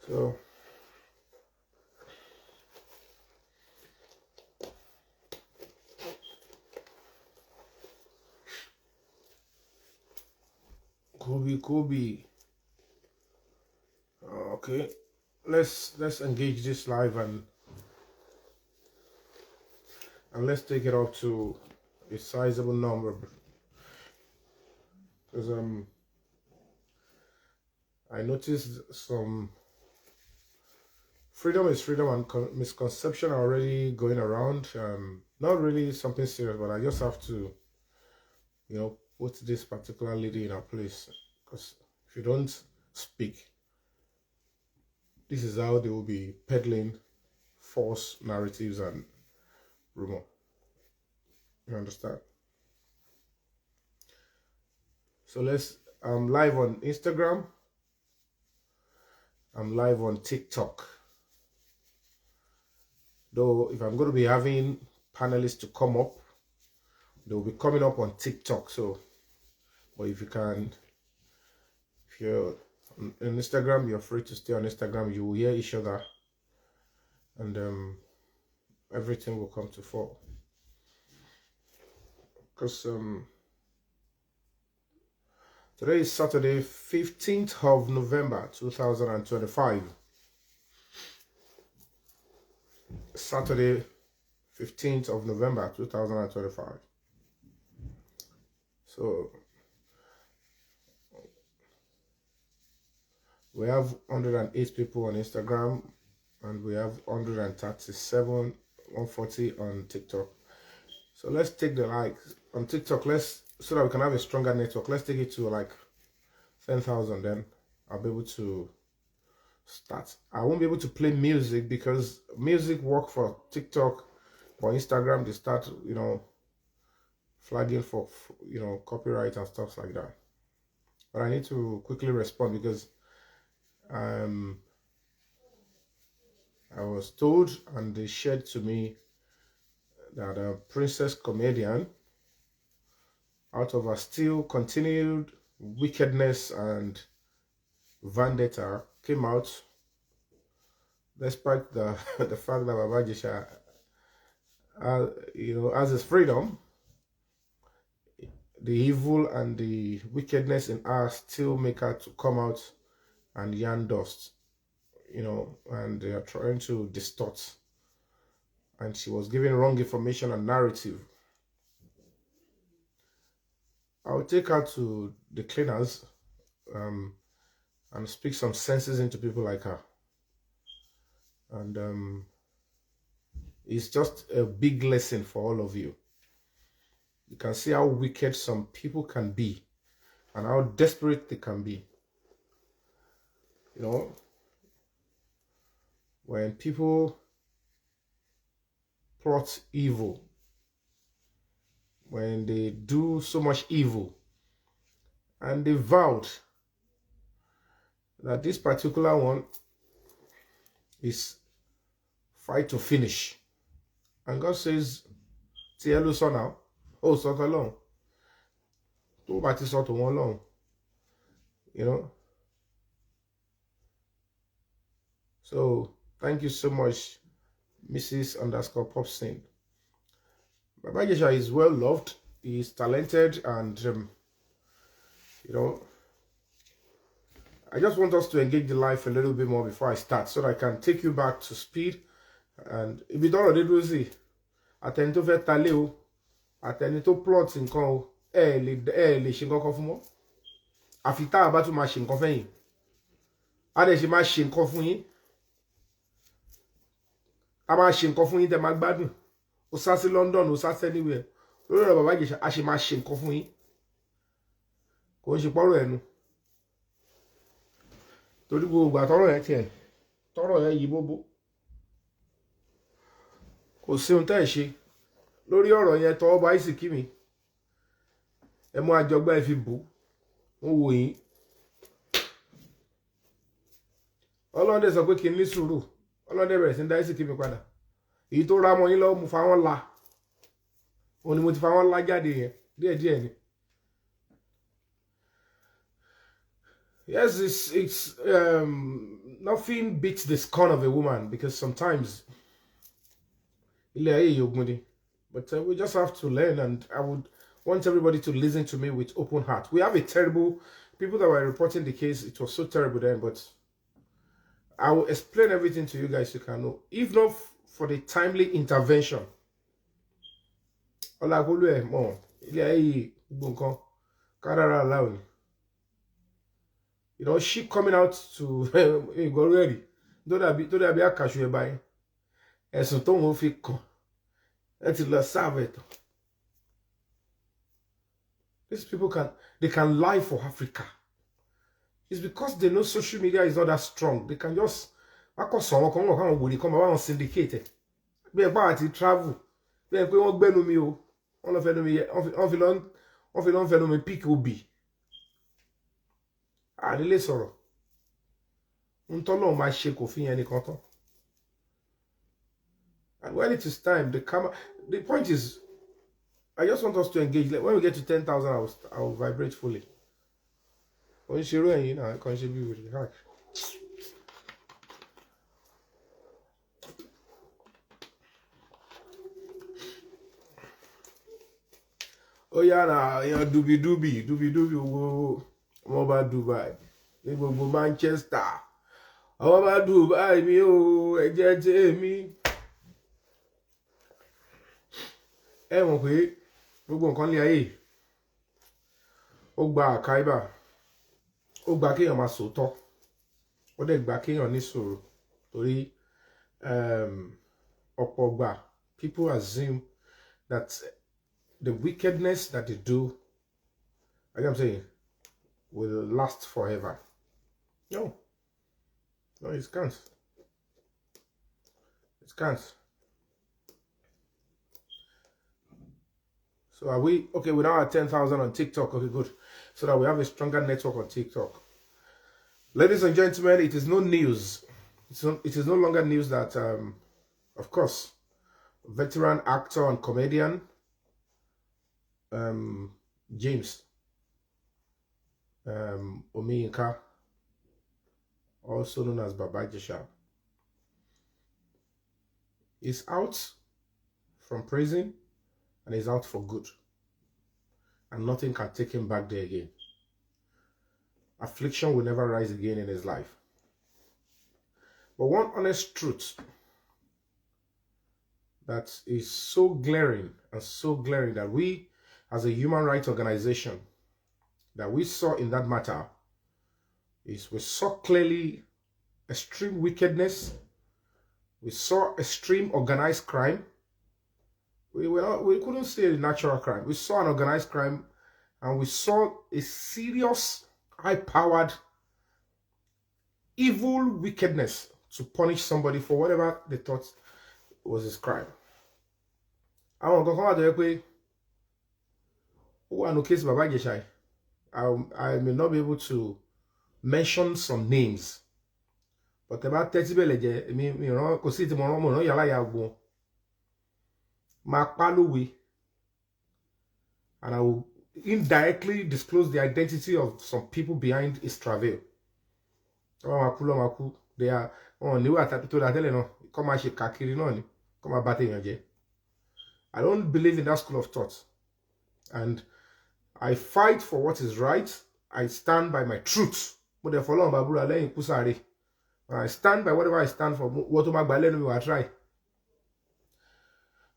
So Kobe. Okay, let's engage this live and let's take it up to a sizable number, because I noticed some freedom is freedom and misconception are already going around. Not really something serious, but I just have to, put this particular lady in her place, because if you don't speak, this is how they will be peddling false narratives and rumor. You understand? So I'm live on Instagram. I'm live on TikTok. Though if I'm going to be having panelists to come up, they'll be coming up on TikTok. So, but if you're on Instagram, you're free to stay on Instagram. You will hear each other, and everything will come to fall. Because today is Saturday, 15th of November, 2025. Saturday, 15th of November, 2025. So, we have 108 people on Instagram, and we have 137, 140 on TikTok. So let's take the likes on TikTok. So that we can have a stronger network. Let's take it to like 10,000. Then I'll be able to start. I won't be able to play music because music work for TikTok, or Instagram. They start, flagging for copyright and stuff like that. But I need to quickly respond because I was told and they shared to me that a princess comedian, out of her still continued wickedness and vendetta, came out despite the the fact that Baba Ijesha, has his freedom. The evil and the wickedness in her still make her to come out and yarn dust, and they are trying to distort. And she was giving wrong information and narrative. I'll take her to the cleaners and speak some senses into people like her. And it's just a big lesson for all of you. You can see how wicked some people can be and how desperate they can be. When people plot evil, when they do so much evil, and they vowed that this particular one is fight to finish. And God says, Tielu so now, oh, so long. Tó bá ti sọ tó wọn long. So thank you so much, Mrs._Popstein. Baba Ijesha is well loved, he is talented, and I just want us to engage the life a little bit more before I start, so that I can take you back to speed. And if you don't already do see, attend to vet taleo, attend to plot in con, le shingon fún mo. Afita about to machine confein. Ade she machine confun. A máa ṣe nǹkan fún yín tẹ́ máa gbádùn. Ó sá sí London, ó sá sí anywhere. Lórí ọ̀rọ̀ Baba Ijesha, a ṣe máa ṣe nǹkan fún yín. Kò ń ṣe pọ́rọ̀ ẹnu. Torí gbogbo ìgbà tọ́rọ̀ yẹn yí bóbó. Kò sí ohun tẹ́ ẹ̀ ṣe. Lórí ọ̀rọ̀ yẹn tọwọ́ bá ìsìnkí mi. Ẹ mú àjọgbá ẹ fi bò. Mo wò yín. Ọlọ́run dẹ̀ sọ pé kí n ní sùúrù. Ọlọ́dẹ bẹ̀rẹ̀ sí ń dá ìsìnkí mi padà. Èyí tó ra mọ́ yín lọ́wọ́ mo fa wọ́n la. Òun ni mo ti fa wọ́n la jáde yẹn díẹ̀díẹ̀ ni. Yes, it's nothing beats the scorn of a woman because sometimes but we just have to learn, and I would want everybody to listen to me with open heart. We have a terrible people that were reporting the case. It was so terrible then, but I will explain everything to you guys. You can know. If not for the timely intervention, you know, she coming out to go ready. Don't be a cashew by. And so don't fi con. That's the serve. These people can lie for Africa. It's because they know social media is not that strong. They can just come syndicated. Be about to travel. Be a quick benu mi o. On of me on fi me pick obi. Ah, really sorrow. Untolo ma she ko fi yen nikan tan. And when it is time, the point is, I just want us to engage. Like when we get to 10,000, I will vibrate fully. When she run, you know, I contribute with the heart. Oh yeah, nah, yeah, dubi, what about Dubai? We go Manchester. How about Dubai? Me oh, ejeje mi. Wọ́n pé gbogbo nǹkan lé ayé ó gba àkáìbà ó gba kéèyàn máa sòótọ́ ó dẹ̀ gba kéèyàn ní sùúrù torí ọ̀pọ̀ ọgbà people assume that the wickedness that they do, like I'm saying, will last forever. No, it can't. It can't. So are we okay? We're now at 10,000 on TikTok. Okay, good. So that we have a stronger network on TikTok. Ladies and gentlemen, it is no news. It is no longer news that, of course, veteran actor and comedian James Omiyinka, also known as Ijesha, is out from prison and is out for good. And nothing can take him back there again. Affliction will never rise again in his life. But one honest truth that is so glaring that we, as a human rights organization, that we saw in that matter is we saw clearly extreme wickedness. We saw extreme organized crime. We couldn't say a natural crime. We saw an organized crime, and we saw a serious, high-powered, evil wickedness to punish somebody for whatever they thought was his crime. I may not be able to mention some names, but about 30 and I will indirectly disclose the identity of some people behind his travel. They are I don't believe in that school of thought, and I fight for what is right. I stand by my truth. I stand by whatever I stand for. What I try.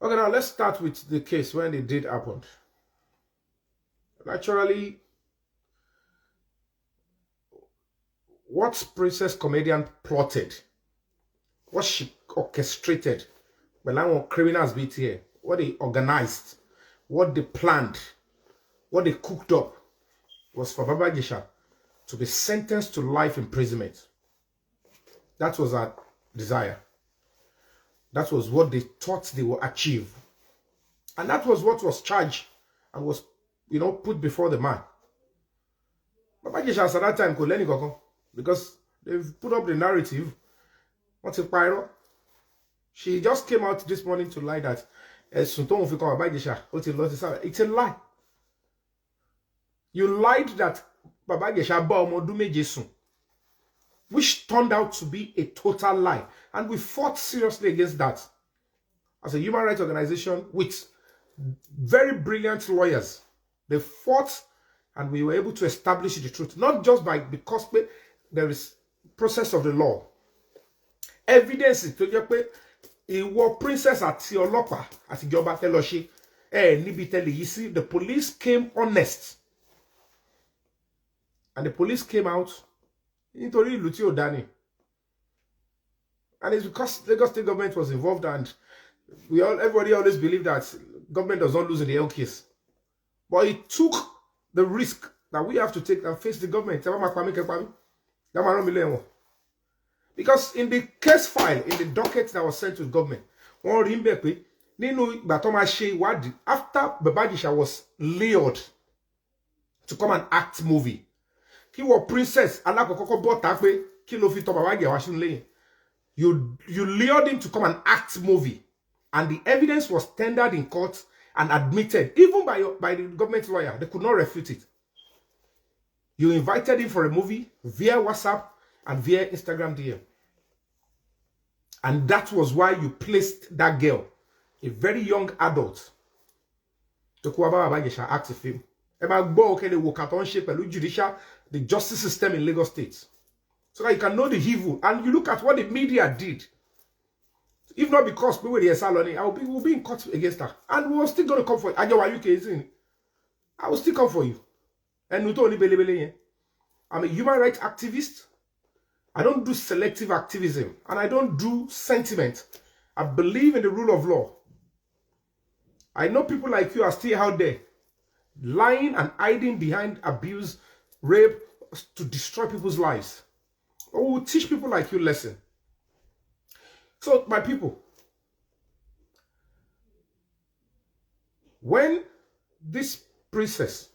Okay, now let's start with the case when it did happen. Naturally, what Princess Comedian plotted, what she orchestrated, what criminals beat here, what they organized, what they planned, what they cooked up, was for Ijesha to be sentenced to life imprisonment. That was her desire. That was what they thought they would achieve. And that was what was charged and was, put before the man. Ijesha at that time could let it go because they've put up the narrative. What's a pyro? She just came out this morning to lie that it's a lie. You lied that Baba Ijesha ba ọmọ ọdún méje sùn, which turned out to be a total lie. And we fought seriously against that as a human rights organization with very brilliant lawyers. They fought and we were able to establish the truth, not just because there is process of the law. Evidence to jẹ́ pé ìwọ princess àti ọlọ́pàá àti ìjọba tẹ́ lọ ṣe níbi tẹ́lẹ̀ yìí sí. The police came honest. And the police came out nítorí ìlú tí ò dání. And it's because Lagos State government was involved, and everybody always believed that government does not lose in the own case. But it took the risk that we have to take and face the government. Because in the case file, in the docket that was sent to the government, after Baba Ijesha was lured to come and act movie, he was princess. You lured him to come and act movie, and the evidence was tendered in court and admitted, even by the government lawyer. They could not refute it. You invited him for a movie via WhatsApp and via Instagram DM. And that was why you placed that girl, a very young adult, to Baba Ijesha act a film. The justice system in Lagos State, so that you can know the evil. And you look at what the media did. If not because we were the Saloni, we'll be in court against her. And we were still going to come for you. I will still come for you. And I'm a human rights activist. I don't do selective activism. And I don't do sentiment. I believe in the rule of law. I know people like you are still out there lying and hiding behind abuse, rape, to destroy people's lives. Or we'll teach people like you lesson. So, my people, when this princess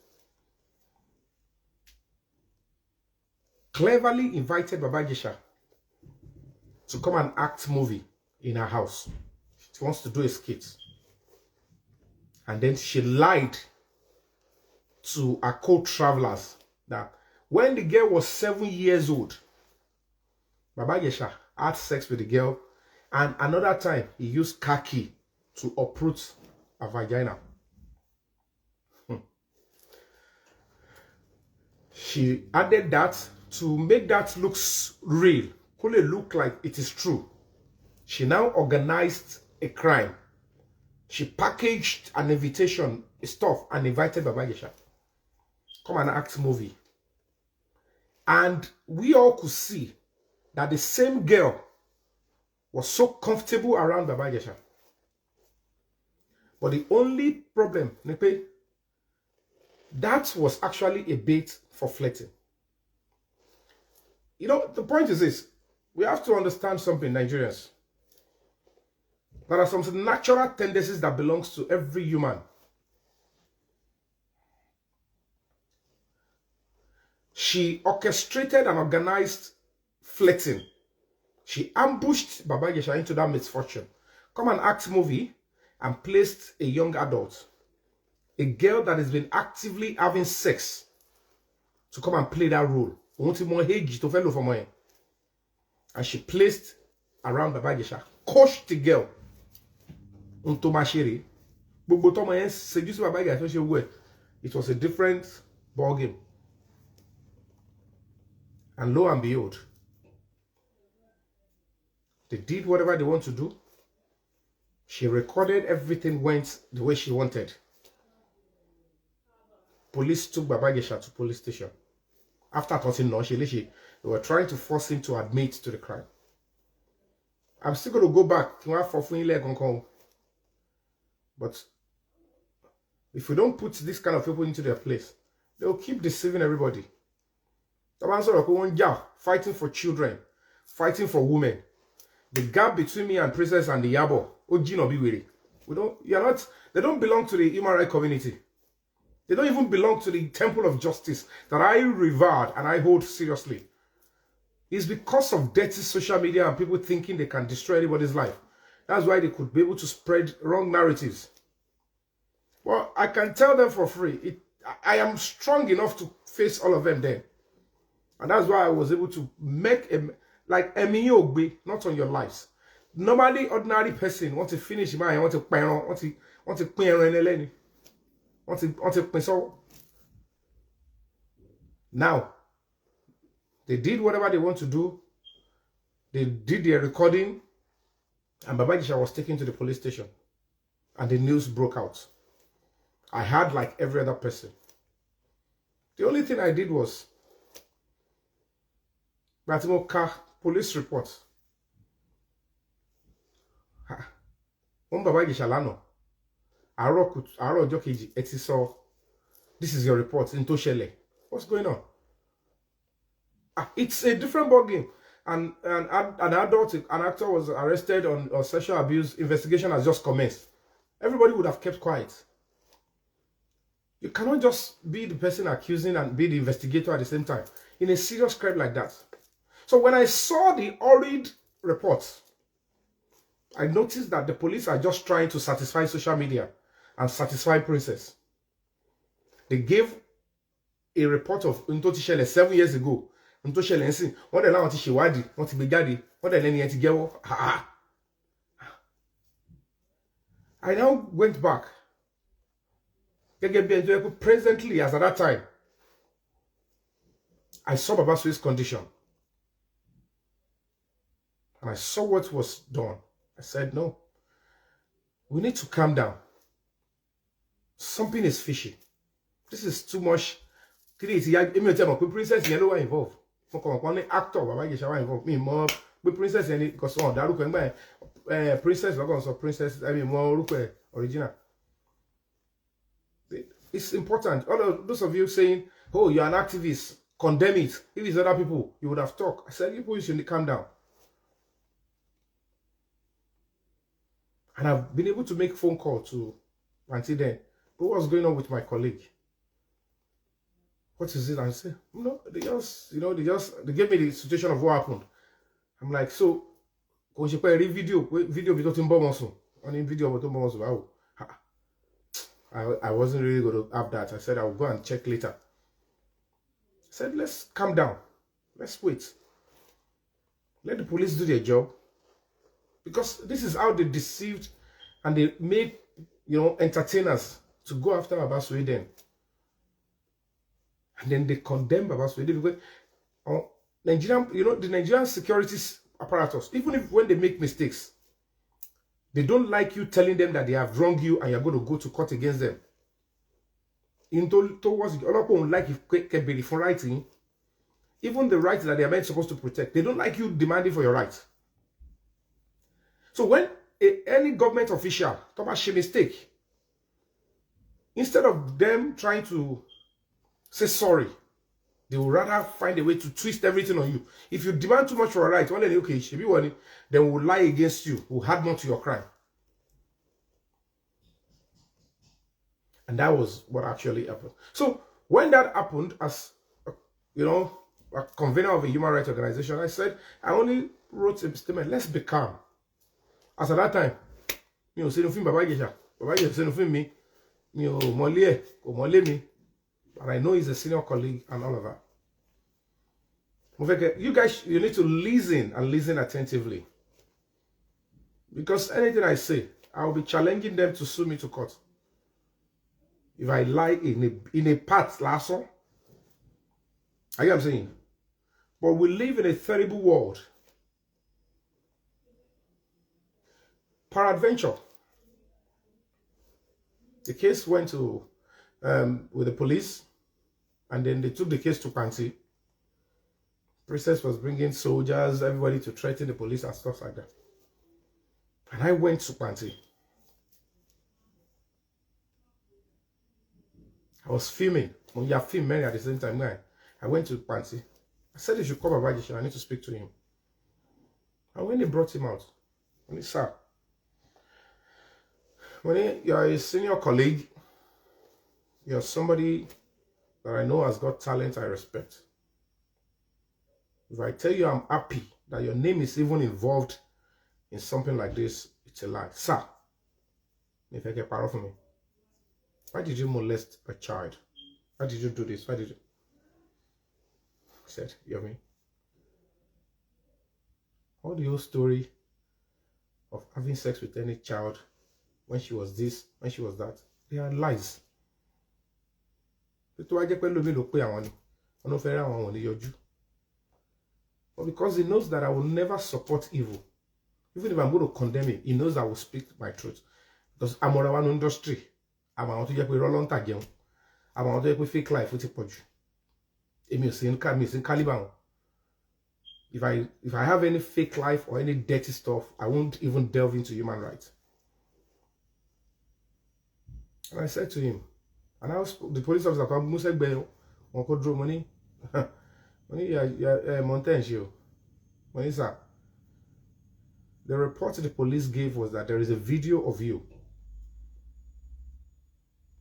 cleverly invited Baba Ijesha to come and act movie in her house, she wants to do a skit, and then she lied to her co-travelers that when the girl was 7 years old, Baba Ijesha had sex with the girl, and another time he used khaki to uproot a vagina. She added that to make that look real, could it look like it is true. She now organized a crime. She packaged an invitation, stuff, and invited Baba Ijesha. Come and act movie. And we all could see that the same girl was so comfortable around Baba Ijesha. But the only problem, that was actually a bait for flirting. You know, the point is this. We have to understand something, Nigerians. There are some natural tendencies that belongs to every human. She orchestrated and organized flirting. She ambushed Baba Ijesha into that misfortune. Come and act movie and placed a young adult, a girl that has been actively having sex, to come and play that role. And she placed around Baba Ijesha, coached the girl into Mashiri. It was a different ball game. And lo and behold, they did whatever they want to do. She recorded everything went the way she wanted. Police took Baba Ijesha to police station. After tossing no, they were trying to force him to admit to the crime. I'm still going to go back to but if we don't put this kind of people into their place, they'll keep deceiving everybody. Fighting for children, fighting for women. The gap between me and Princess and the Yabo, they don't belong to the human rights community. They don't even belong to the temple of justice that I revered and I hold seriously. It's because of dirty social media and people thinking they can destroy anybody's life. That's why they could be able to spread wrong narratives. Well, I can tell them for free. I am strong enough to face all of them then. And that's why I was able to make a, like Emi not on your lives. Normally, ordinary person want to finish my want to so now they did whatever they want to do. They did their recording, and Baba Ijesha was taken to the police station, and the news broke out. I had like every other person. The only thing I did was police report. Baba Ijesha lano. Aro Jokeji etiso. This is your report in Toshele. What's going on? It's a different ballgame. An adult, an actor was arrested on sexual abuse. Investigation has just commenced. Everybody would have kept quiet. You cannot just be the person accusing and be the investigator at the same time in a serious crime like that. So when I saw the horrid report, I noticed that the police are just trying to satisfy social media and satisfy Princess. They gave a report of Ntotishele 7 years ago. Ntotishele nsin, what the now want to shiwadi, want to be daddy, what the name to get. I now went back. Presently, as at that time, I saw Baba Sue's condition. And I saw what was done. I said, no, we need to calm down. Something is fishy. This is too much. Princess involved. Actor, Baba Ijesha involved. Me more princess because on that princess princess I mean more original. It's important. All of those of you saying, oh, you're an activist, condemn it. If it's other people, you would have talked. I said, you should calm down. And I've been able to make phone call to Auntie then. But what's going on with my colleague? What is it? I say, no, they they gave me the situation of what happened. I'm like, so, video I wasn't really going to have that. I said, I'll go and check later. I said, let's calm down. Let's wait. Let the police do their job. Because this is how they deceived and they made, entertainers to go after Baba Sweden. And then they condemn Baba Sweden because Nigerian, the Nigerian security apparatus, even if when they make mistakes, they don't like you telling them that they have wronged you and you're going to go to court against them. Towards the other people like if can be for writing, even the rights that they are meant supposed to protect, they don't like you demanding for your rights. So when any government official commits a mistake, instead of them trying to say sorry, they will rather find a way to twist everything on you. If you demand too much for a right, well, then okay, should be one, then will lie against you, will add more to your crime. And that was what actually happened. So when that happened, as a convener of a human rights organization, I said, I only wrote a statement, let's be calm. As at that time, say nothing Baba Ijesha. Baba Ijesha say nothing me. But I know he's a senior colleague and all of that. You guys, you need to listen and listen attentively. Because anything I say, I will be challenging them to sue me to court. If I lie in a part, lasso. Are you what I'm saying? But we live in a terrible world. Peradventure. The case went to with the police, and then they took the case to Panti. Princess was bringing soldiers, everybody to threaten the police and stuff like that. And I went to Panti. I was filming. When you are filming at the same time, I went to Panti. I said he should come Baba Ijesha. I need to speak to him. And when they brought him out, when he sat, when you are a senior colleague, you're somebody that I know has got talent I respect. If I tell you I'm happy that your name is even involved in something like this, it's a lie. Sir, if I get part of me, why did you molest a child? Why did you do this? Why did you? I said, Yomi, all the whole story of having sex with any child when she was this, when she was that, they are lies. But because he knows that I will never support evil, even if I'm going to condemn him, he knows I will speak my truth. Because I'm on one industry. I'm on to roll on tagion. I'm on to fake life with a punch. If I have any fake life or any dirty stuff, I won't even delve into human rights. And I said to him, and I was the police officer called Musa Bell, Uncle Drew money. Money, Montaigne. Money, sir. The report the police gave was that there is a video of you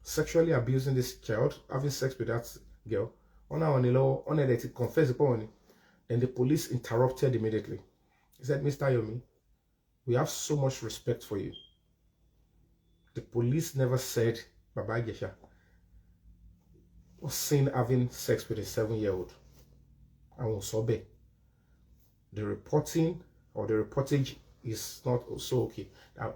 sexually abusing this child, having sex with that girl. They confess upon it. And the police interrupted immediately. He said, Mr. Yomi, we have so much respect for you. The police never said Baba Ijesha was seen having sex with a 7-year-old. And was sobe. The reporting or the reportage is not so okay. Now,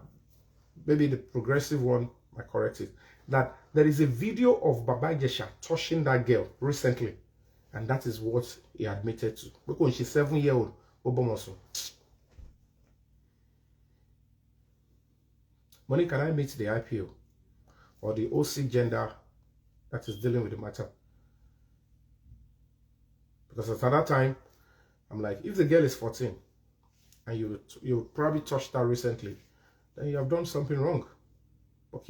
maybe the progressive one might correct it. That there is a video of Baba Ijesha touching that girl recently. And that is what he admitted to. Because she's 7-year-old. Money, can I meet the IPO or the OC gender that is dealing with the matter? Because at that time, I'm like, if the girl is 14 and you probably touched her recently, then you have done something wrong. How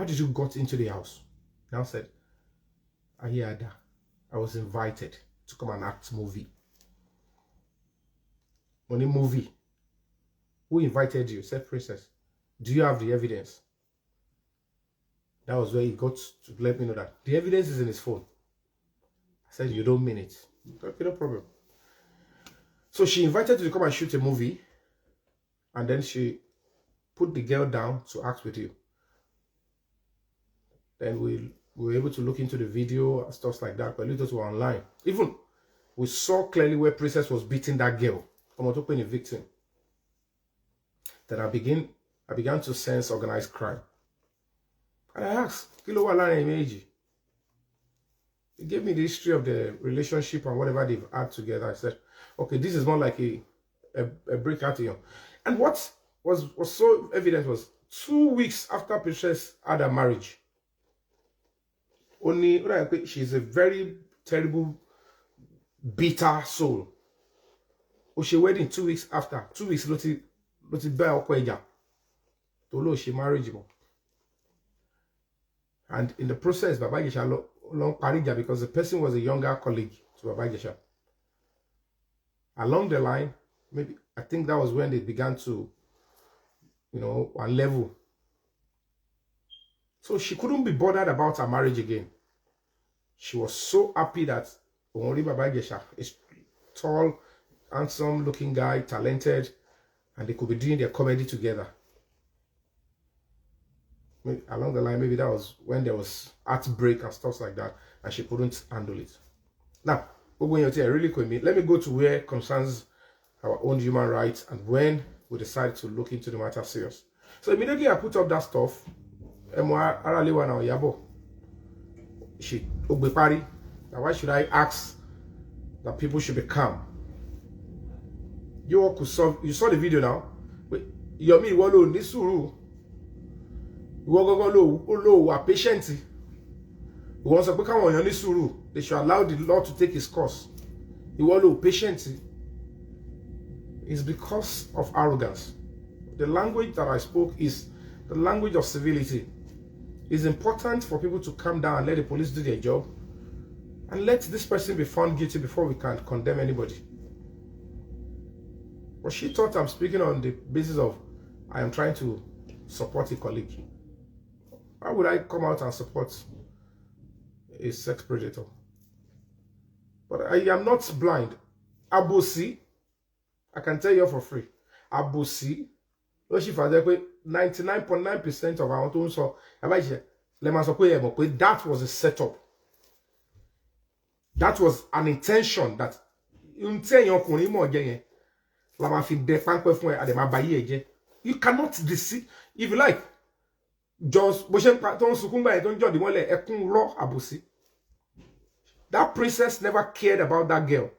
did you got into the house? Now said, I was invited to come and act movie. Money movie. Who invited you? Said Princess. Do you have the evidence? That was where he got to let me know that the evidence is in his phone. I said, you don't mean it. Okay, no problem. So she invited you to come and shoot a movie. And then she put the girl down to act with you. Then we were able to look into the video and stuff like that. But later were online. Even we saw clearly where Princess was beating that girl. I'm not talking a victim. Then I began to sense organized crime. And I asked, Kilo Wala Imeji. He gave me the history of the relationship and whatever they've had together. I said, okay, this is more like a breakout here. And what was so evident was 2 weeks after Princess had her marriage. Only she's a very terrible, bitter soul. She wedding 2 weeks after. 2 weeks she married him. And in the process, Baba Ijesha long parija because the person was a younger colleague to Baba Ijesha. Along the line, maybe I think that was when they began to, one level. So she couldn't be bothered about her marriage again. She was so happy that only Baba Ijesha is tall, handsome looking guy, talented, and they could be doing their comedy together. Maybe along the line, maybe that was when there was heartbreak and stuff like that, and she couldn't handle it. Now, really quick, let me go to where concerns our own human rights and when we decided to look into the matter serious. So immediately I put up that stuff. Now why should I ask that people should be calm? You all could solve. You saw the video now. Wait, Yomi wolo nisuru. Wogogolo are patient. We want to become on nisuru. They should allow the law to take its course. Iwolo patient is because of arrogance. The language that I spoke is the language of civility. It's important for people to calm down and let the police do their job and let this person be found guilty before we can condemn anybody. But she thought I'm speaking on the basis of I am trying to support a colleague. Why would I come out and support a sex predator? But I am not blind. Abusi, I can tell you for free. Abusi, 99.9% of our own so That was a setup. That was an intention that you cannot deceive. If you like, just that princess never cared about that girl.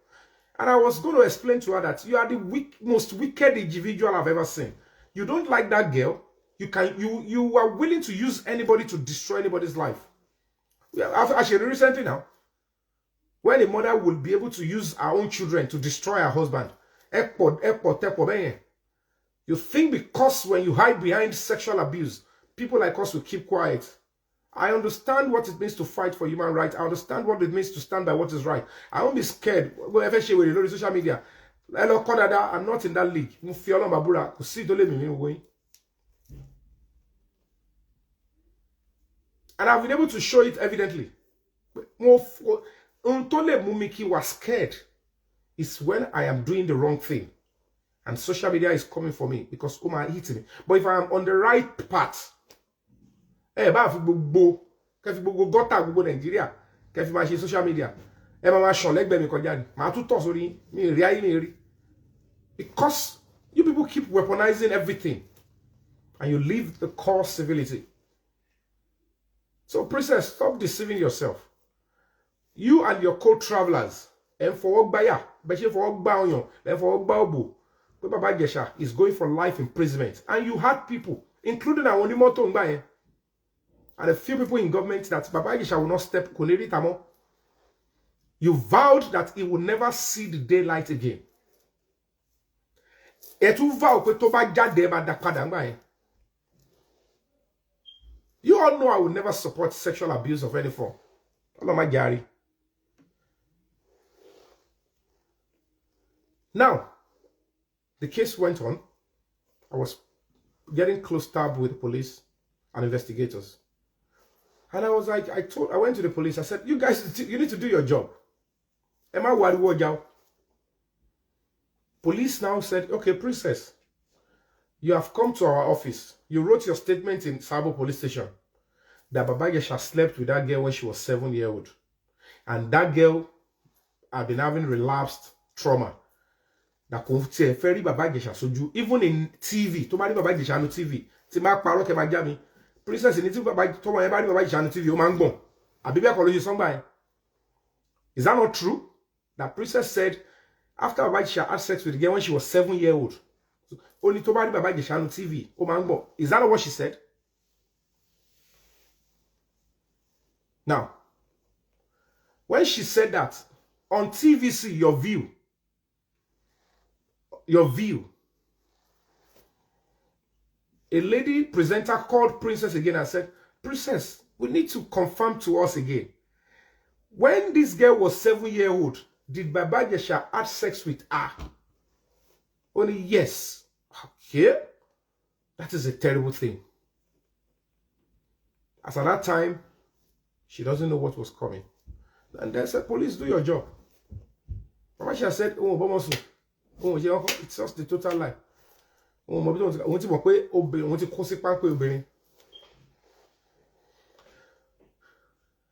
And I was going to explain to her that you are the most wicked individual I've ever seen. You don't like that girl. You are willing to use anybody to destroy anybody's life. Actually, recently now, when a mother will be able to use her own children to destroy her husband, you think because when you hide behind sexual abuse, people like us will keep quiet. I understand what it means to fight for human rights. I understand what it means to stand by what is right. I won't be scared. Whatever she will on social media. Hello, Canada, I'm not in that league. And I've been able to show it evidently. Untole Mumiki was scared. It's when I am doing the wrong thing. And social media is coming for me because Uma hit me. But if I am on the right path, ba fi gbogbo ke fi gbogbo gota gbogbo Nigeria ke fi ma ṣe social media ma ṣan legbe mi kọjá ni ma tún tọ̀ sórí mi rí ayé mi rí because you people keep weaponizing everything and you leave the core civility. So princess, stop deceiving yourself. You and your co-travelers and for Ogbaya be ṣe for Ogba Oyan and for Ogba Obo pe Baba Ijesha is going for life imprisonment and you had people including our Onimoto ngba yẹn and a few people in government that Baba Ijesha will not step Koleri Tamo. You vowed that he will never see the daylight again. You all know I will never support sexual abuse of any form. Now, the case went on. I was getting close tab with the police and investigators. And I was like, I went to the police. I said, you guys, you need to do your job. Am I worried? Police now said, okay, princess, you have come to our office. You wrote your statement in Sabo police station that Baba Ijesha slept with that girl when she was 7-year-old. And that girl had been having relapsed trauma. That Baba Ijesha soju even in TV. To Baba Ijesha no TV. Ti ma paro ke ma jami. Princess in TV Baba to Baba Ijesha no TV o ma ngbon. Abi be ko lo somebody. Is that not true? That princess said after Baba Ijesha had sex with the girl when she was 7-year-old. Only to Baba Ijesha no TV o ma ngbon. Is that not what she said? Now, when she said that on TVC, your view, a lady presenter called Princess again and said, Princess, we need to confirm to us again. When this girl was 7-year-old, did Baba Ijesha have sex with her? Only yes. Okay. That is a terrible thing. As at that time, she doesn't know what was coming. And they said, police, do your job. Baba Ijesha said, oh, Bomosu. Oh, it's just the total lie.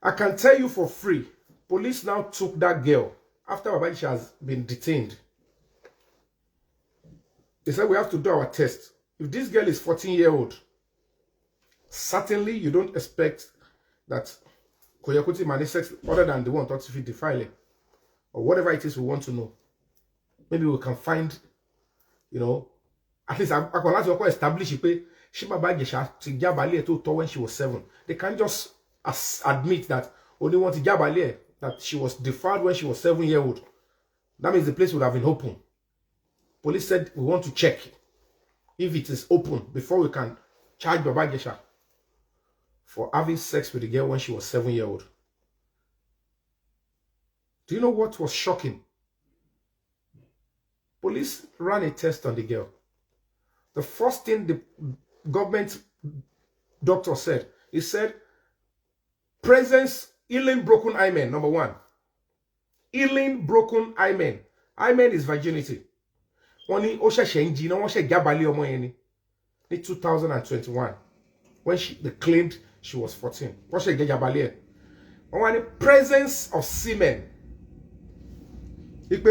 I can tell you for free, police now took that girl after Baba Ijesha has been detained. They said we have to do our test. If this girl is 14-year-old, certainly you don't expect that Koyakuti managed sex other than the one thought to defile it. Or whatever it is we want to know. Maybe we can find, at least I can also establish it. She Baba Ijesha to Jabali to when she was 7. They can't just admit that only want to Jabali that she was defiled when she was 7-year-old. That means the place would have been open. Police said we want to check if it is open before we can charge Baba Ijesha for having sex with the girl when she was 7-year-old. Do you know what was shocking? Police ran a test on the girl. The first thing the government doctor said, he said, presence, healing broken hymen, number 1. Healing broken hymen. Hymen is virginity. In 2021, when they claimed she was 14. What she get Jabalier? On the presence of semen. That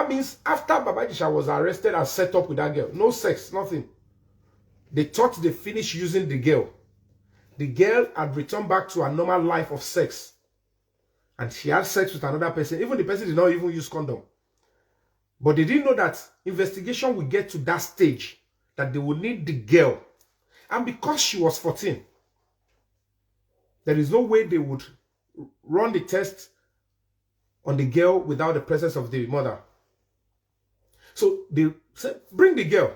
means after Baba Ijesha was arrested and set up with that girl, no sex, nothing. They thought they finished using the girl. The girl had returned back to her normal life of sex. And she had sex with another person. Even the person did not even use condom. But they didn't know that investigation would get to that stage, that they would need the girl. And because she was 14, there is no way they would run the test on the girl without the presence of the mother. So they said, bring the girl.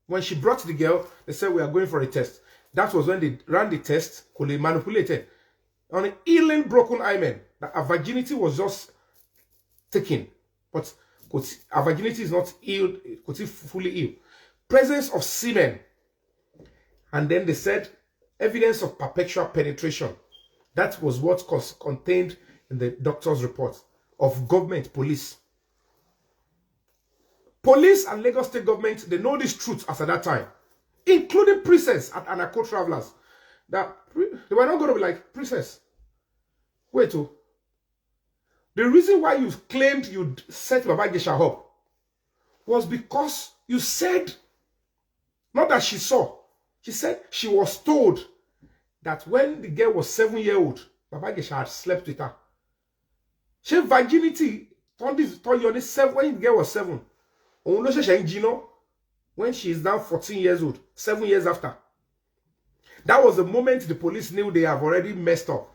When she brought the girl, they said, we are going for a test. That was when they ran the test, because they manipulated. On an healing broken hymen, that her virginity was just taken. But her virginity is not healed, fully healed. Presence of semen. And then they said, evidence of perpetual penetration. That was what was contained in the doctor's report of government, police. Police and Lagos State government, they know this truth as at that time. Including princess and Anako travelers. That they were not going to be like, princess, wait, oh. The reason why you claimed you set Baba Ijesha up was because you said, not that she saw, she said she was told that when the girl was 7-year-old, Baba Ijesha had slept with her. She virginity when the girl was 7. When she is now 14 years old, 7 years after. That was the moment the police knew they have already messed up.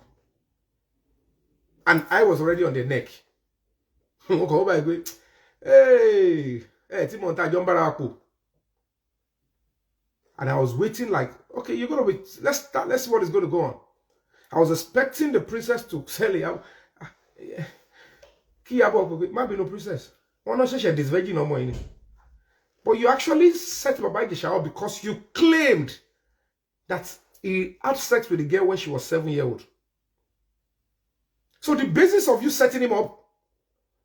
And I was already on the neck. Hey, and I was waiting like, okay, you're going to be, let's see what is going to go on. I was expecting the princess to tell you, might be no princess. Why not say this virgin no more? But you actually set Baba Ijesha up because you claimed that he had sex with the girl when she was 7-year-old. So the basis of you setting him up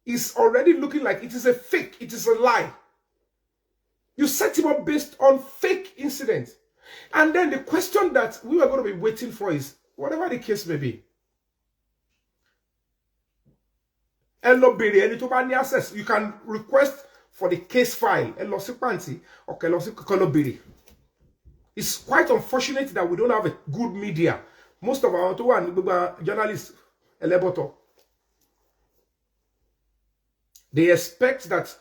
is already looking like it is a fake, it is a lie. You set him up based on fake incidents. And then the question that we are going to be waiting for is, whatever the case may be, you can request for the case file. It's quite unfortunate that we don't have a good media. Most of our journalists, they expect that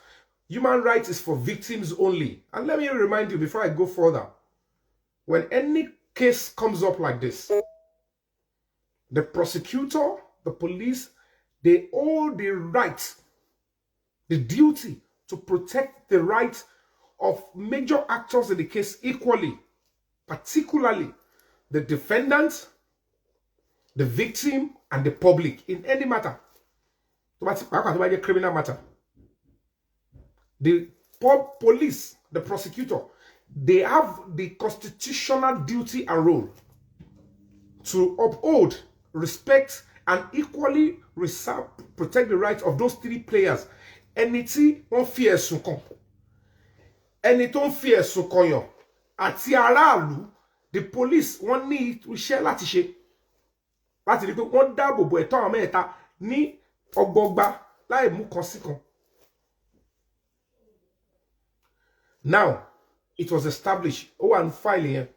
human rights is for victims only. And let me remind you before I go further, when any case comes up like this, the prosecutor, the police, they owe the right, the duty to protect the rights of major actors in the case equally, particularly the defendant, the victim, and the public in any matter. Criminal matter. The police, the prosecutor, they have the constitutional duty and role to uphold, respect, and equally protect the rights of those 3 players. Anything one fear sunkon. Anything fear sunkonyo. Àti aráàlú, the police one need to share láti ṣe. Láti rí pé wọ́n dáàbò bo ẹ̀tọ́ àwọn mẹ́ta ní ọgbọgba láì mú kan sí kan. Now, it was established. Oh, and file here.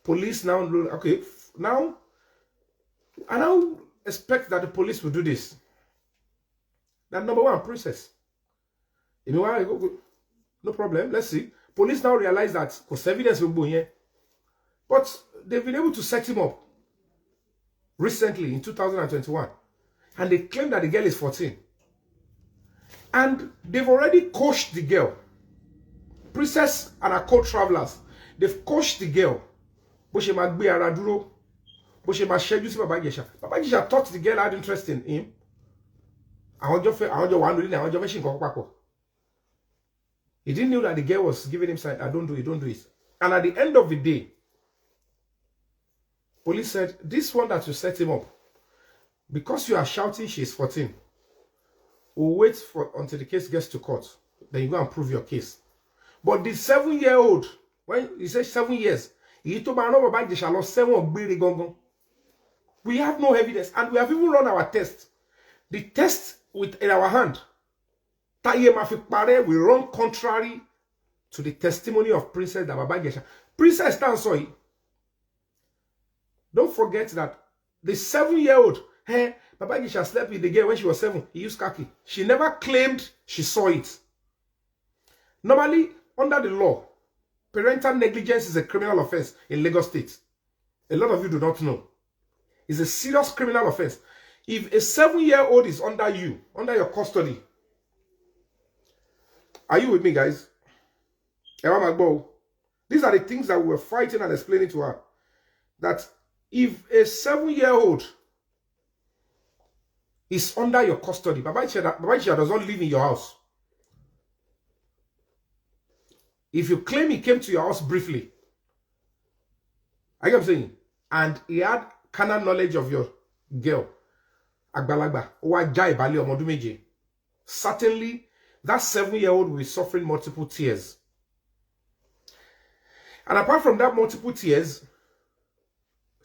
Police now, okay, now, I now expect that the police will do this. That number 1, princess. You know why? No problem. Let's see. Police now realize that because evidence will be here. But they've been able to set him up recently in 2021. And they claim that the girl is 14. And they've already coached the girl. Princess and her co-travelers. They've coached the girl. Bó ṣe máa gbé ara dúró. Bó ṣe máa ṣẹ́jú sí Baba Ijesha. Baba Ijesha thought the girl had interest in him. He didn't know that the girl was giving him sign, I don't do it, don't do it. And at the end of the day, police said, this one that you set him up, because you are shouting she's 14, we'll wait until the case gets to court. Then you go and prove your case. But the 7-year-old When he said 7 years, he told my Baba Ijesha lost 7 or Biri Gongon. We have no evidence, and we have even run our test. The test in our hand, we run contrary to the testimony of Princess Baba Ijesha. Princess Tansoi. Don't forget that the 7-year-old, Baba Ijesha slept with the girl when she was 7. He used khaki. She never claimed she saw it. Normally, under the law, parental negligence is a criminal offense in Lagos State. A lot of you do not know. It's a serious criminal offense. If a 7-year-old is under your custody, are you with me, guys? These are the things that we were fighting and explaining to her. That if a 7-year-old is under your custody, Baba Ijesha does not live in your house. If you claim he came to your house briefly, I get what I'm saying, and he had carnal knowledge of your girl, certainly that 7-year-old will be suffering multiple tears. And apart from that multiple tears,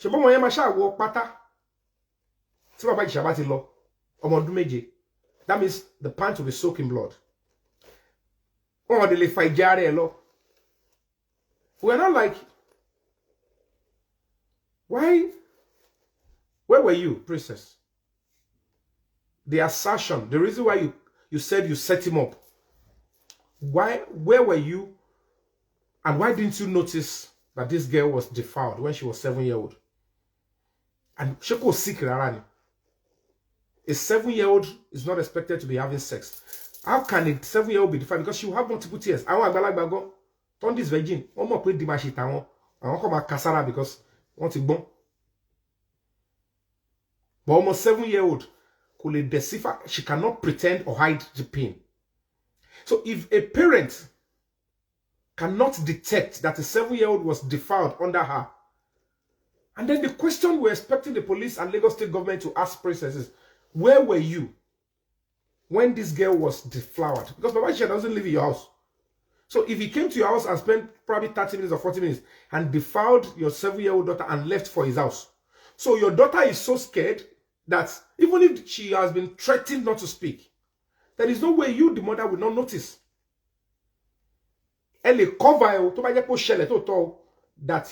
that means the pants will be soaked in blood. We're not like, why? Where were you, Princess? The assertion, the reason why you said you set him up. Where were you? And why didn't you notice that this girl was defiled when she was 7-year-old? And she was sick, Rarani. A 7-year-old is not expected to be having sex. How can a 7-year-old be defiled? Because she will have multiple tears. I want to turn this virgin. One more put Dimashi Tawon. I want to come Kasara because want to bon. But almost 7-year-old could decipher. She cannot pretend or hide the pain. So if a parent cannot detect that a 7-year-old was defiled under her, and then the question we're expecting the police and Lagos State government to ask Princess is, where were you when this girl was deflowered? Because Baba Ijesha doesn't live in your house. So if he came to your house and spent probably 30 minutes or 40 minutes and defiled your 7-year-old daughter and left for his house, so your daughter is so scared that even if she has been threatened not to speak, there is no way you, the mother, will not notice. That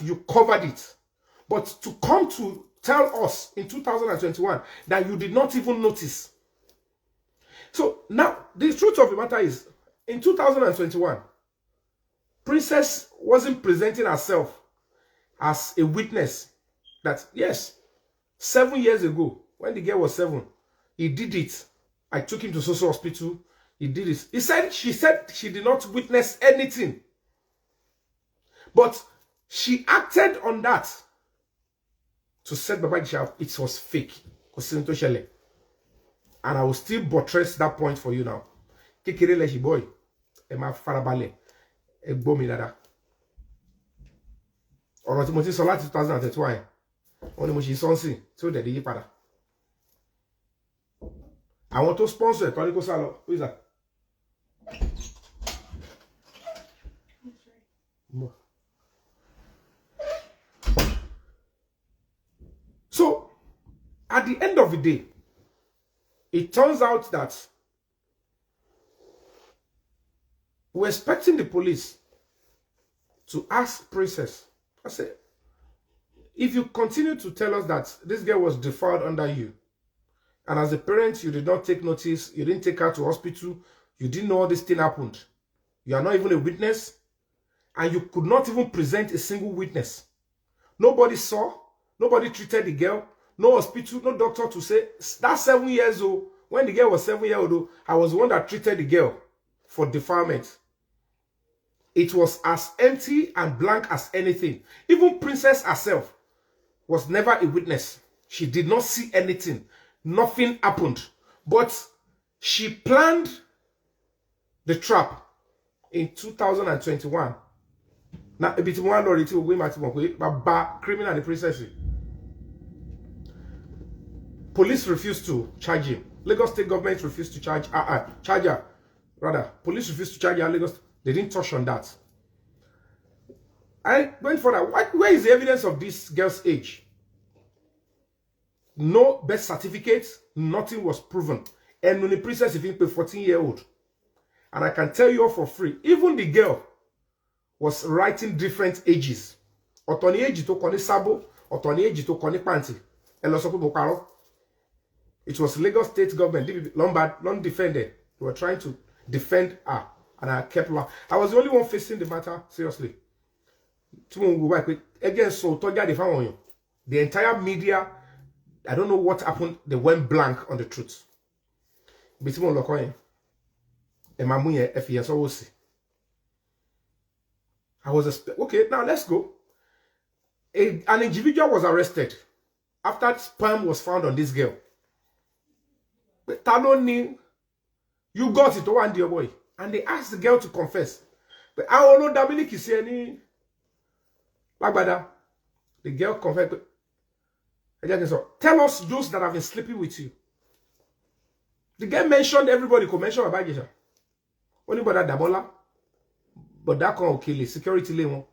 you covered it. But to come to tell us in 2021 that you did not even notice. So now, the truth of the matter is, in 2021, Princess wasn't presenting herself as a witness that, yes, 7 years ago, when the girl was 7, he did it. I took him to social hospital. He did it. She said she did not witness anything. But she acted on that to set Baba Ijesha it was fake. And I will still buttress that point for you now. Kekere leshi boy. Ema farabale. Egbo mi dada. Ọ̀rọ̀ tí mo ti sọ láti 2021. Wọ́n ní mo ṣe sọ́nsìn tí ó dẹ̀dẹ̀ yí padà. Àwọn tó sponsor ẹ̀ tọ́lé kó sá lọ. Who is that? So, at the end of the day, it turns out that we're expecting the police to ask Princess, I said, if you continue to tell us that this girl was defiled under you, and as a parent, you did not take notice, you didn't take her to hospital, you didn't know all this thing happened, you are not even a witness, and you could not even present a single witness. Nobody saw, nobody treated the girl, no hospital, no doctor to say, that 7 years old, when the girl was 7 years old, I was the one that treated the girl for defilement. It was as empty and blank as anything. Even Princess herself was never a witness. She did not see anything. Nothing happened. But she planned the trap in 2021. Now, a bit more criminal and princess. Police refused to charge him. Lagos State government refused to charge her. Rather, police refused to charge her. Lagos, they didn't touch on that. I went for that. Where is the evidence of this girl's age? No birth certificate, nothing was proven. And when the princess is 14-year-old. And I can tell you all for free, even the girl was writing different ages. Otoni age to koni sabo, otoni age to koni panty. It was Lagos State government, Lombard, non-defended. They were trying to defend her. And I kept her. I was the only one facing the matter seriously. Again, so the entire media, I don't know what happened, they went blank on the truth. I was okay, now let's go. An individual was arrested after sperm was found on this girl. But Taloni, you got it, one dear boy. And they asked the girl to confess. But I don't know Dominic is any like that. The girl confessed. Tell us those that have been sleeping with you. The girl mentioned everybody could mention about Ijesha. Only but that Dabola. But that can okay, security level.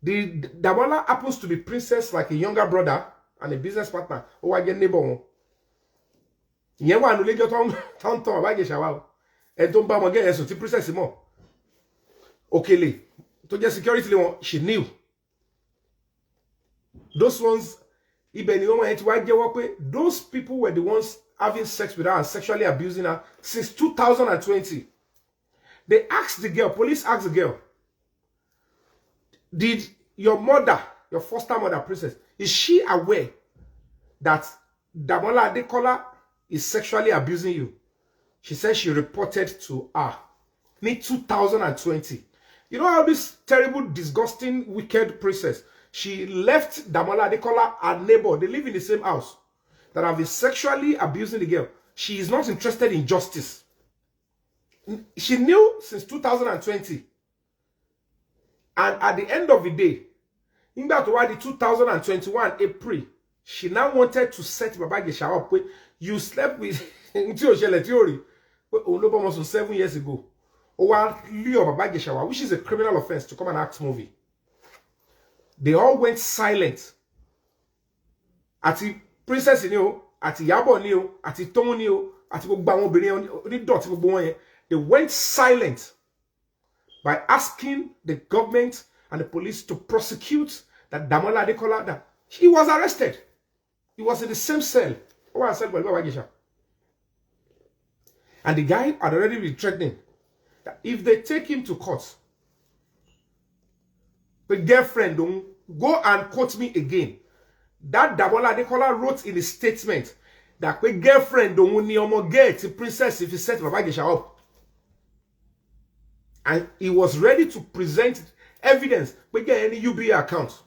The Dabola happens to be princess like a younger brother and a business partner. Oh, I get neighbor. You want to let your tongue about Ijesha. And don't buy again, so the princess more. Okay, to get security level, she knew. Those ones, those people were the ones having sex with her and sexually abusing her since 2020. They asked the girl, police asked the girl, did your mother, your foster mother, princess, is she aware that Damola Adekola is sexually abusing you? She said she reported to her in 2020. You know how this terrible, disgusting, wicked princess, she left Damola Adekola, her neighbor, they live in the same house, that have been sexually abusing the girl. She is not interested in justice. She knew since 2020. And at the end of the day, in that why the 2021 April, she now wanted to set Baba Ijesha up. You slept with theory 7 years ago. Baba Ijesha, which is a criminal offense to come and act movie. They all went silent. Ati princess ni o, ati Yabo ni o, ati Tomu ni o, ati gbogbo àwọn obìnrin oni dot gbogbo wọn yẹn. They went silent by asking the government and the police to prosecute that Damola Adekola, that he was arrested. He was in the same cell. And the guy had already been threatening that if they take him to court, the girlfriend don't go and quote me again. That Damola Adekola wrote in his statement that the girlfriend don't get the princess if he set Baba Ijesha up. And he was ready to present evidence but get any UBA account.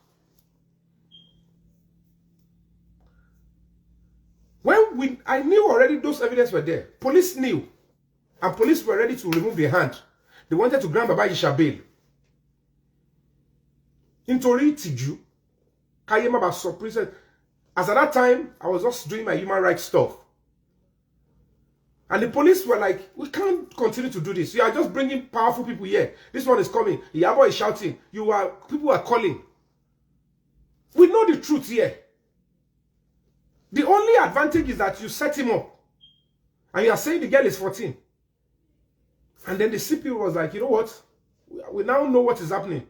I knew already those evidence were there. Police knew. And police were ready to remove their hand. They wanted to grant Baba Ijesha bail. Intori Tiju. Kayema ba surprise. As at that time, I was just doing my human rights stuff. And the police were like, we can't continue to do this. You are just bringing powerful people here. This one is coming. Yabo is shouting. People are calling. We know the truth here. The only advantage is that you set him up. And you are saying the girl is 14. And then the CP was like, you know what? We now know what is happening.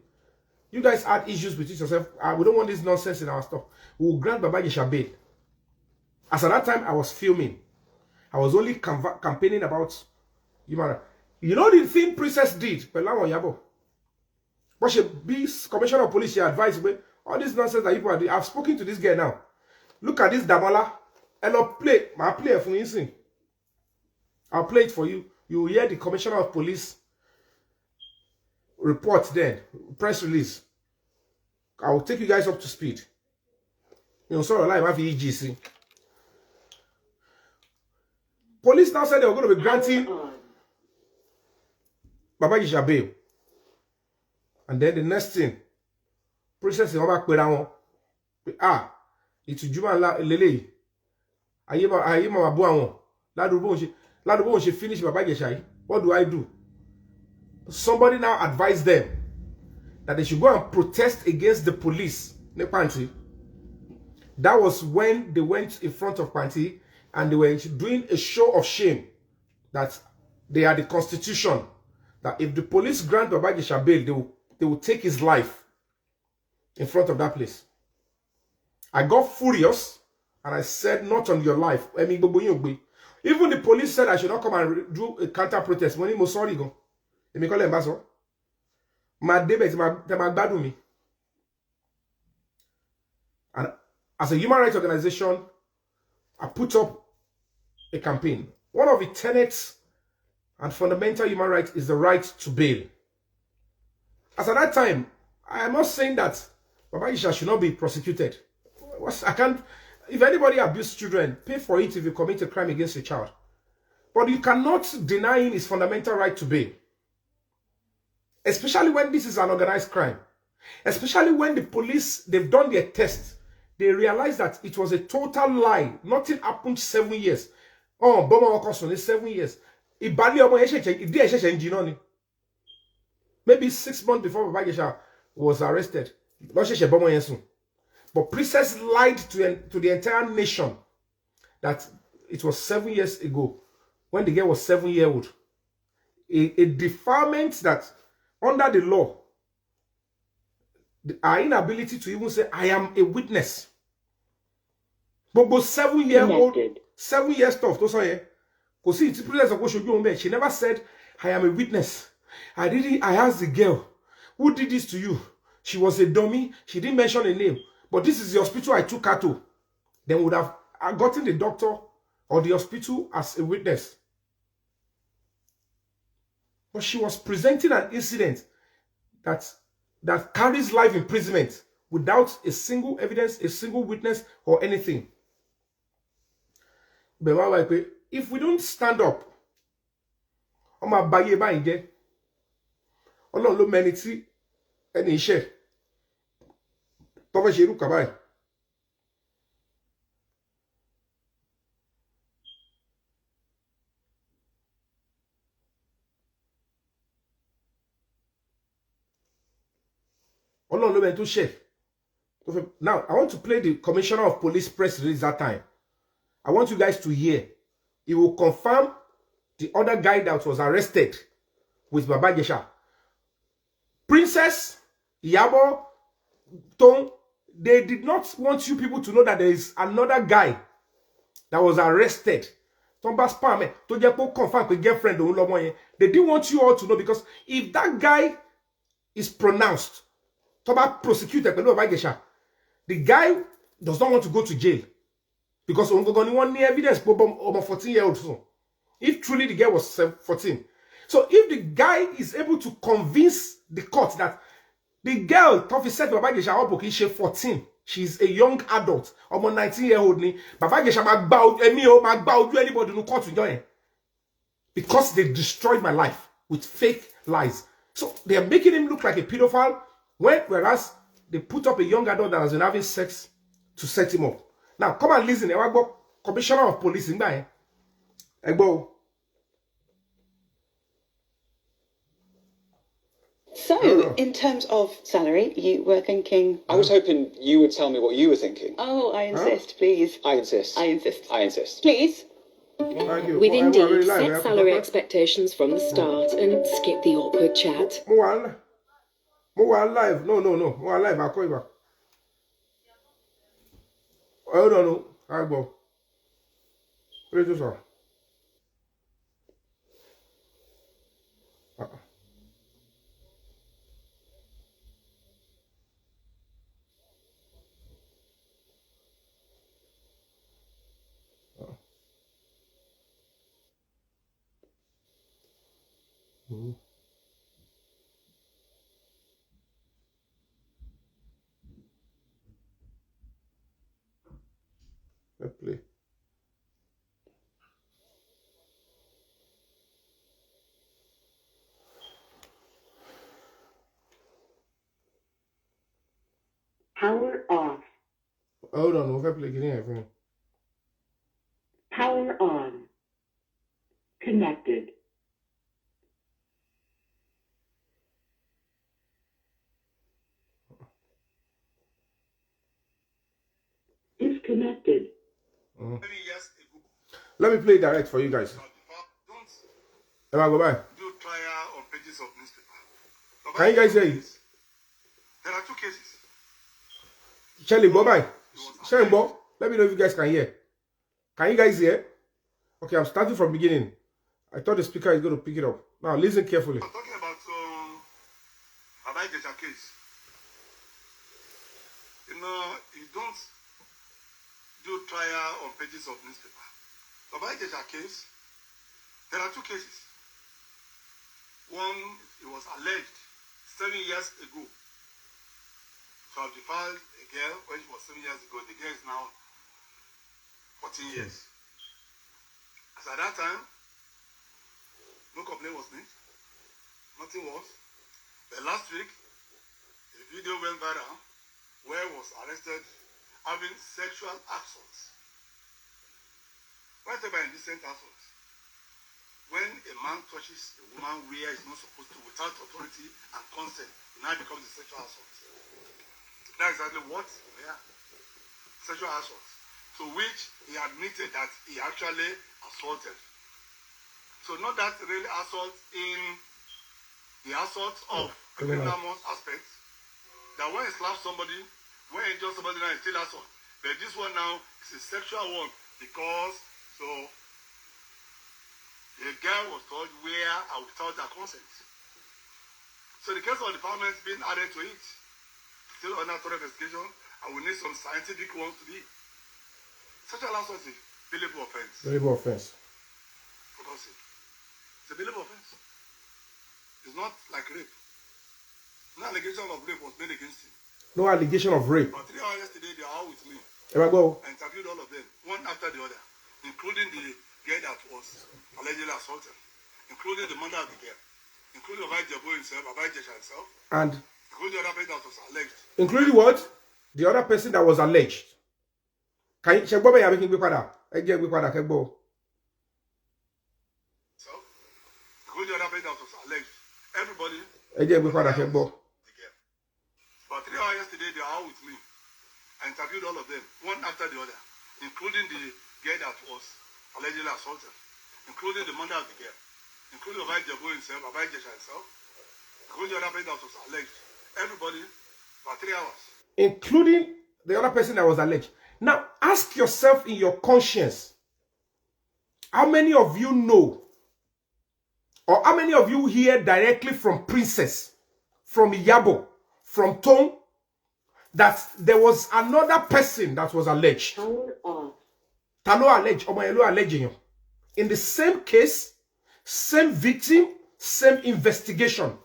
You guys had issues with yourself. We don't want this nonsense in our stuff. We will grant Baba Ijesha bail. As at that time, I was filming. I was only campaigning about human rights. You know the thing Princess did? But she be commissioner of police, she advised me, all this nonsense that people are doing. I've spoken to this girl now. Look at this Damola. And I'll play. I'll play it for you. I'll play it for you. You will hear the commissioner of police report then. Press release. I will take you guys up to speed. You know, sorry, I have EGC. Police now said they were going to be granting Baba Ijesha bail. And then the next thing, Princess Yomi back down. It's Juma Lele. Aye mama buan. Ladubo she finish Baba Ijesha. What do I do? Somebody now advised them that they should go and protest against the police in Panti. That was when they went in front of Panti and they were doing a show of shame that they are the constitution, that if the police grant Baba Ijesha bail, they will take his life in front of that place. I got furious and I said, not on your life. Even the police said I should not come and do a counter protest. Money mo sorry go. Me call them my debate, my bad me. And as a human rights organization, I put up a campaign. One of the tenets and fundamental human rights is the right to bail. As at that time, I am not saying that Baba Ijesha should not be prosecuted. I can't. If anybody abuses children, pay for it if you commit a crime against a child. But you cannot deny him his fundamental right to bail. Especially when this is an organized crime. Especially when the police, they've done their test. They realize that it was a total lie. Nothing happened 7 years. Oh, Boma Okoson is 7 years. Maybe 6 months before Baba Ijesha was arrested. But Princess lied to the entire nation that it was 7 years ago when the girl was 7-year-old. A defilement that under the law, our inability to even say, I am a witness. But 7-year-old, 7 years stuff, she never said, I am a witness. I asked the girl, who did this to you? She was a dummy. She didn't mention a name. But this is the hospital I took her to. Then would have gotten the doctor or the hospital as a witness. But she was presenting an incident that carries life imprisonment without a single evidence, a single witness, or anything. But if we don't stand up, any share. Now, I want to play the Commissioner of Police press release that time. I want you guys to hear. He will confirm the other guy that was arrested with Baba Ijesha. Princess, Yabo, Tong, they did not want you people to know that there is another guy that was arrested. They didn't want you all to know, because if that guy is pronounced prosecuted, the guy does not want to go to jail because on want evidence 14-year-old. If truly the girl was 14. So if the guy is able to convince the court that the girl said Baba Ijesha she's 14, she's a young adult, almost 19-year-old, Baba Ijesha anybody in court to join, because they destroyed my life with fake lies. So they are making him look like a pedophile, whereas they put up a young adult that has been having sex to set him up. Now, come and listen. I go Commissioner of Police in there. So, in terms of salary, you were thinking... I was hoping you would tell me what you were thinking. Oh, I insist, please. I insist. I insist. I insist. Please. We've indeed set salary expectations from the start and skip the awkward chat. More live. No. More live. I'll call you back. Oh, no. I'll go. Where's this one? Let's play. Power off. Hold on, we'll play again. Power on. Connected. Let me play direct for you guys. Am I go by? Do trial on pages of newspaper. Can you guys hear it? There are two cases. Shelly, go by. Shelly, let me know if you guys can hear. Can you guys hear? Okay, I'm starting from beginning. I thought the speaker is going to pick it up. Now, listen carefully. I'm talking about Ijesha case. You know, you don't do trial on pages of newspaper. Ijesha case, there are two cases. One, it was alleged 7 years ago to have defiled a girl when she was 7 years ago. The girl is now 14 years. As at that time, no complaint was made. Nothing was. But last week, a video went viral where was arrested having sexual assaults. Whatever indecent assault. When a man touches a woman where he's not supposed to without authority and consent, it now becomes a sexual assault. That's exactly what they are. Sexual assault. To which he admitted that he actually assaulted. So not that really assault in the assault of criminal aspect. That when he slaps somebody, when he injures somebody, now it's still assault. But this one now is a sexual one because so the girl was told where and without her consent. So the case of the department being added to it. Still under thorough investigation, and we need some scientific ones to be. Sexual assault is a billable offense. Billable offense. For God's sake. It's a billable offense. It's not like rape. No allegation of rape was made against him. No allegation of rape. But 3 hours yesterday, they are all with me. Am I go? I interviewed all of them, one after the other, including the girl that was allegedly assaulted, including the mother of the girl, including Ijesha himself, and including the other person that was alleged. Including what? The other person that was alleged. Can you check what you're making? Including the other person that was alleged. Everybody. But 3 hours yesterday, they are all with me. I interviewed all of them, one after the other, including the girl that was allegedly assaulted, including the mother of the girl, including Ijesha himself, including the other person that was alleged. Everybody, for 3 hours. Including the other person that was alleged. Now, ask yourself in your conscience, how many of you know, or how many of you hear directly from Princess, from Yabo, from Tom, that there was another person that was alleged? Power off. Talo alleged, or Mayelo alleging. In the same case, same victim, same investigation.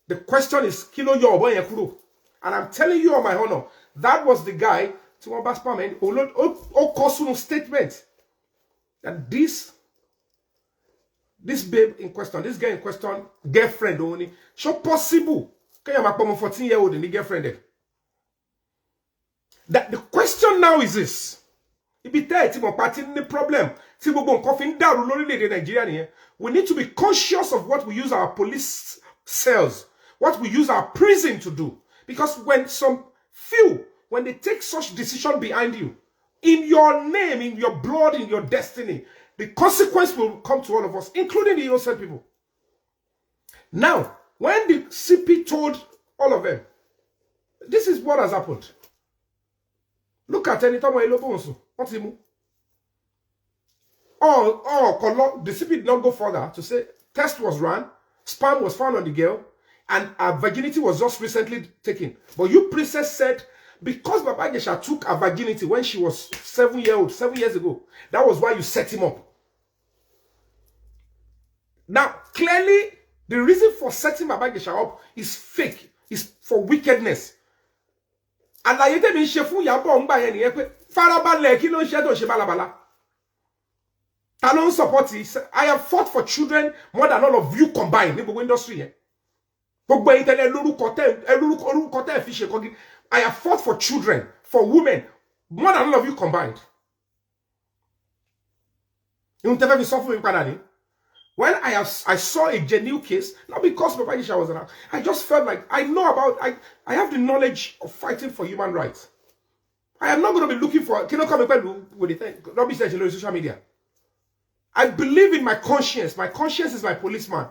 The question is, Kilo yo boy yakuro. And I'm telling you on my honor, that was the guy to one baspaman who statement that this babe in question, this guy in question, girlfriend only, so possible. Can you make 14-year-old and the girlfriend? That the question now is this. If it is the problem, we need to be conscious of what we use our police cells, what we use our prison to do. Because when when they take such decision behind you, in your name, in your blood, in your destiny, the consequence will come to all of us, including the innocent people. Now, when the CP told all of them, this is what has happened. Look at any time what's he move? The CP did not go further to say test was run, sperm was found on the girl, and her virginity was just recently taken. But you, Princess, said because Baba Ijesha took her virginity when she was 7 years ago, that was why you set him up. Now, clearly, the reason for setting Baba Ijesha up is fake, is for wickedness. And I tell me, Shefu Yabo Mba Yeni, Farabale, Kilo Shedo Shebalabala. Talon support is, I have fought for children more than all of you combined in the industry. I have fought for children, for women, more than all of you combined. When I saw a genuine case, not because Baba Ijesha was around, I just felt like I know about, I have the knowledge of fighting for human rights. I am not going to be looking for, can you come with the thing? Don't be saying on social media. I believe in my conscience. My conscience is my policeman.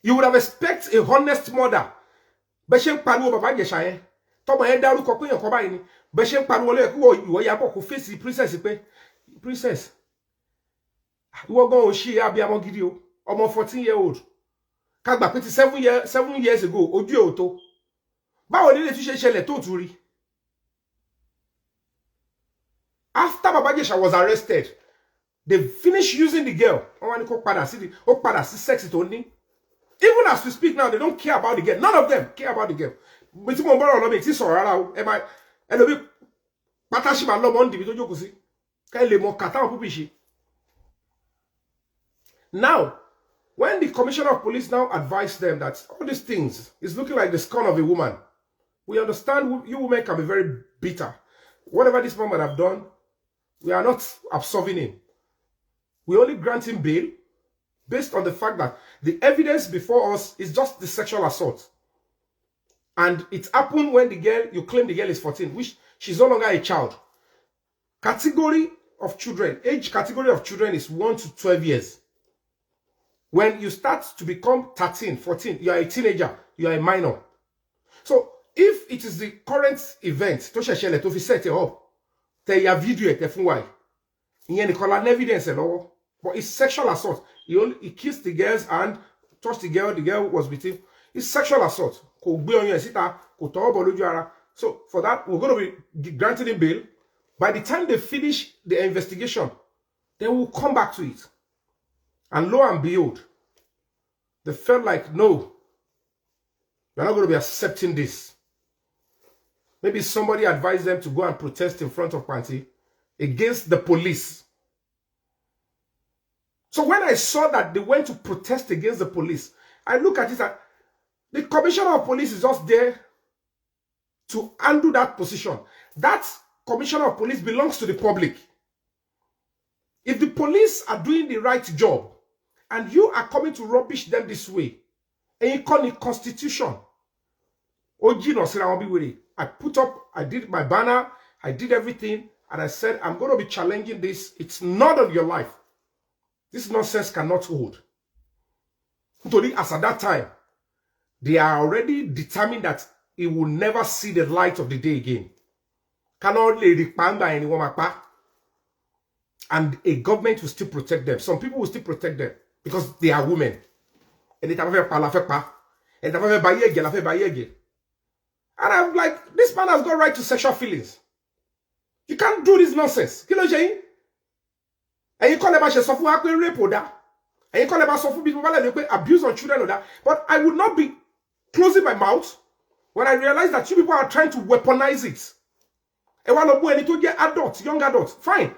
You would have expected a honest mother. Beshen pariwo baba Ijesha yen. Tomo yen daruko pe yan kan bayi ni. Beshen pariwo le ku iwo ya ko face princess pe. Princess. Iwo gan o shi abiyamo gidi o. Omo 14-year-old. Ka gba pe ti 7 years ago oju e o to. Báwo ni le tún ṣe ṣẹlẹ̀ tó tún rí? After Baba Ijesha was arrested, they finished using the girl. Sex it only. Even as we speak now, they don't care about the girl. None of them care about the girl. But now, when the commissioner of police now advised them that all these things is looking like the scorn of a woman, we understand you women can be very bitter. Whatever this man might have done, we are not absolving him. We only grant him bail based on the fact that the evidence before us is just the sexual assault. And it happened when the girl, you claim the girl is 14, which she's no longer a child. Category of children, age category of children is 1 to 12 years. When you start to become 13, 14, you are a teenager, you are a minor. So if it is the current event, to set it up, te ya video te fun wa iyen nìkan la evidence lọ́wọ́, but it's sexual assault. He kissed the girl's hand, touched the girl was with him. It's sexual assault. Kò gbé ọyàn síta, kò tọwọ́ bọ̀ lójú ara. So for that, we're going to be granting him bail. By the time they finish the investigation, they will come back to it. And lo and behold, they felt like, no, we're not going to be accepting this. Maybe somebody advised them to go and protest in front of Panti against the police. So when I saw that they went to protest against the police, I look at it and the commissioner of police is just there to undo that position. That commissioner of police belongs to the public. If the police are doing the right job and you are coming to rubbish them this way, and you call it constitution, I did my banner, I did everything, and I said, I'm going to be challenging this. It's not on your life. This nonsense cannot hold. As at that time, they are already determined that it will never see the light of the day again. Cannot anyone, and a government will still protect them. Some people will still protect them because they are women. And I'm like, this man has got right to sexual feelings. You can't do this nonsense. And you call about rape or that. And you call about abuse on children or that. But I would not be closing my mouth when I realize that you people are trying to weaponize it. And one of when to get adults, young adults, fine.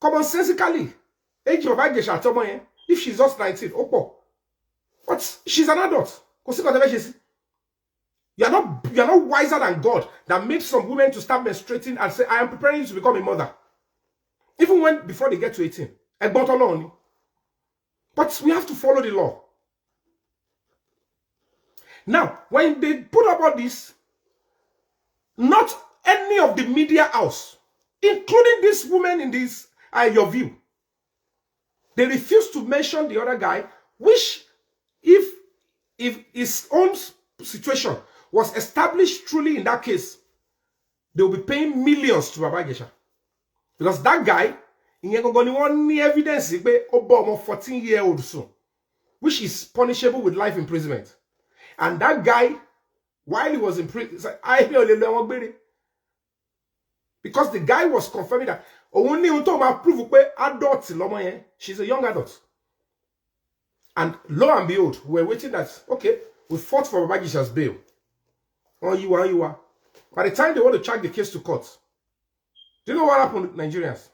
Commonsensically, age of Ijesha, if she's just 19, but she's an adult. You are not wiser than God that made some women to start menstruating and say, I am preparing you to become a mother. Even when before they get to 18. But we have to follow the law. Now, when they put up all this, not any of the media house, including this woman in this, your view, they refuse to mention the other guy, which if his own situation was established truly in that case, they will be paying millions to Baba Ijesha. Because that guy, he only evidence 14-year-old son, which is punishable with life imprisonment. And that guy, while he was in prison, because the guy was confirming that she's a young adult. And lo and behold, we're waiting that, okay, we fought for Baba Ijesha's bail. You are. By the time they want to charge the case to court, do you know what happened with Nigerians?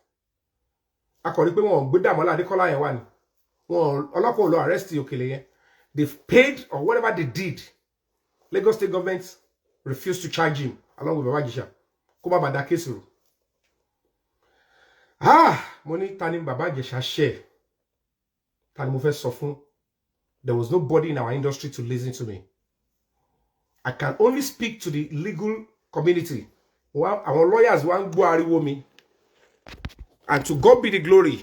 They've paid or whatever they did. Lagos State government refused to charge him along with Baba Ijesha. Come about that case. Money turning Baba Ijesha share. There was nobody in our industry to listen to me. I can only speak to the legal community Well, our lawyers want go ariwo mi. And to God be the glory.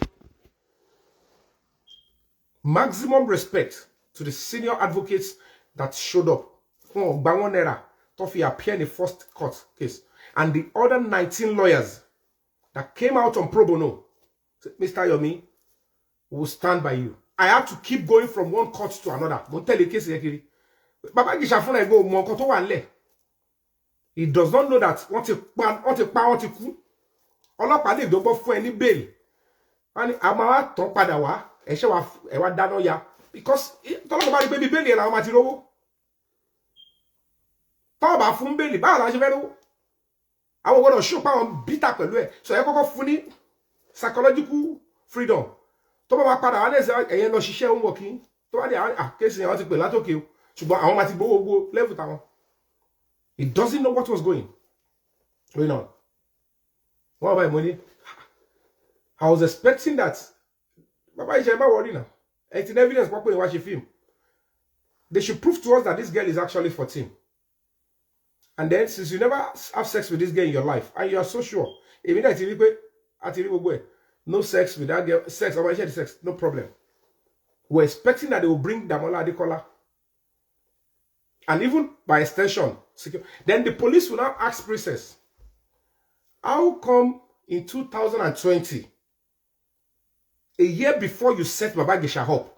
Maximum respect to the senior advocates that showed up. Bangonera, Toffee appear in the first court case. And the other 19 lawyers that came out on pro bono. Mr. Yomi, we will stand by you. I have to keep going from one court to another. Don't tell the case. Baba Ijesha fún ego mo nǹkan tó wà nílẹ̀. He does not know that wọ́n ti kú. Ọlọ́pàá lè dọ́gbọ́n fún ẹ ní bail. Wọ́n ní a máa tán padà wá. Ẹ ṣe wá ẹ wá dáná ya. Because tọ́lọ́pàá bá rí pé bí bail yẹn làwọn máa ti rówó. Tọ́wọ́ bá fún bail, báwo la ṣe fẹ́ rówó? Àwọn gbọ́dọ̀ show pa àwọn bitter pẹ̀lú ẹ̀. So ẹ kọ́kọ́ fún ní psychological freedom. Tó bá máa padà wá lẹ́sẹ̀ ẹ̀yẹn lọ ṣiṣẹ́ òun wọ̀kí. Tó bá dé kéèsì yẹn wọ́n ti pè látòkè o. Ṣùgbọ́n àwọn máa ti gbogbo level táwọn. He doesn't know what was going on. What about money? I was expecting that. Baba Ijesha, don't worry now. It's in evidence when you watch a film. They should prove to us that this girl is actually 14. And then, since you never have sex with this girl in your life, and you are so sure, even no sex with that girl, sex, no problem. We're expecting that they will bring Damola Adekola. And even by extension, then the police will now ask Princess, how come in 2020, a year before you set Baba Ijesha up,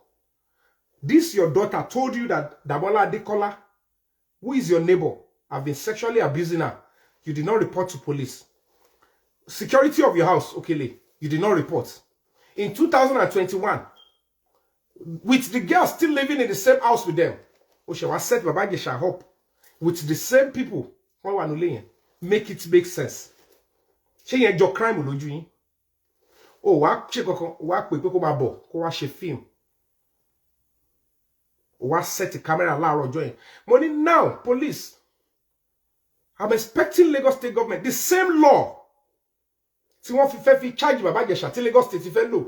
this your daughter told you that Damola Adekola, who is your neighbor, have been sexually abusing her. You did not report to police. Security of your house, okay, you did not report. In 2021, with the girl still living in the same house with them, she was set Baba Ijesha up with the same people. Make it make sense. She ain't your crime lójú yín. Oh, wá ṣe kankan, wá pè pé kó máa bọ̀, kó wá ṣe film. Wá set the camera láàárọ̀ ọjọ́ yẹn. Money now, police. I'm expecting Lagos State government, the same law. Tí wọ́n fi charge Baba Ijesha tí Lagos State fẹ́ lò.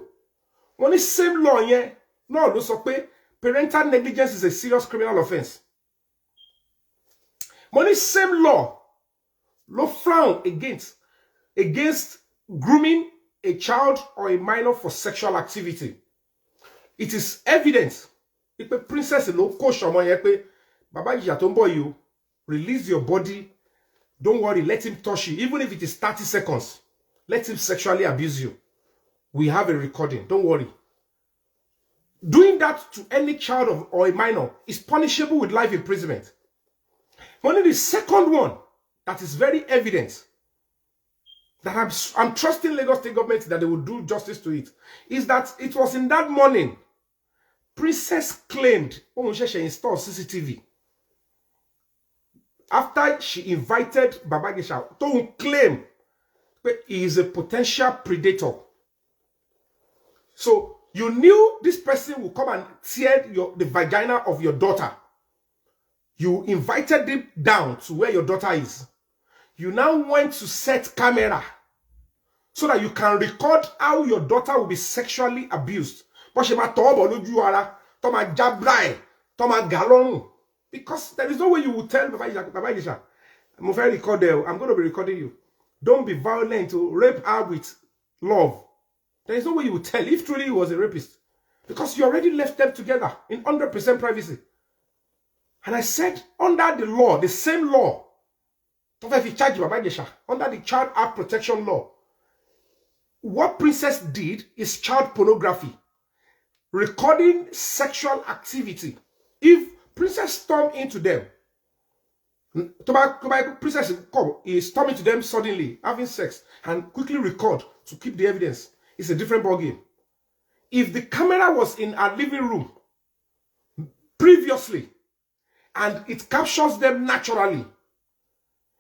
Money same law yẹn. No, ló sọ pé parental negligence is a serious criminal offense. Money same law. Law frown against grooming a child or a minor for sexual activity. It is evident. If a princess no coach Baba Ijesha tó ń bọ̀ yìí, release your body. Don't worry, let him touch you. Even if it is 30 seconds, let him sexually abuse you. We have a recording. Don't worry. Doing that to any child or a minor is punishable with life imprisonment. Only the second one that is very evident, that I'm trusting Lagos State government that they will do justice to it, is that it was in that morning, Princess claimed she installed CCTV. After she invited Baba Ijesha to claim that he is a potential predator. So you knew this person would come and tear the vagina of your daughter. You invited him down to where your daughter is. You now went to set camera so that you can record how your daughter will be sexually abused. Because there is no way you will tell Baba Ijesha, I'm going to be recording you. Don't be violent to rape her with love. There is no way you would tell if truly he was a rapist. Because you already left them together in 100% privacy. And I said, under the law, the same law, if you charge Baba Ijesha, under the Child Act Protection Law, what Princess did is child pornography. Recording sexual activity. If Princess stormed into them, Princess is storming to them suddenly, having sex, and quickly record to keep the evidence. It's a different ballgame. If the camera was in our living room previously, and it captures them naturally,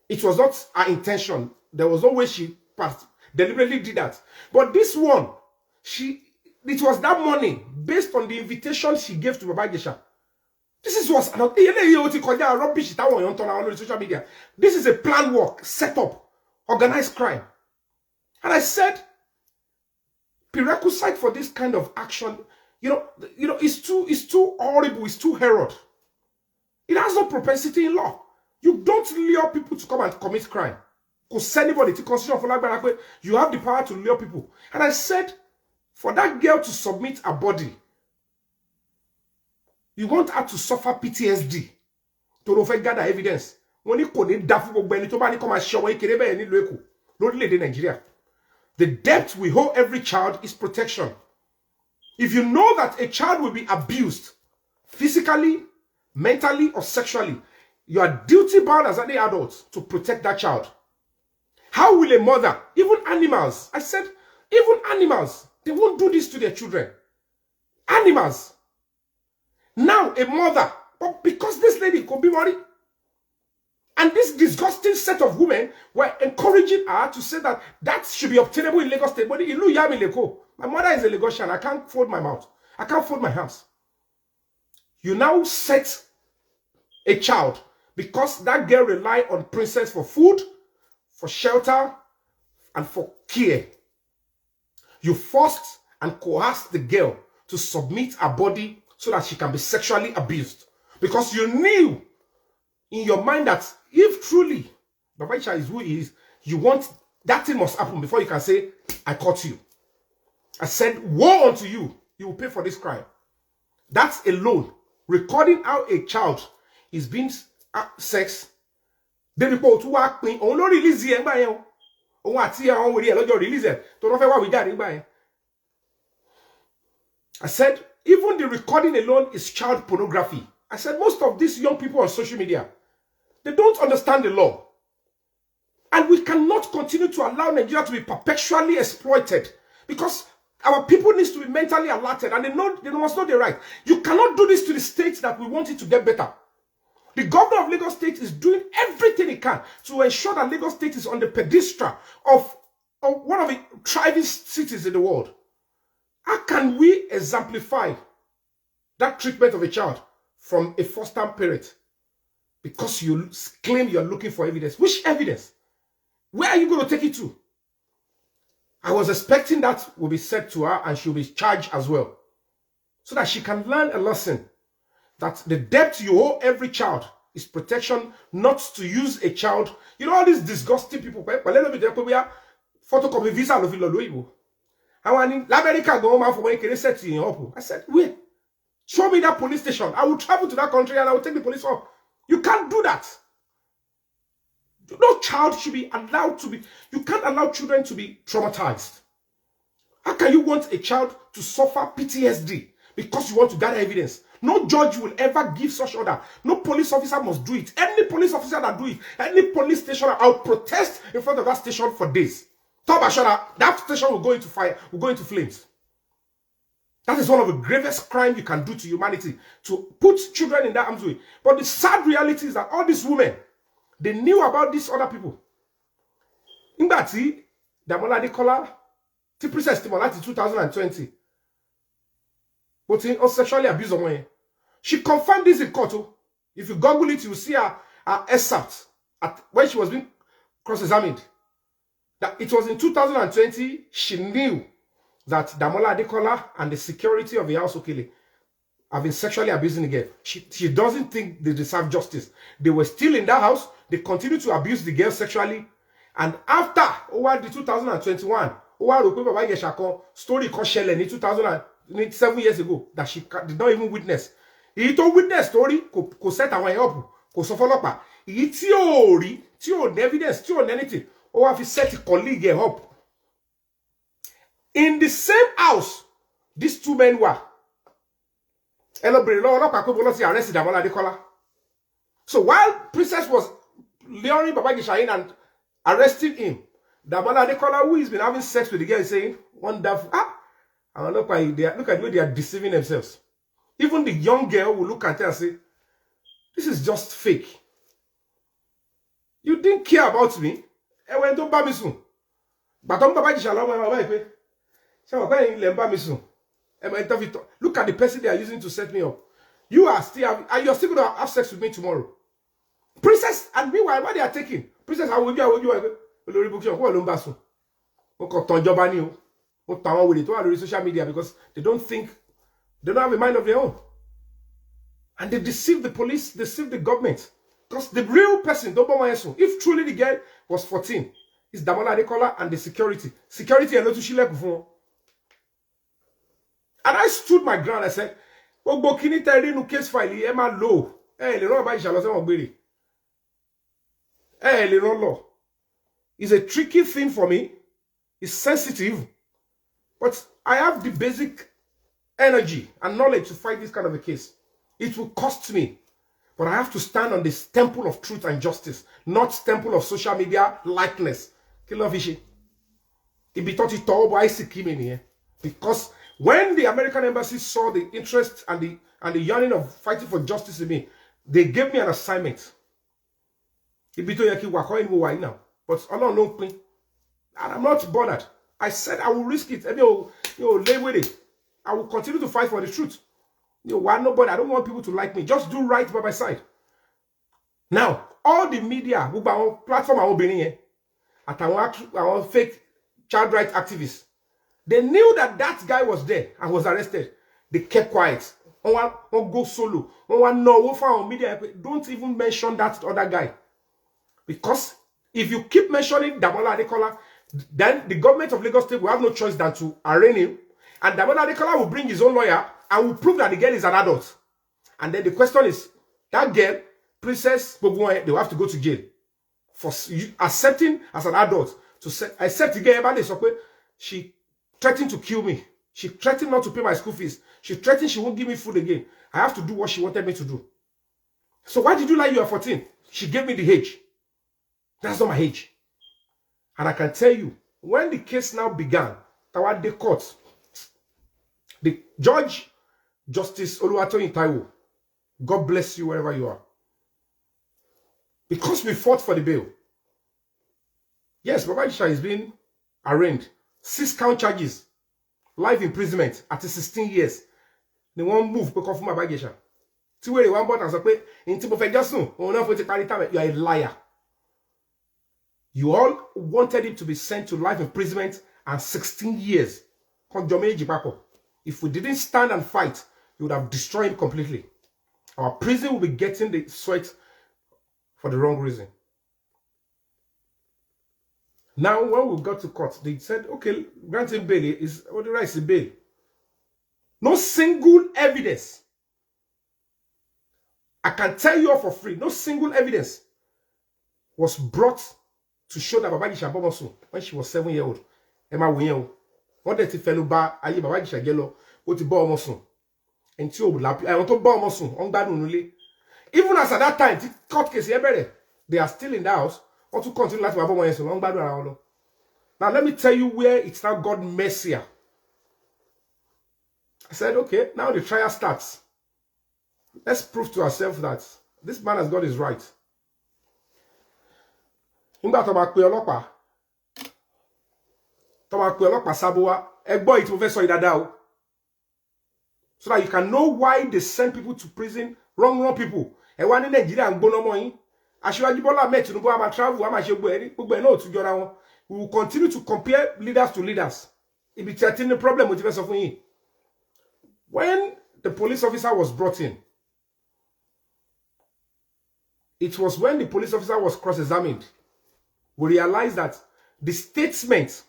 it was not our intention. There was no way she deliberately did that. But this one, it was that morning, based on the invitation she gave to Baba Ijesha. This was rubbish on social media. This is a planned work, set up, organized crime. And I said, prerequisite for this kind of action, it's too horrible, it's too herald. It has no propensity in law. You don't lure people to come and commit crime. Because anybody to constitution for like you have the power to lure people. And I said, for that girl to submit her body, you want her to suffer PTSD to no gather evidence. When come and show Nigeria. The debt we owe every child is protection. If you know that a child will be abused physically, mentally, or sexually, you are duty bound as any adult to protect that child. How will a mother, even animals, I said, even animals, they won't do this to their children. Animals. Now a mother, but because this lady could be worried, and this disgusting set of women were encouraging her to say that that should be obtainable in Lagos State. But my mother is a Lagosian. I can't fold my mouth. I can't fold my hands. You now set a child because that girl relied on princess for food, for shelter, and for care. You forced and coerced the girl to submit her body so that she can be sexually abused. Because you knew in your mind that if truly Ijesha is who he is, you want that thing must happen before you can say, I caught you. I said, woe unto you. You will pay for this crime. That's alone. Recording how a child is being sex. The report to work me. On release the embaye. On ati on we release it. To no fe wa we jare embaye. I said, even the recording alone is child pornography. I said, most of these young people on social media, they don't understand the law. And we cannot continue to allow Nigeria to be perpetually exploited because our people need to be mentally alerted and they must know the right. You cannot do this to the states that we want it to get better. The governor of Lagos State is doing everything he can to ensure that Lagos State is on the pedestal of one of the thriving cities in the world. How can we exemplify that treatment of a child from a first-time parent? Because you claim you're looking for evidence. Which evidence? Where are you going to take it to? I was expecting that will be said to her and she'll be charged as well. So that she can learn a lesson. That the debt you owe every child is protection, not to use a child. You know all these disgusting people. Photocopy visa. I said, wait. Show me that police station. I will travel to that country and I will take the police off. You can't do that. No child should be allowed to be. You can't allow children to be traumatized. How can you want a child to suffer PTSD because you want to gather evidence? No judge will ever give such order. No police officer must do it. Any police officer that do it, any police station, I'll protest in front of that station for days. That station will go into fire, will go into flames. That is one of the gravest crimes you can do to humanity, to put children in that harm's way. But the sad reality is that all these women, they knew about these other people. Imbati, Damola Nicola, the princess Timolati 2020. But in sexually abused women. She confirmed this in court. If you Google it, you will see her excerpt when she was being cross-examined. That it was in 2020, she knew that Damola Adekola and the security of the house Okele have been sexually abusing the girl. She doesn't think they deserve justice. They were still in that house. They continued to abuse the girl sexually. And after, over the 2021, over Ijesha story in 7 years ago that she did not even witness. He told witness story, ko set away up, ko so follow up. He theory, evidence, anything. Or if he set a colleague up. In the same house, these two men were. So while Princess was luring Baba Ijesha in and arresting him, Damola Adekola, who has been having sex with the girl, is saying, wonderful. Look at the way they are deceiving themselves. Even the young girl will look at her and say, this is just fake. You didn't care about me. I went to Bamisun. But I'm Baba Ijesha. Look at the person they are using to set me up. You're still going to have sex with me tomorrow. Princess, and meanwhile, what they are taking? Princess, I will social media because they don't have a mind of their own. And they deceive the police, deceive the government. Because the real person, if truly the girl was 14, It's Damola Adekola and the security. Security and not to shile before. And I stood my ground. I said, "Gbogbo kini tẹ́ rí nu case file yìí ẹ má lò. Ẹ lè rán Fabiyi lọ sẹ́wọ̀n gbére. Ẹ lè rán lọ. It's a tricky thing for me. It's sensitive. But I have the basic energy and knowledge to fight this kind of a case. It will cost me. But I have to stand on this temple of truth and justice, not temple of social media likeness. Because when the American embassy saw the interest and the yearning of fighting for justice in me, they gave me an assignment. But and I'm not bothered. I said I will risk it. Lay with it. I will continue to fight for the truth. Why nobody? I don't want people to like me. Just do right by my side. Now, all the media, platform our fake child rights activists, they knew that that guy was there and was arrested. They kept quiet. Don't go solo. Media. Don't even mention that other guy. Because if you keep mentioning Damola Adekola, then the government of Lagos State will have no choice than to arraign him. And Damola Adekola will bring his own lawyer and will prove that the girl is an adult. And then the question is, that girl, Princess Boguan, they will have to go to jail for accepting as an adult. I said to girl, she threatened to kill me. She threatened not to pay my school fees. She threatened she won't give me food again. I have to do what she wanted me to do. So why did you lie you are 14? She gave me the age. That's not my age. And I can tell you, when the case now began, the court, the judge, Justice Oluwatoyin Taiwo, God bless you wherever you are. Because we fought for the bail. Yes, Fabiyi is being arraigned. 6 count charges. Life imprisonment at 16 years. They won't move because of Fabiyi. You are a liar. You all wanted him to be sent to life imprisonment and 16 years. If we didn't stand and fight, you would have destroyed him completely. Our prison will be getting the sweat for the wrong reason. Now, when we got to court, they said, okay, granting bail is what the right is bail. No single evidence. I can tell you all for free, no single evidence was brought to show that Fabiyi Shabomosu, when she was 7 years old, Emma Winyao, what did he fellow ba aye Fabiyi Shagelo, what he bought Mosun, and two lap, I want to buy Mosun, on bad only. Even as at that time, the court case, they are still in the house, or to continue to have Mosun, on bad around. Now, let me tell you where it's now got messier. I said, okay, now the trial starts. Let's prove to ourselves that this man has got his right. So that you can know why they send people to prison, wrong people. And one in Nigeria and Bonomoy. We will continue to compare leaders to leaders. It be threatening the problem with the rest of me. When the police officer was brought in, it was when the police officer was cross-examined, we realized that the statement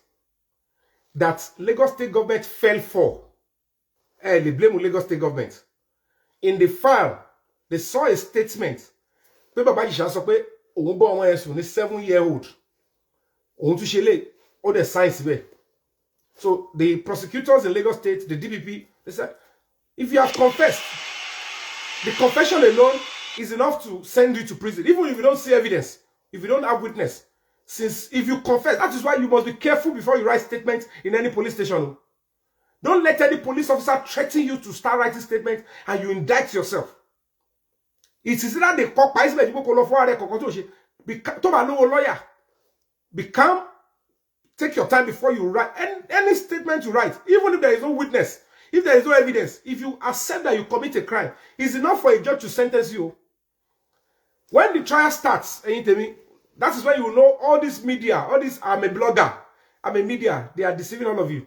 that Lagos State government fell for, they blame Lagos State government. In the file, they saw a statement. Fabiyi sọ pé òun bọ́ ọmọ ẹ̀sùn ní 7-year-old. Òun tún ṣe lé all the signs there. So the prosecutors in Lagos State, the DPP, they said, if you have confessed, the confession alone is enough to send you to prison, even if you don't see evidence, if you don't have witness. Since if you confess, that is why you must be careful before you write statements in any police station. Don't let any police officer threaten you to start writing statements and you indict yourself. It is that the court become a lawyer. Become, take your time before you write any statement you write, even if there is no witness, if there is no evidence. If you accept that you commit a crime, it's enough for a judge to sentence you. When the trial starts, that is when you know all this media, all this, I'm a blogger, I'm a media, they are deceiving all of you.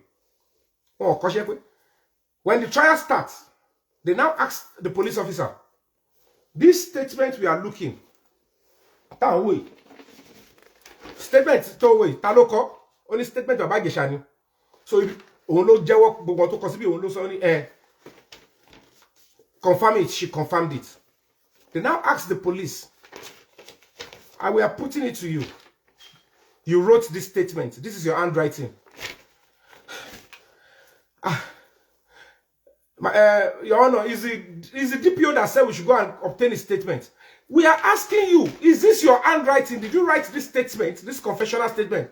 When the trial starts, they now ask the police officer, this statement we are looking, Statement tó wé, ta ló kọ? Only statement Baba Ijesha ni. So òun ló jẹ́wọ́ gbogbo tó kọ síbí òun ló sọ ní confirm it, she confirmed it. They now asked the police, and we are putting it to you. You wrote this statement. This is your handwriting. Your Honor, is the DPO that said we should go and obtain a statement. We are asking you, is this your handwriting? Did you write this statement, this confessional statement?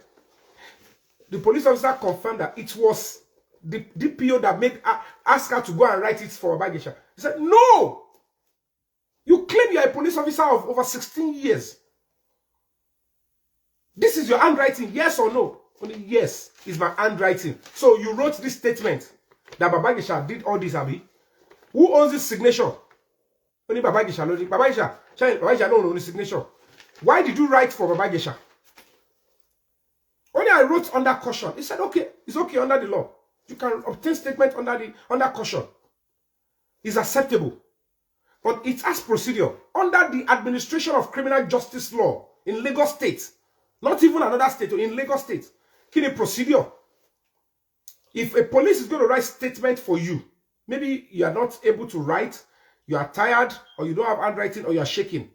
The police officer confirmed that it was the DPO that asked her to go and write it for Baba Ijesha. He said, no! You claim you are a police officer of over 16 years. This is your handwriting, yes or no? Only yes, is my handwriting. So you wrote this statement that Baba Ijesha did all this, Abi. Who owns this signature? Only Baba Ijesha. Baba Ijesha don't own the signature. Why did you write for Baba Ijesha? Only I wrote under caution. He said, okay, it's okay under the law. You can obtain statement under caution. It's acceptable. But it has procedure. Under the administration of criminal justice law in Lagos State, not even another state, in Lagos State, key procedure. If a police is going to write statement for you, maybe you are not able to write, you are tired, or you don't have handwriting, or you are shaking,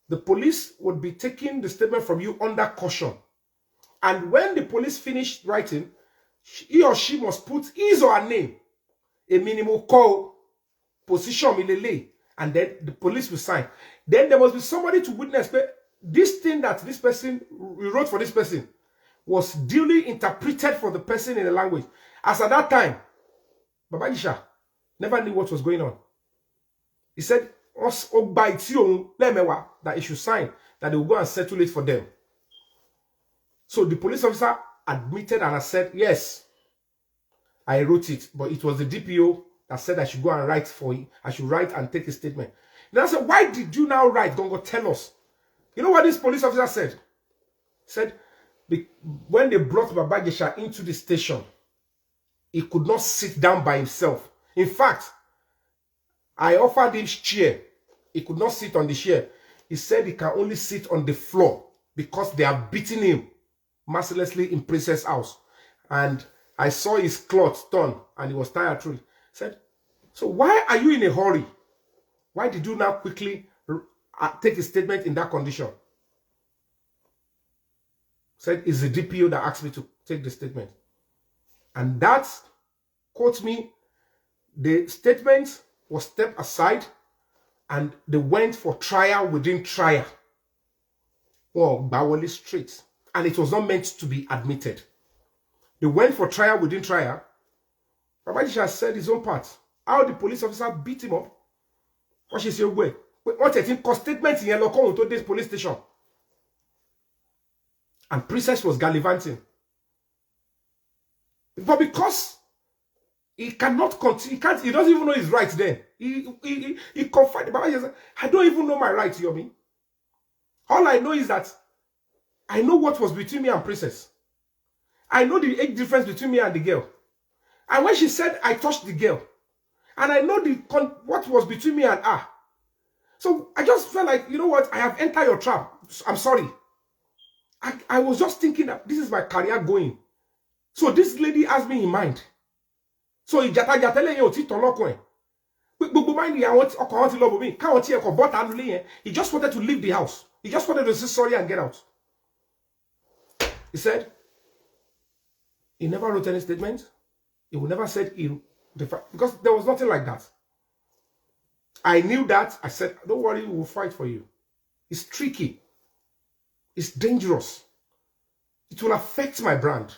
the police would be taking the statement from you under caution. And when the police finished writing, he or she must put his or her name, a minimal call, position, and then the police will sign. Then there must be somebody to witness. But this thing that this person wrote for this person was duly interpreted for the person in the language. As at that time, Baba Ijesha never knew what was going on. He said, that he should sign, that they will go and settle it for them. So the police officer admitted and I said, yes, I wrote it, but it was the DPO that said I should go and write for you. I should write and take a statement. Then I said, why did you now write? Gongo, tell us. You know what this police officer said? He said, when they brought Baba Ijesha into the station, he could not sit down by himself. In fact, I offered him chair. He could not sit on the chair. He said he can only sit on the floor because they are beating him mercilessly in Princess House. And I saw his clothes torn and he was tired through it. Said, so why are you in a hurry? Why did you now quickly take a statement in that condition? Said, it's the DPO that asked me to take the statement. And that, quote me, the statement was stepped aside and they went for trial within trial. Well, Bawali Street. And it was not meant to be admitted. They went for trial within trial. Baba Ijesha said his own part. How the police officer beat him up. What she said, wait. What I think, statement in Yellow to this police station. And Princess was gallivanting. But because he cannot continue, he doesn't even know his rights then. He confided. Baba Ijesha said, I don't even know my rights, Yomi. All I know is that I know what was between me and Princess. I know the age difference between me and the girl. And when she said, I touched the girl. And I know what was between me and her. So I just felt like, you know what? I have entered your trap. I'm sorry. I was just thinking that this is my career going. So this lady has me in mind. So he just wanted to leave the house. He just wanted to say sorry and get out. He said, he never wrote any statement. He would never said because there was nothing like that. I knew that. I said, don't worry, we will fight for you. It's tricky. It's dangerous. It will affect my brand.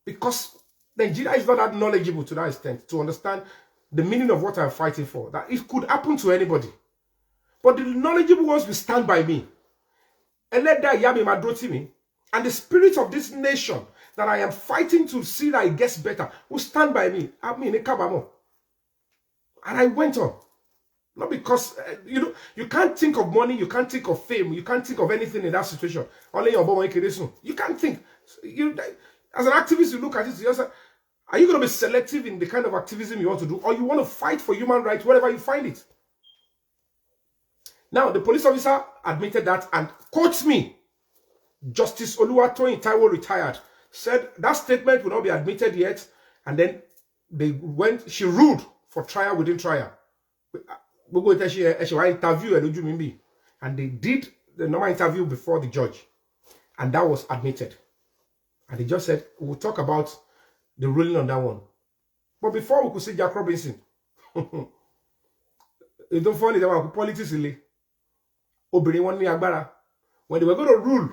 Because Nigeria is not that knowledgeable to that extent to understand the meaning of what I'm fighting for. That it could happen to anybody. But the knowledgeable ones will stand by me. And let that yami madroti me. And the spirit of this nation that I am fighting to see that it gets better will stand by me. I mean, and I went on. Not because, you can't think of money, you can't think of fame, you can't think of anything in that situation. Only your bomb. You can't think. As an activist, you look at it, you say, are you going to be selective in the kind of activism you want to do? Or you want to fight for human rights wherever you find it? Now, the police officer admitted that and quotes me. Justice Oluwatoyin Taiwo retired, said that statement will not be admitted yet, and then she ruled for trial within trial. And they did the normal interview before the judge, and that was admitted. And they just said, we'll talk about the ruling on that one. But before we could see Jack Robinson, it don't funny that politics when they were going to rule,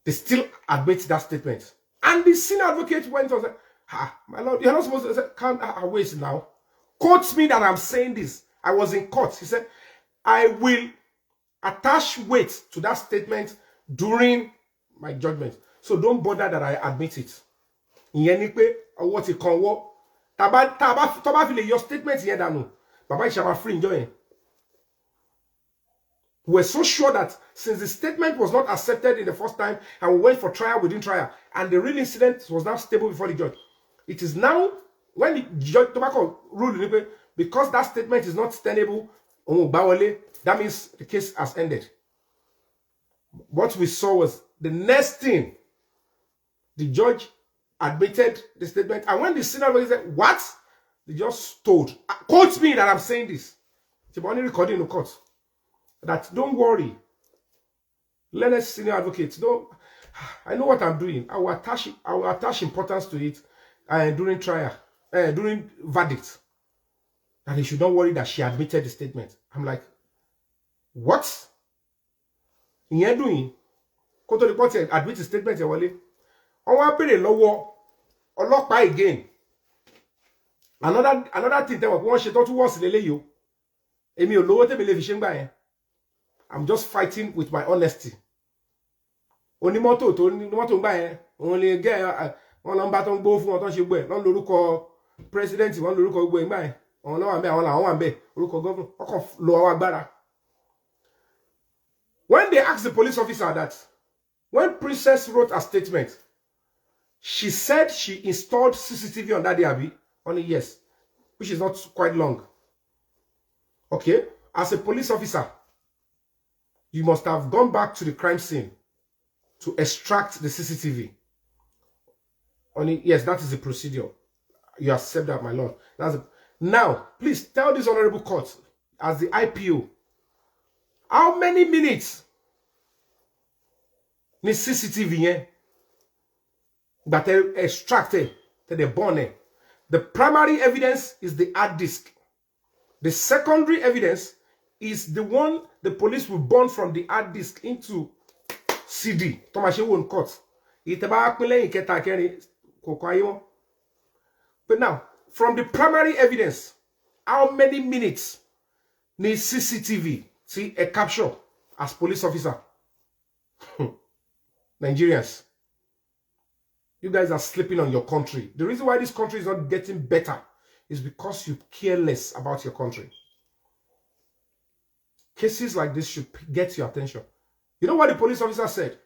they still admit that statement. And the senior advocate went on and said, my lord, you're not supposed to say, can't wait now. Quote me that I'm saying this. I was in court. He said, I will attach weight to that statement during my judgment. So don't bother that I admit it. What it can work. Your statement here, Baba Ishama free enjoying. We're so sure that since the statement was not accepted in the first time and we went for trial within trial, and the real incident was now stable before the judge, it is now when the judge tobacco ruled because that statement is not tenable, that means the case has ended. What we saw was the next thing, the judge admitted the statement, and when the senior said, what? They just told, quote me that I'm saying this. It's only recording in the court. That don't worry. Let us senior advocates. I know what I'm doing. I will attach importance to it during trial, during verdict. And they should not worry that she admitted the statement. I'm like, what? In here doing? Go to the court and admit the statement. I want to pay the law or lock by again. Another thing that one she thought was the you. I'm just fighting with my honesty. Only motto to buy only get one number to go for what she wear. Don't look president, one look going by. On no one be look governor. When they asked the police officer that, when Princess wrote a statement, she said she installed CCTV on that day, only yes, which is not quite long. Okay, as a police officer, you must have gone back to the crime scene to extract the CCTV. Only yes, that is the procedure. You accept that, my lord. Now, please tell this honorable court, as the IPO, how many minutes the CCTV that they extracted, that they burn? The primary evidence is the hard disk. The secondary evidence is the one the police will burn from the hard disk into CD. But now, from the primary evidence, how many minutes needs CCTV see a capture as police officer? Nigerians, you guys are sleeping on your country. The reason why this country is not getting better is because you care less about your country. Cases like this should get your attention. You know what the police officer said?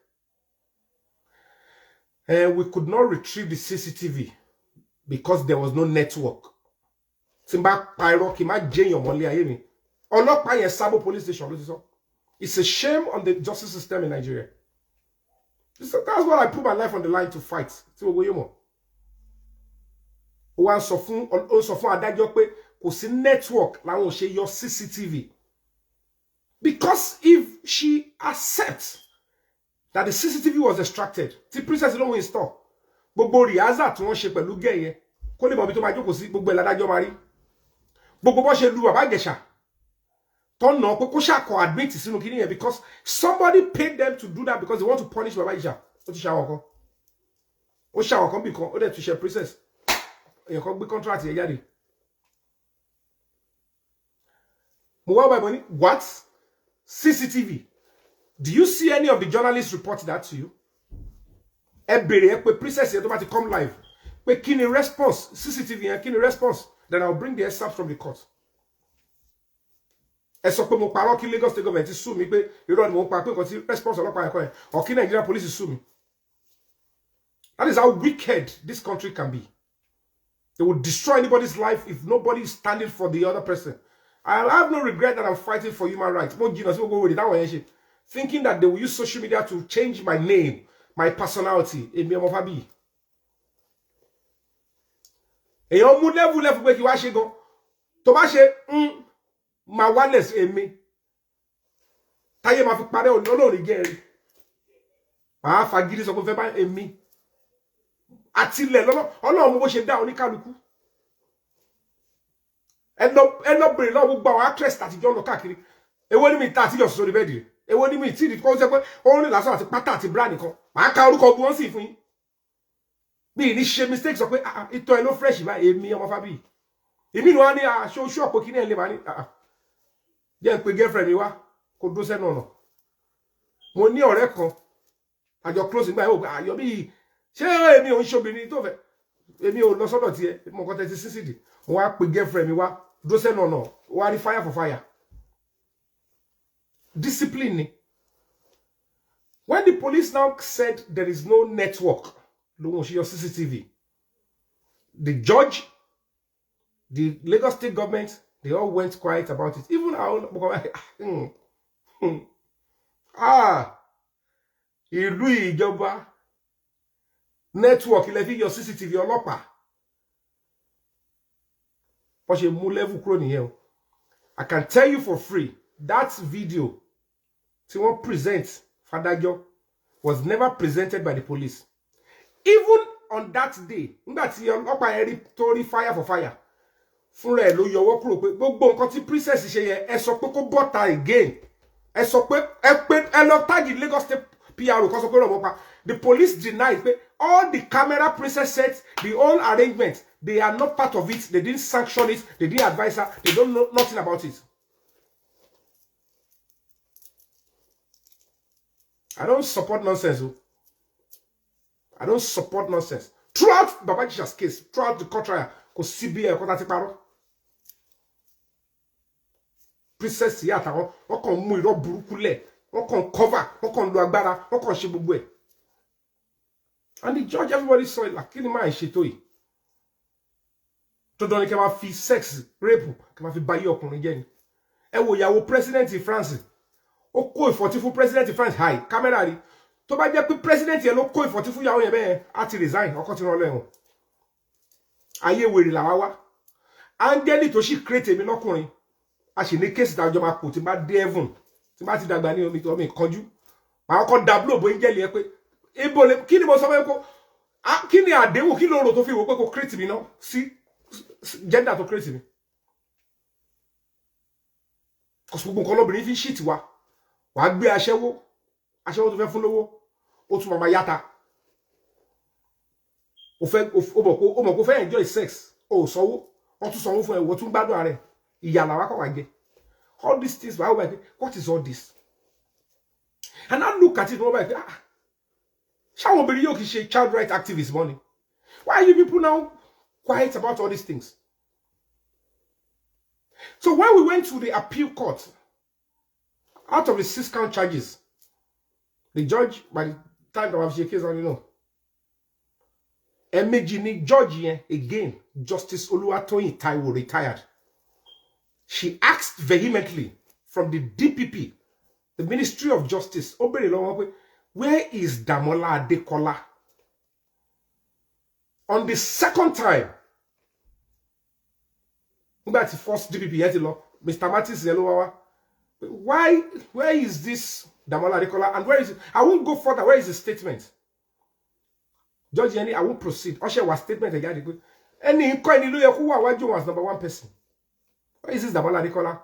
We could not retrieve the CCTV because there was no network. It's a shame on the justice system in Nigeria. That's what I put my life on the line to fight. Network your CCTV. Because if she accepts that the CCTV was extracted, the princess don't install. Gbogbo riaza tí wọ́n ṣe pẹ̀lú gẹ̀yẹ kó lè mọ̀ bí tó máa jókòó sí gbogbo ẹ̀ládájọ́ máa rí. Gbogbo bó ṣe lu bàbá Ijesha tó nà pé kó ṣàkọ admit sínú kíní yẹn because somebody paid them to do that because they want to punish bàbá Ijesha. Ó ti ṣàwọn kan. Ó ṣàwọn kan bí kan ó dẹ̀ tún ṣe princess. Èèyàn kan gbé contract yẹn jáde. Mo wá bá money. What? CCTV. Do you see any of the journalists report that to you? Princess to come live. But kini response CCTV and kini response. Then I'll bring the excerpt from the court. Mo parọ́ kí Lagos State government sue me pé irọ́ ni mo pa pé nǹkan tí response ọlọ́pàá ẹ̀kọ́ yẹn or kí Nigeria police sue me. That is how wicked this country can be. They will destroy anybody's life if nobody is standing for the other person. I have no regret that I'm fighting for human rights. thinking that they will use social media to change my name, my personality. Èmi ọmọ Fabiyi. Èyàn mú level pé kí wá ṣe gan. Tó bá ṣe ma wireless èmi. Táyé ma fi parẹ́ Ọlọ́run jẹ́ rí. Màá fagídí sọ pé fẹ́ bá èmi. Àtilẹ̀ Ọlọ́run mú bó ṣe dá oníkálukú. Ẹ lọ bèrè lọ́wọ́ gbogbo àwọn actress àtijọ́ lọ káàkiri. Èwo ni mi ta àtijọ́ sórí bẹ́ẹ̀dì. Èwo ni mi tí ìdí kó ṣe pé ó rìn lásán àti pátá àti bra nìkan. Màá ka orúkọ ogun wọn sì fún yín. Bí ní ṣe mistake sọ pé ìtọ́ ẹ ló fresh báyìí èmi ọmọ Fabiyi. Èmi ni wọ́n á ní aṣọ ọ̀pọ̀ kí ní ẹ̀ lè máa ní jẹ́ ń pe girlfriend mi wá kó dó sẹ́nu ọ̀nà. Mo ní ọ̀rẹ́ kan àjọ close nígbà yóò gba Yomi ṣé èmi ò ń ṣobìnrin tó fẹ́ èmi ò lọ sọ́dọ̀ tiẹ̀ mo kàn tẹ́tí sísìdì mo wá pe girlfriend mi wá dó sẹ́nu ọ̀nà wá ní fire for fire. Discipline. When the police now said there is no network, your CCTV, the judge, the Lagos state government, they all went quiet about it. Even our ìlú ìjọba network ilẹ̀ fi your CCTV ọlọ́pàá. But she mú level kúrò nìyẹn. I can tell you for free that video tí wọ́n present Fadajo was never presented by the police. Even on that day, nígbà tí ọlọ́pàá yẹn rí torí fire for fire, fúnra ẹ̀ ló yọwọ́ kúrò pé gbogbo nǹkan tí princess ṣe yẹn ẹ sọ pé kó bọ́ta again. Ẹ sọ pé ẹ lọ tag Lagos State PRO kan sọ pé rọ̀mọ́ pa. The police denied pé all the camera princess sets, the whole arrangement, they are not part of it. They didn't sanction it. They didn't advise her. They don't know nothing about it. I don't support nonsense. I don't support nonsense. Throughout Baba Ijesha's case, throughout the court trial, because CBA, because that's paro. Princess Yata, wọ́n kàn mú irọ́ burúkú lẹ̀, wọ́n kàn cover, wọ́n kàn lo agbára, wọ́n kàn ṣe gbogbo ẹ̀. And the judge, everybody saw it like, kí ni máa ṣe tó yìí? Tó dán ní kẹ́ máa fi sex, rape, kẹ́ máa fi bayé ọkùnrin jẹ́ ni. Ẹ wo ìyàwó president France. Ó kó ìfọ̀tí fún president France high camera rí tó bá jẹ́ pé president yẹn ló kó ìfọ̀tí fún ìyàwó yẹn bẹ́ẹ̀ á ti resign ọkọ ti rán lẹ́wọ̀n ayé wèrè làwa wá áńgẹ́lì tó sì create èmi lọ́kùnrin a sì ní kéèsì tàjọ máa kò tí bá dé heaven tí bá ti dàgbà ní omi tó mi kanjú màá kọ́ dablo bo áńgẹ́lì yẹn pé ebo le kí ni mo sọ fẹ́ kó kí ni àdéhùn kí ló rò tó fi wò pé kò create mi náà sí gender tó create mi kò sí gbogbo nǹkan lóbìnrin fi shit wa wàá gbé aṣẹ́wó tó fẹ́ fún lówó ó tún máa yáta ó mọ̀ kó fẹ́ enjoy sex ó sanwó wọ́n tún sanwó fún ẹ wọ́n tún gbádùn ààrẹ ìyà làwa kọ̀ wá jẹ all these things wàá wà pé what is all this and I look at it wọ́n bá yẹ pé ṣáwọn obìnrin yóò kì í ṣe child right activist money why are you people now quiet about all these things? So when we went to the appeal court, out of the 6 count charges, the judge, by the time that I was case on, you know, Emejini judge again, Justice Oluwatoyin Taiwo retired. She asked vehemently from the DPP, the Ministry of Justice, where is Damola Adekola? On the second time, that's the first DPP, Mr. Mattis Yelowawa. Where is this Damola Adekola? And where is it? I won't go further. Where is the statement? Judge Yenny, I won't proceed. Oshe was statement again. Any coin who was number 1 person. Where is this Damola Adekola?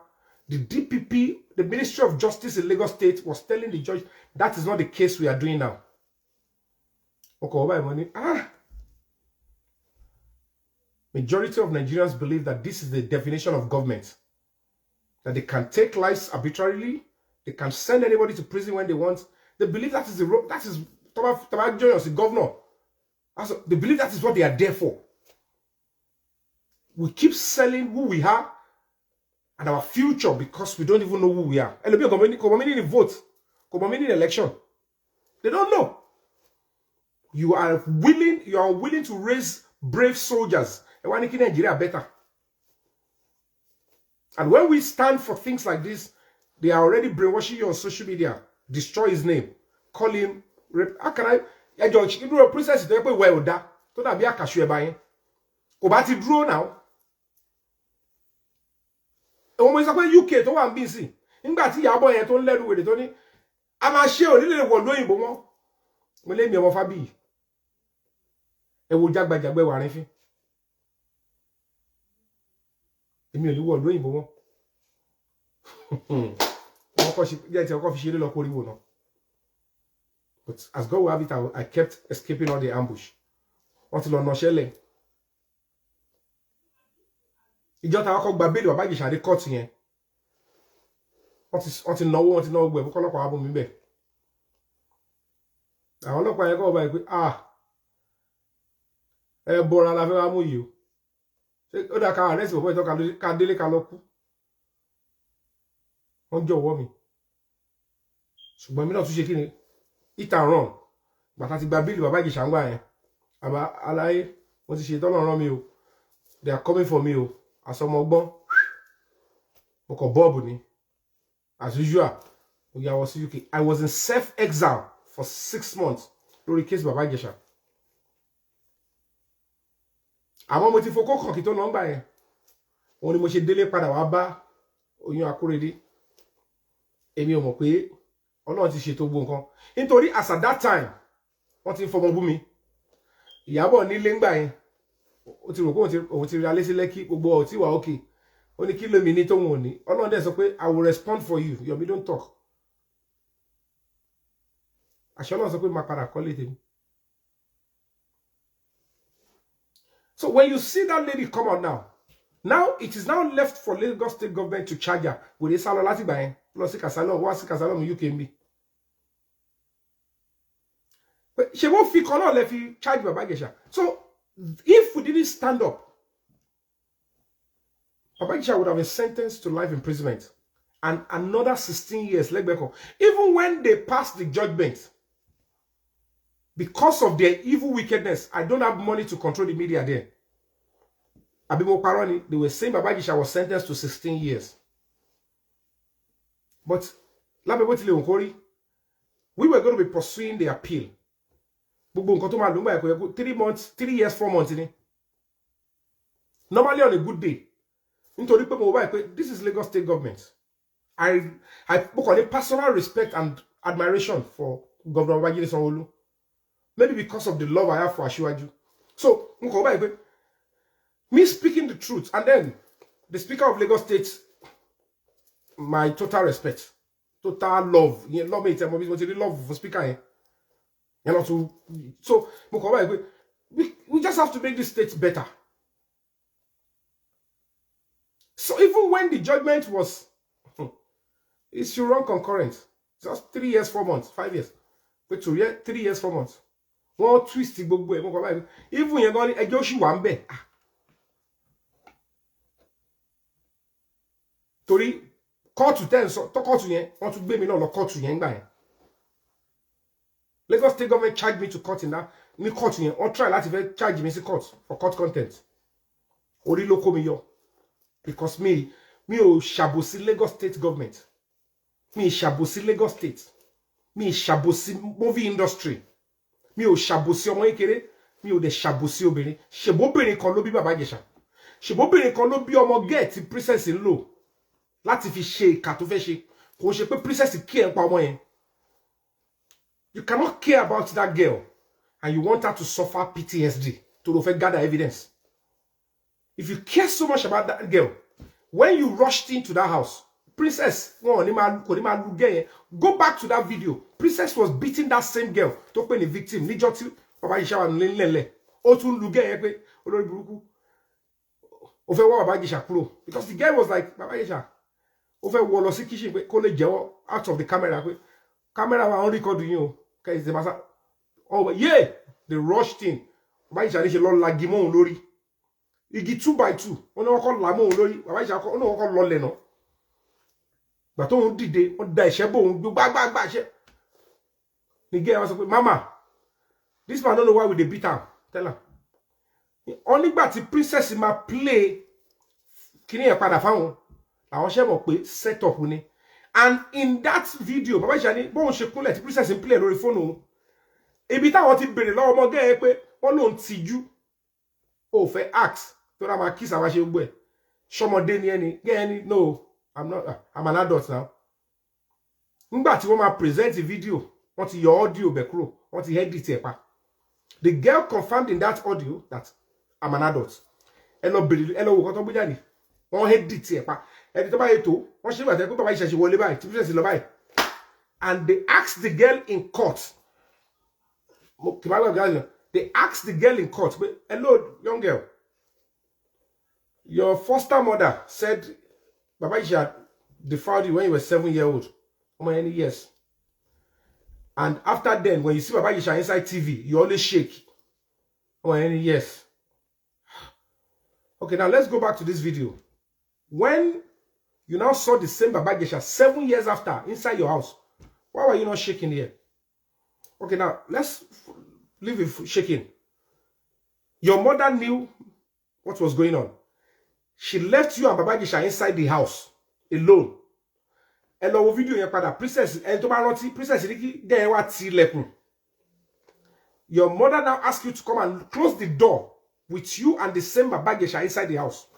The DPP, the Ministry of Justice in Lagos State, was telling the judge that is not the case we are doing now. Okay, majority of Nigerians believe that this is the definition of government. That they can take lives arbitrarily, they can send anybody to prison when they want. They believe that is the governor. They believe that is what they are there for. We keep selling who we are and our future because we don't even know who we are. And the community vote, community election. They don't know. You are willing to raise brave soldiers. And want to make Nigeria better. And when we stand for things like this, they are already brainwashing you on social media. destroy his name, call him rape. How can I? You do a princess to pay well da. To that be a cashew buying. Kò bá ti dúró now. Ọmọ ìsọpẹ́ UK tó wà ń bí sí. Nígbà tí Ìyábọ̀ yẹn tó ń lẹ́nu wèrè tó ní a máa ṣe onílé wọ̀ lóyìnbó wọn. Mo lé mi ọmọ Fabiyi. Ẹ wo jágbajàgbẹ́ wà rín fín. Èmi ò ní wọ̀ lóyìnbó wọn. Wọ́n kọ́ ṣe jẹ́ ti ọkọ̀ fi ṣeré lọ kóríwò náà. But as God will have it, I kept escaping all the ambush. Wọ́n ti lọ nà ṣẹlẹ̀. Ìjọ ta kọ́kọ́ gba bẹ́ẹ̀lì bàbá Ìjẹ̀ṣà dé court yẹn. Wọ́n ti náwó gbẹ̀ fún ọlọ́pàá abúmi bẹ̀. Àwọn ọlọ́pàá yẹn kọ́ ọba yìí pé ẹ bọ́ra la fẹ́ wá mú yìí o. Ó dá ká àrẹ́sì bọ̀bọ̀ ìtọ́ ká délé ká lọ kú. Wọ́n jọ̀wọ́ mi. Ṣùgbọ́n mi náà tún ṣe kí ni? Hit and run. Bàtà ti gba bẹ́ẹ̀lì bàbá Ìjẹ̀ṣà ń gbà yẹn. Àbá aláyé wọ́n ti ṣe tọ́lọ̀ rán mi o. They are coming for me o. Àsọmọ ọgbọ́n. Mo kọ̀ bọ́ọ̀bù ni. As usual, I was in UK. I was in self-exile for 6 months. Lórí case bàbá Ìjẹ̀ṣà. Àmọ́ mo ti fokó kàn kí tó nọ́mbà yẹn. Òun ni mo ṣe délé padà wá bá Oyún Akóredé. Èmi ò mọ̀ pé Ọlọ́run ti ṣètò gbogbo nǹkan. Nítorí as at that time, wọ́n ti ń fọmọ bú mi. Ìyábọ̀ nílé ńgbà yẹn. Ó ti rò pé òun ti rí alé sí Lẹ́kì gbogbo ọ̀tí wà okay. Ó ní kí lómi ní tóun ò ní. Ọlọ́run dẹ̀ sọ pé I will respond for you. Yomi don't talk. Àṣẹ Ọlọ́run sọ pé máa padà kọ́lé tèmi. So when you see that lady come out now it is now left for Lagos State government to charge her with a salary láti gbà yẹn. Lọ sí Kàsálọ̀, wá sí Kàsálọ̀ UK ń bí. Ṣé wọ́n fi kan náà lè fi charge Baba Ijesha? So if we didn't stand up, Baba Ijesha would have been sentenced to life imprisonment and another 16 years. Even when they passed the judgment, because of their evil wickedness, I don't have money to control the media there. Abimo Paroni, they were saying Baba Ijesha was sentenced to 16 years. But we were going to be pursuing the appeal. 3 months, 3 years, 4 months. Normally on a good day. This is Lagos State government. I book on a personal respect and admiration for Governor Babajide Sanwo-Olu. Maybe because of the love I have for Asiwaju. So, me speaking the truth, and then the Speaker of Lagos State, my total respect, total love. Love me, love for Speaker. So, we just have to make this state better. So even when the judgment was, it should run concurrent. Just 3 years, 4 months, 5 years. But 3 years, 4 months. One twist, even you're going to Joshi Wambe. Tori, call to 10, so talk to you, want to be me no call to you. Lagos State government charged me to court in that. Me court in on trial to charge me to court for court content. Ori loko mi yo. Because me o shabosi Lagos State government. Me shabosi Lagos State. Me shabosi movie industry. Me o shabosi ọmọ ekere. Me o de shabosi obìnrin. Ṣèbó obìnrin kan ló bí Baba Ijesha. Ṣèbó obìnrin kan ló bí ọmọ get princess in law. Láti fi ṣe ìkà tó fẹ́ ṣe. Kò ṣe pé princess kí ẹ̀ ń pa ọmọ yẹn. You cannot care about that girl and you want her to suffer PTSD to gather evidence. If you care so much about that girl, when you rushed into that house, Princess, go back to that video. Princess was beating that same girl to pay the victim. Because the girl was like, Baba Ijesha, out of the camera. Camera was recording you. Oh, yeah, they rushed in. Baba Ijesha is a lot like Gimon Lori. Igi 2 by 2. One of called Lamon Lori. Baba Ijesha called Loleno. But on did they on die shebo do back. The girl was like, Mama, this man don't know why we they beat her. Tell her. Only but the princess in my play. Kini e padà fáwọn. Àwọn ṣe mọ̀ pé set up ni. And in that video, Baba Ijesha ní bóun ṣe kúnlẹ̀ tí princess ń play lórí fóònù. Ibi táwọn ti bèrè lọ́wọ́ ọmọ gẹ́ pé wọ́n lòun tijú. Ó fẹ́ ask tó dá máa kiss àwọn ṣe gbogbo ẹ̀. Ṣọmọdé ni ẹni, gẹ́ ẹni, no, I'm not, I'm an adult now. Nígbà tí wọ́n máa present the video, wọ́n ti yọ audio bẹ̀ kúrò, wọ́n ti edit ẹ̀ pa. The girl confirmed in that audio that I'm an adult. Hello, wo kan tó gbé jáde. Wọ́n edit ẹ̀ pa. Edit tó bá yẹ tó, wọ́n ṣe bàtẹ́ pé Baba Ijesha ṣe wọlé báyìí, tí princess lọ báyìí. And they asked the girl in court. They asked the girl in court, hello, young girl. Your foster mother said Baba Ijesha defiled you when you were 7 years old. How many years? And after then, when you see Baba Ijesha inside TV, you always shake. How many years? Okay, now let's go back to this video. When you now saw the same Baba Ijesha 7 years after inside your house, why were you not shaking here? Okay, now let's leave it shaking. Your mother knew what was going on. She left you and Baba Ijesha inside the house alone. Hello, video yẹn padà. Princess, Princess Riki, there wa ti lekun. Your mother now asked you to come and close the door with you and the same Baba Ijesha inside the house.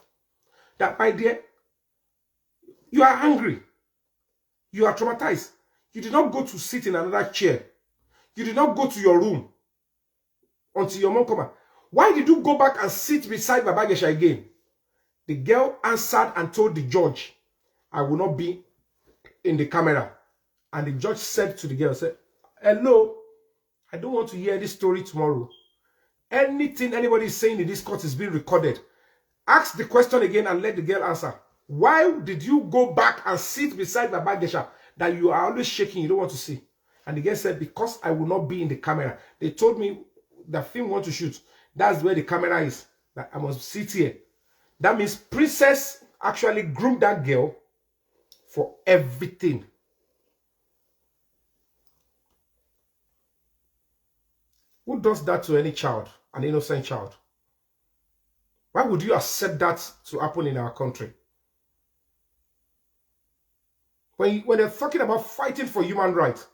That, my dear, you are angry. You are traumatized. You did not go to sit in another chair. You did not go to your room until your mom come. Why did you go back and sit beside Baba Ijesha again? The girl answered and told the judge, I will not be in the camera. And the judge said to the girl, hello, I don't want to hear this story tomorrow. Anything anybody is saying in this court is being recorded. Ask the question again and let the girl answer. Why did you go back and sit beside Baba Ijesha that you are always shaking, you don't want to see? And the girl said, because I will not be in the camera. They told me the film want to shoot. That's where the camera is. That I must sit here. That means Princess actually groomed that girl for everything. Who does that to any child, an innocent child? Why would you accept that to happen in our country? When they're talking about fighting for human rights,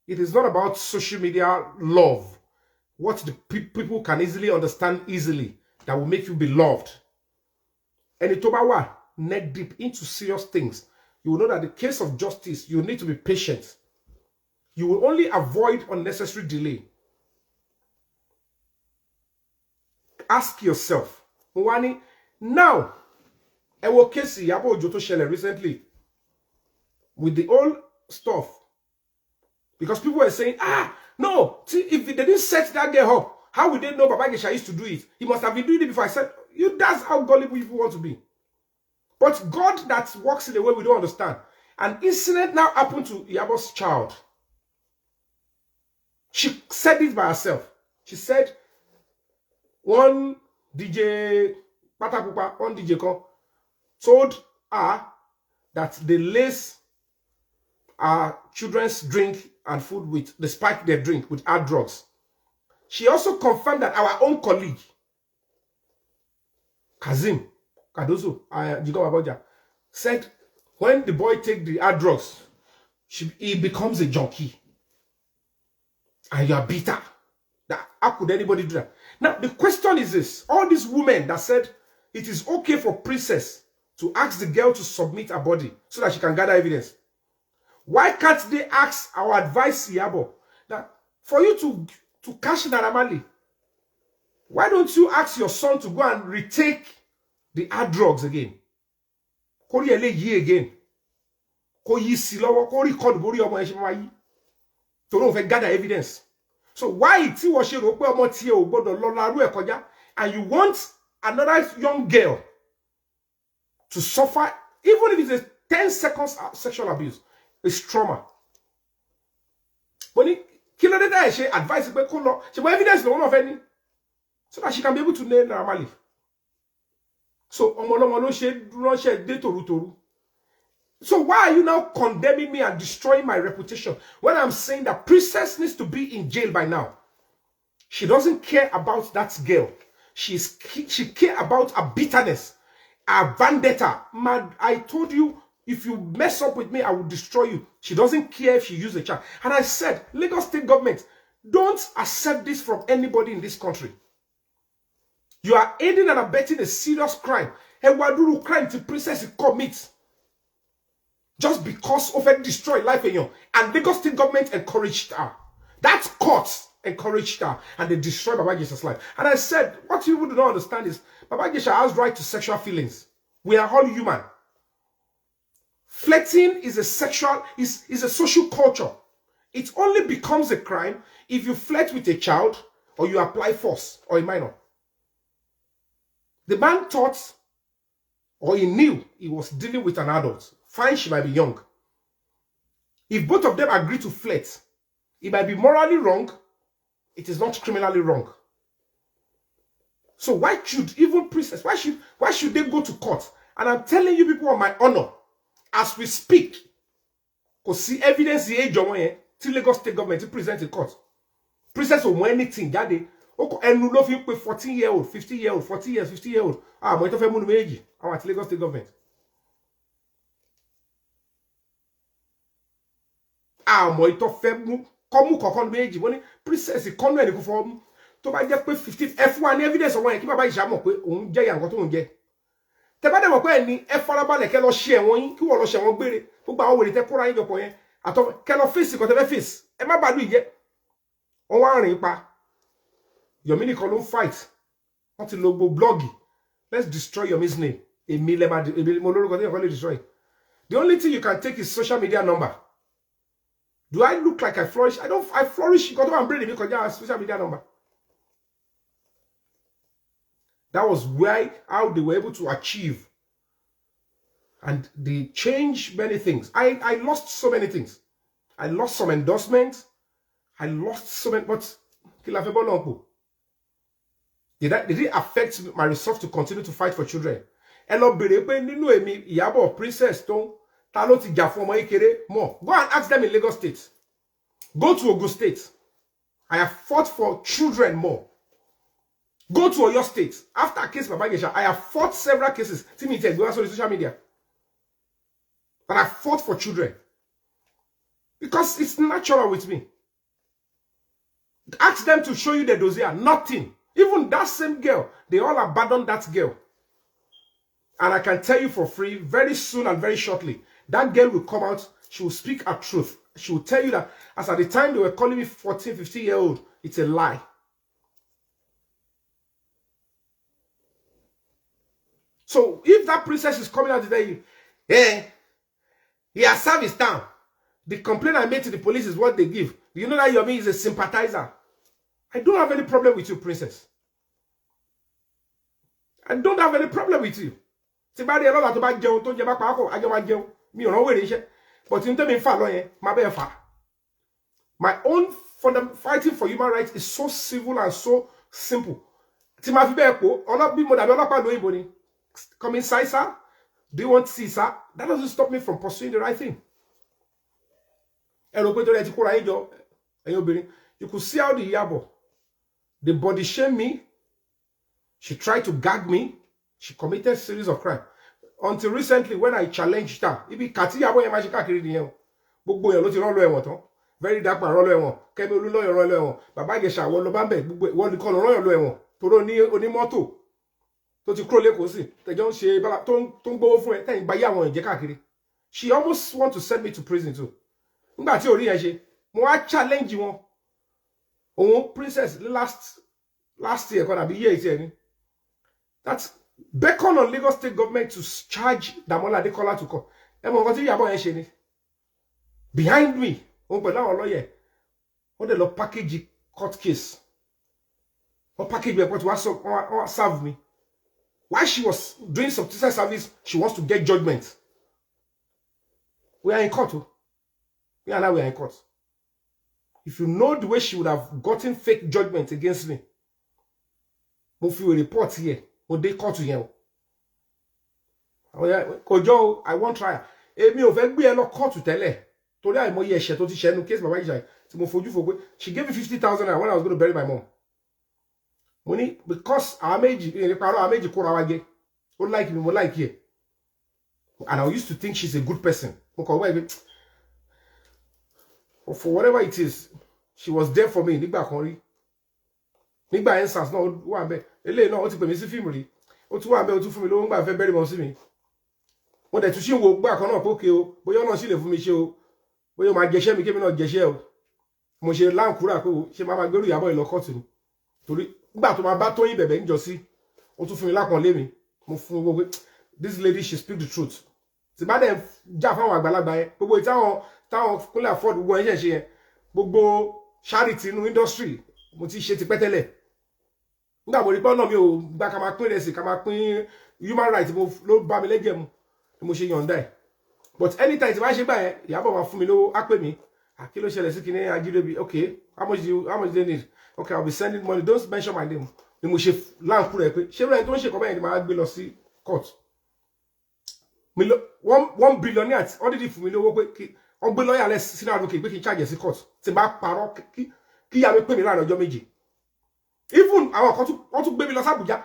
it is not about social media love. What the people can easily understand easily that will make you be loved. And it over neck deep into serious things. You will know that the case of justice, you need to be patient. You will only avoid unnecessary delay. Ask yourself, Mwani, now, Ewo Kesi Yabo Ojo to shele recently with the old stuff. Because people were saying, no, see, if they didn't set that girl up, how would they know Baba Ijesha used to do it? He must have been doing it before. I said, that's how gullible people want to be. But God that works in a way we don't understand. An incident now happened to Yabo's child. She said it by herself. She said, one DJ told her that they lace children's drink and food with, they spike their drink with hard drugs. She also confirmed that our own colleague, Kazim Kadozo, said when the boy take the hard drugs, he becomes a junkie. And you are bitter. How could anybody do that? Now, the question is this. All these women that said it is okay for Princess to ask the girl to submit her body so that she can gather evidence. Why can't they ask our advice, Yabo, that for you to cash Naira Marley, why don't you ask your son to go and retake the hard drugs again? Kori ele yi again. Ko yi si lowo, ko record bori omo e se ma yi. To no fe gather evidence. So why ti wo se ro pe omo ti e o gbodo lo laru e koja, and you want another young girl to suffer, even if it's a 10 seconds sexual abuse, it's trauma. When he kill her, that she advise pe ko lo, she evidence no one of any, so that she can be able to nail normally. So omolomo lo se ránṣẹ́ de toru. So why are you now condemning me and destroying my reputation when I'm saying that Princess needs to be in jail by now? She doesn't care about that girl. She cares about her bitterness, her vendetta. I told you, If you mess up with me, I will destroy you. She doesn't care if she uses a child. And I said, Lagos State government, don't accept this from anybody in this country. You are aiding and abetting a serious crime. A waduru crime to princess commits. Just because of a destroy life in you. And Lagos State government encouraged her. That court encouraged her. And they destroyed Baba Ijesha's life. And I said, what you do not understand is, Baba Ijesha has right to sexual feelings. We are all human. Flirting is a social culture. It only becomes a crime if you flirt with a child or you apply force or a minor. The man thought or he knew he was dealing with an adult. Fine, she might be young. If both of them agree to flirt, it might be morally wrong. It is not criminally wrong. So why should even princess, why should they go to court? And I'm telling you people on my honor, as we speak, because see evidence here, till Lagos State government to present in court. Princess will want anything, daddy. And you love you 14-year-old, 50-year-old, 40 years, 50-year-old. Ah, moi to fe munu meji. I want Lagos State government. Ah, moi to fe mu komu kokon meji. Money princess ikonu eni ku form. To ba jẹ́ pé 15 F1 evidence on wọn kí bàbá Ìṣà mọ̀ pé òun jẹ́ yan nǹkan tó ń jẹ. Tẹ́ bá dé mọ̀ pé ẹni ẹ farabalẹ̀ kẹ́ lọ ṣe wọ́n yín kí wọ́n lọ ṣe wọ́n gbére. Gbogbo àwọn wèrè tẹ́ kóra yín jọpọ̀ yẹn. Àtọ́ kẹ́ lọ face ko tẹ́ fẹ́ face. Ẹ má bá lu ije. Wọ́n wá rìn pa. Yomi nìkan ló fight. Wọ́n ti lo gbo blog. Let's destroy Yomi's name. Èmi lè má mo lórúkọ tí yẹn destroy. The only thing you can take is social media number. Do I look like I flourish? I flourish because I'm bringing because I have social media number. That was how they were able to achieve. And they changed many things. I lost so many things. I lost some endorsements. I lost so many, but did it affect my resolve to continue to fight for children? Hello, Iyabo princess Stone, Taloti Jafo Ikere, more. Go and ask them in Lagos State. Go to Ogun State. I have fought for children more. Go to Oyo State. After case Baba Ijesha, I have fought several cases. See me go on social media. But I fought for children. Because it's natural with me. Ask them to show you the dossier. Nothing. Even that same girl, they all abandoned that girl. And I can tell you for free, very soon and very shortly, that girl will come out. She will speak her truth. She will tell you that as at the time they were calling me 14, 15-year-old, it's a lie. So if that princess is coming out today, he has served his time. The complaint I made to the police is what they give. Do you know that Yomi is a sympathizer? I don't have any problem with you, princess. I don't have any problem with you. But my own fighting for human rights is so civil and so simple. Come inside, sir. Do you want to see, sir? That doesn't stop me from pursuing the right thing. You could see how the Iyabo, they body shame me. She tried to gag me. She committed a series of crimes. Until recently, when I challenged her, very dark man roll ewon. Kemi Oluloyo roll ewon. Baba Ijesha won lo bambe. Wọ́n nìkan ló roll ewon. Toro ní onímọ́tò. Tó ti kúrò lÉkòó sí. Tẹ́jọ́ ń ṣe bala tó ń gbowó fún ẹ. Tẹ́yìn gba yé àwọn ìjẹ káàkiri. She almost want to send me to prison too. Nígbà tí orí yẹn ṣe, mo wá challenge wọn. Òun princess last year kan àbí year ti ẹni. That's beckon on Lagos State government to charge Damola Adekola to court. Ẹ mọ̀ nǹkan tí Iyabo yẹn ṣe ni. Behind me, òun pẹ̀lú àwọn lawyer. Wọ́n dẹ̀ lọ package court case. Wọ́n package me but wọ́n serve me. While she was doing substitution service, she wants to get judgment. We are in court. We are in court. If you know the way she would have gotten fake judgment against me, if you report here, would they court here? Kojo, I won't try. Emi ò fẹ́ gbé ẹ lọ court tẹ́lẹ̀. Torí àìmọye ẹ̀ṣẹ̀ tó ti ṣe nínú case Baba Ijesha tí mo fojú fo pé she gave me 50,000 naira when I was going to bury my mom. Money because our méjì kóra wa jẹ. Ó like me, mo like here. And I used to think she's a good person. For whatever it is, she was there for me. Nígbà kan rí. Nígbà instance náà wà ńbẹ̀. Eléyìí náà ó ti pè mí sí fíìmù rí. Ó tún wà ńbẹ̀, ó tún fún mi lówó ńgbà fẹ́ bẹ́rẹ̀ mọ́ sí mi. Mo dẹ̀ tún ṣì ń wo gbà kan náà pé okay o, bóyá náà sì lè fún mi ṣe o. Bóyá ó máa jẹṣẹ́ mi kémi náà jẹṣẹ́ o. Mo ṣe láǹkúrà pé ṣé máa gbérù Ìyábọ̀ ìlọ kọ́ọ̀tù ni. Torí nígbà tó máa bá Tóyìn bẹ̀bẹ̀ níjọ sí, ó tún fún mi lápọ̀nlé mi. Mo fún gbogbo this lady, she speak the truth. Tí bá dẹ̀ jà fáwọn àgbàlagbà yẹn, gbogbo táwọn Kúnlé afford gbogbo ẹ̀ ṣe yẹn, gbogbo charity inú industry mo ti ṣe tipẹ́ tẹ́lẹ̀. Nígbà mo rí pé ọ̀nà mi ò gbà ká máa pín rẹsì, ká máa pín human rights ló bá mi lẹ́jẹ̀ mu ni mo ṣe yọ̀ǹda ẹ̀. But anytime tí bá ṣe gbà yẹn, Ìyábọ̀ máa fún mi lówó, á pè mí. Kí ló ṣẹlẹ̀ sí kíní Ajídébí? Okay, how much do they need? Okay, I'll be sending money. Don't mention my name. Ni mo ṣe láǹkú rẹ̀ pé ṣé rẹ̀ tó ń ṣe kọ́ bẹ́ẹ̀ ni màá gbé lọ sí court. 1 billionaire wọ́n dìdí fún mi lówó pé wọ́n gbé lọ́yà lẹ̀ sínú advocate pé kí n charge sí court. Tí bá parọ́ kí ìyá mi pè mí láàrin ọjọ́ méje. Even àwọn kan wọ́n tún gbé mi lọ sí Abuja.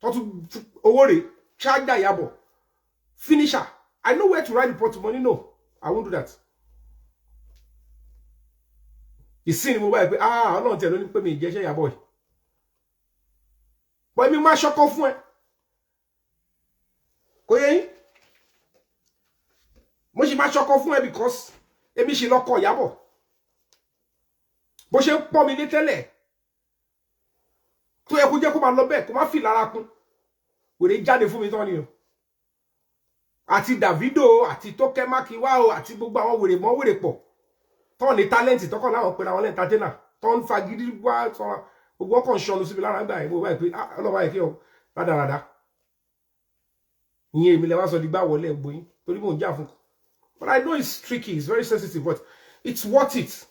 Wọ́n tún owó rẹ̀ charge Ìyábọ̀. Finisher. I know where to write the pot money. No, I won't do that. Ìsìn ni mo báyìí pé Ọlọ́run tẹ̀ ló ní pé mi Ìjẹ́ṣẹ́ Ìyábọ̀ yìí. Bọ́ èmi máa ṣọkọ fún ẹ. Kò yé yín? Mo ṣì máa ṣọkọ fún ẹ because èmi ṣì lọ́kọ Ìyábọ̀. Bó ṣe ń pọ́n mi lé tẹ́lẹ̀. Tó yẹ kó jẹ́ kó máa lọ bẹ́ẹ̀ kó má fi lára kún. Wèrè jáde fún mi tán ni o. Àti Davido àti Tókẹ́ Mákíwá o àti gbogbo àwọn wèrè mọ́ wèrè pọ̀. Tọ́ ní talent tọ́kọ̀ láwọn pẹ̀lú àwọn entertainer. Tọ́ ń fagídí wá sọ́ra. Gbogbo ọkọ̀ ń ṣọnu síbi lára gbà yẹn mo báyìí pé ọlọ́ba yìí kí ọ rádaràdá. Ìyẹn èmi lẹ wá sọ di gbà wọlé ẹgbóyin torí mò ń jà fún. But I know it's tricky, it's very sensitive, but it's worth it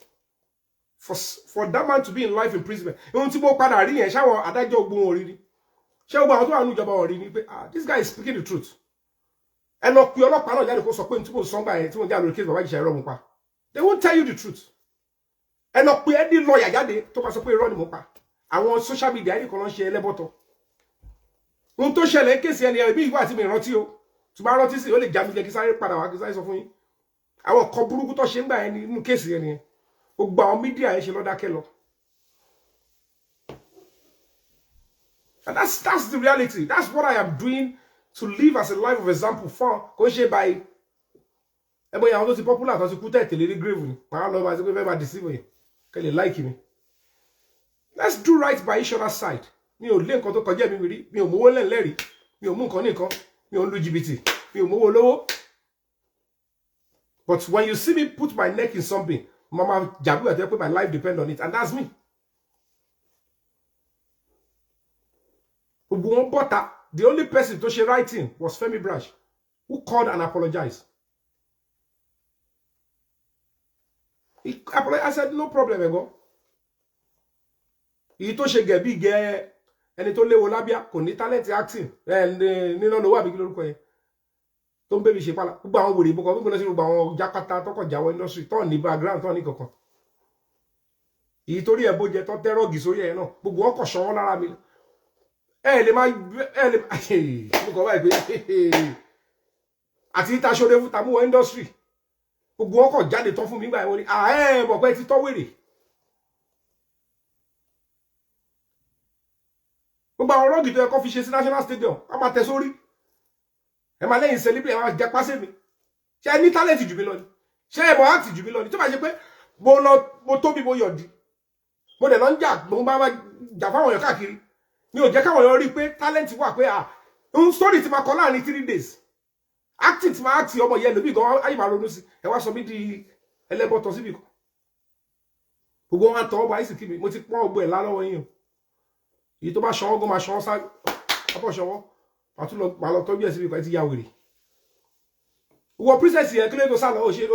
for that man to be in life imprisonment. Ohun tí mo padà rí yẹn ṣáwọn adájọ́ ogun orí ni. Ṣé gbogbo àwọn tó wà ní ìjọba orí ni pé this guy is speaking the truth. Ẹ lọ pe ọlọ́pàá náà jáde kó sọ pé tí mo sọ gbà yẹn tí mo jà lórí case bàbá Ìjẹ̀ṣà irọ́ mo pa. They won't tell you the truth. Ẹ lọ pe ẹni lọ́ọ̀yà jáde tó bá sọ pé irọ́ ni mo pa. Àwọn social media ẹni kan ló ń ṣe ẹlẹ́bọ̀tọ̀. Ohun tó ṣẹlẹ̀ kéèsì ẹni ẹbí ìwà àti mi rántí o. Tí bá rántí sí ó lè já mi jẹ kí sáré padà wá kí sáré sọ fún yín. Àwọn kan burúkú tó ṣe ń gbà ẹni nínú kéèsì ẹni yẹn. Gbogbo àwọn mídíà yẹn ṣe lọ dákẹ́ lọ. And that's the reality. That's what I am doing to live as a life of example for kò ṣe by ẹgbẹ́ àwọn tó ti popular tó ti kú tẹ̀lé ní grave ni. Màá lọ bá ṣe pé fẹ́ máa deceive yẹn. Kẹ́lẹ̀ like mi. Let's do right by each other's side. Mi ò lé nǹkan tó kọjá mi rí, mi ò mówó lẹ́nlẹ́rìí, mi ò mú nǹkan ní nǹkan, mi ò ń lu jìbìtì, mi ò mówó lówó. But when you see me put my neck in something, Mama Jabu, I tell you, my life depends on it, and that's me. The only person to share writing was Femi Branch, who called and apologized. He apologized. I said, no problem, ego. He to share gebi ge ẹni tó léwo lábíà kò ní talent acting nínú lówó àbí kí lórúkọ yẹn tó ń bébí ṣe pálá gbogbo àwọn wèrè ìbùkọ gbogbo lọ sí gbogbo àwọn jákàtà tọkọ jáwọ industry tó ní background tó ní kankan èyí torí ẹ bó jẹ tó tẹrọgì sórí ẹ náà gbogbo ọkọ ṣọwọ́ lára mi ẹ lè má mo kọ báyìí pé àti ìta ṣọdẹ fún tàmúwọ industry gbogbo ọkọ jáde tán fún mi gbà wọn ni ẹ mọ̀ pé ti tọ́ wèrè gbogbo àwọn rọ́gì tó yẹ kó fi ṣe sí national stadium a máa tẹ sórí ẹ máa lẹ́yìn celebrate ẹ máa jẹ pàṣẹ mi ṣé ẹ ní talent jù mí lọ ni ṣé ẹ mọ̀ act jù mí lọ ni tó bá ṣe pé mo tóbi mo yọ̀dí mo dẹ̀ lọ ń jà mo bá jà fáwọn èèyàn káàkiri mi ò jẹ́ káwọn èèyàn rí pé talent wà pé story ti máa kọ láàrin 3 days acting ti máa act ọmọ yẹn lóbi gan ayé máa ronú sí ẹ wá sọ mí di ẹlẹ́bọ̀tọ̀ síbi kan gbogbo wọn tọ́ ọba àìsí kí mi mo ti pọ́n ọgbọ́ ẹ̀ lálọ́wọ́ yín o èyí tó bá ṣọwọ́ gan máa ṣọwọ́ sá apọ̀ ṣọwọ́ màá lọ tọ́jú ẹ̀ síbi kan ti ya wèrè wọ princess yẹn kílé tó sá lọ ó ṣe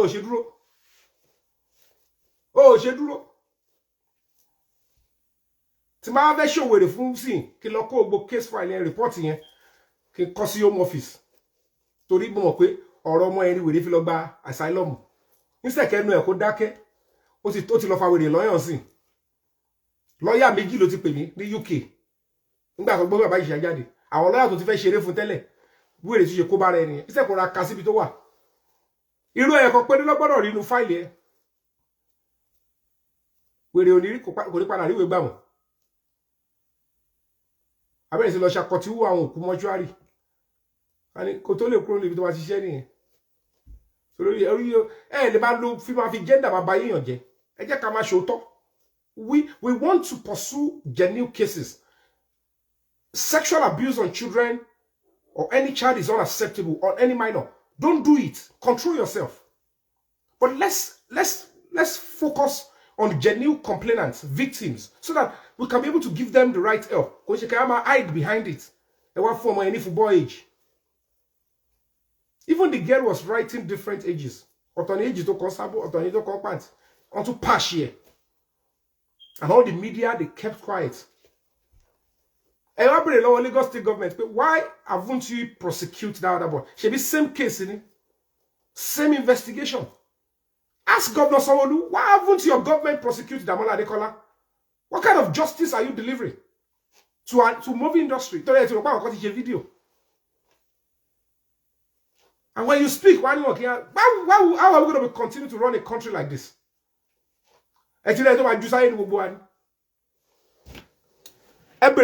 dúró tí máa fẹ́ ṣòwèrè fún sí kí lọ kó gbogbo case file yẹn report yẹn kí n kọ sí home office torí mo mọ̀ pé ọ̀rọ̀ ọmọ ẹni wèrè fi lọ gba asylum nísẹ̀kẹ́nu ẹ̀ kó dákẹ́ ó ti lọ fa wèrè lọ́yàn sí lọ́yà méjì ló ti pè mí ní UK nígbà tó gbọ́ bàbá Ìjẹ̀ṣà jáde àwọn lọ́yà tó ti fẹ́ ṣeré fún tẹ́lẹ̀ wèrè tí ṣe kó bá rẹ nìyẹn iṣẹ́ kó ra ka síbi tó wà irú ẹ̀kọ́ pé ní lọ́gbọ́dọ̀ rí inú fáìlì ẹ̀ wèrè òní kò ní padà ríwèé gbà wọ́n abẹ́rẹ́ sí lọ ṣàkọtí wú àwọn òkú mọ́ṣúárì kò tó lè kúrò níbi tó wá ṣiṣẹ́ nìyẹn torí lè máa lo fi máa fi gender máa ba yíyàn jẹ ẹ jẹ́ ká máa ṣòótọ́ we want to pursue genuine cases. Sexual abuse on children or any child is unacceptable, or any minor. Don't do it. Control yourself. But let's focus on genuine complainants, victims, so that we can be able to give them the right help. Because you can hide behind it. They want for any football age. Even the girl was writing different ages. Otoni age to consabo, otoni to compant, onto pass here. And all the media, they kept quiet. Elaborate law Lagos State government, but why haven't you prosecute that other boy? Should be same case, in it? Same investigation. Ask Governor Sanwo-Olu, why haven't your government prosecuted Damola Adekola? What kind of justice are you delivering to movie industry? Video. And when you speak, how are we going to continue to run a country like this? Every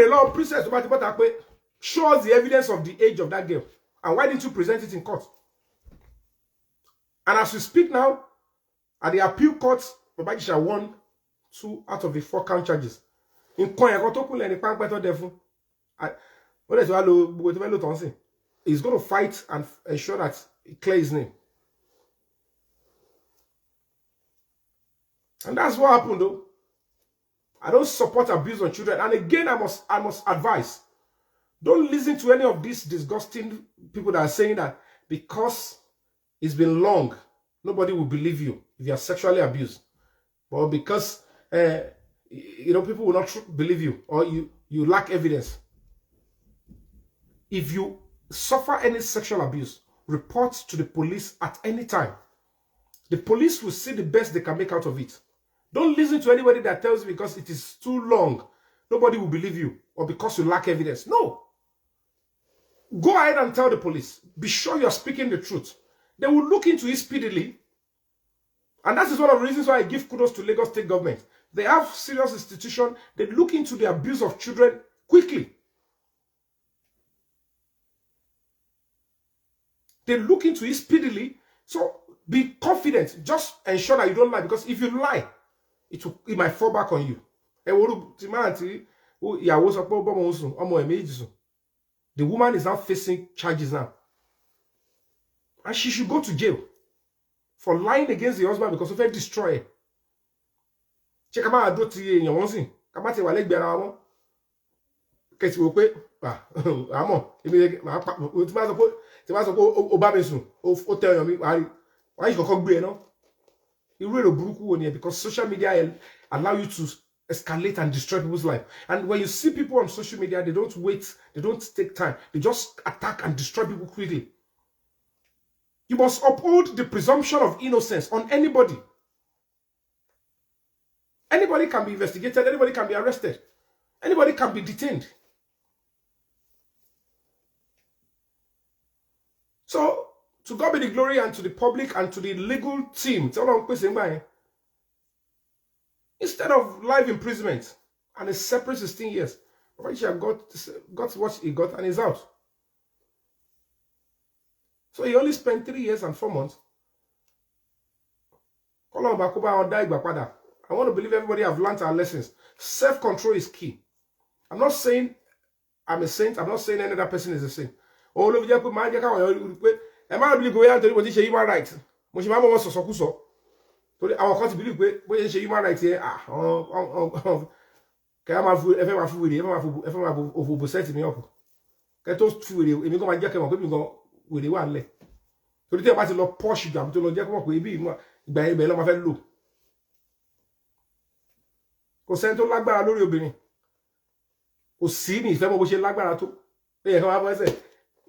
law princess show us the evidence of the age of that girl. And why didn't you present it in court? And as we speak now, at the appeal court, Ijesha won 2 out of the 4 count charges. In he's going to fight and ensure that he clears his name. And that's what happened though. I don't support abuse on children. And again, I must advise. Don't listen to any of these disgusting people that are saying that because it's been long, nobody will believe you if you are sexually abused. But because, people will not believe you or you lack evidence. If you suffer any sexual abuse, report to the police at any time. The police will see the best they can make out of it. Don't listen to anybody that tells you because it is too long, nobody will believe you, or because you lack evidence. No. Go ahead and tell the police. Be sure you're speaking the truth. They will look into it speedily. And that is one of the reasons why I give kudos to Lagos State government. They have serious institutions. They look into the abuse of children quickly. They look into it speedily. So be confident. Just ensure that you don't lie. Because if you lie, it might fall back on you. The woman is now facing charges now. And she should go to jail for lying against the husband because of a destroyer. Check out do ti èyàn wọ́n sìn. Ká má ti wà lẹ́gbẹ̀ẹ́ ara wọn. Kẹ́ ti wò pé àmọ́ èmi máa pa tí bá sọ pé ó bá mi sùn ó tẹ ọyàn mi wá yìí kọ́kọ́ gbé ẹ náà. Irú èrò burúkú wo nìyẹn because social media allow you to escalate and destroy people's life. And when you see people on social media, they don't wait, they don't take time. They just attack and destroy people quickly. You must uphold the presumption of innocence on anybody. Anybody can be investigated, anybody can be arrested, anybody can be detained. So, to God be the glory and to the public and to the legal team. Instead of life imprisonment and a separate 16 years, Fabiyi got what he got and he's out. So he only spent 3 years and 4 months. I want to believe everybody have learned our lessons. Self-control is key. I'm not saying I'm a saint. I'm not saying any other person is a saint. All of you put my am I believe going out to what is human rights? Moshima was so. I can't believe when you human rights here. Can I have food? If I have set me up. Get those food. If you go and get them, go with the one leg. So the thing about the Porsche, I'm to look at we be by my fellow. Consent to Lagbara lórí obìnrin. Kò sí ní ìfẹ́ mo bó ṣe lágbára tó. Ẹ kan wá bọ́ ẹsẹ̀.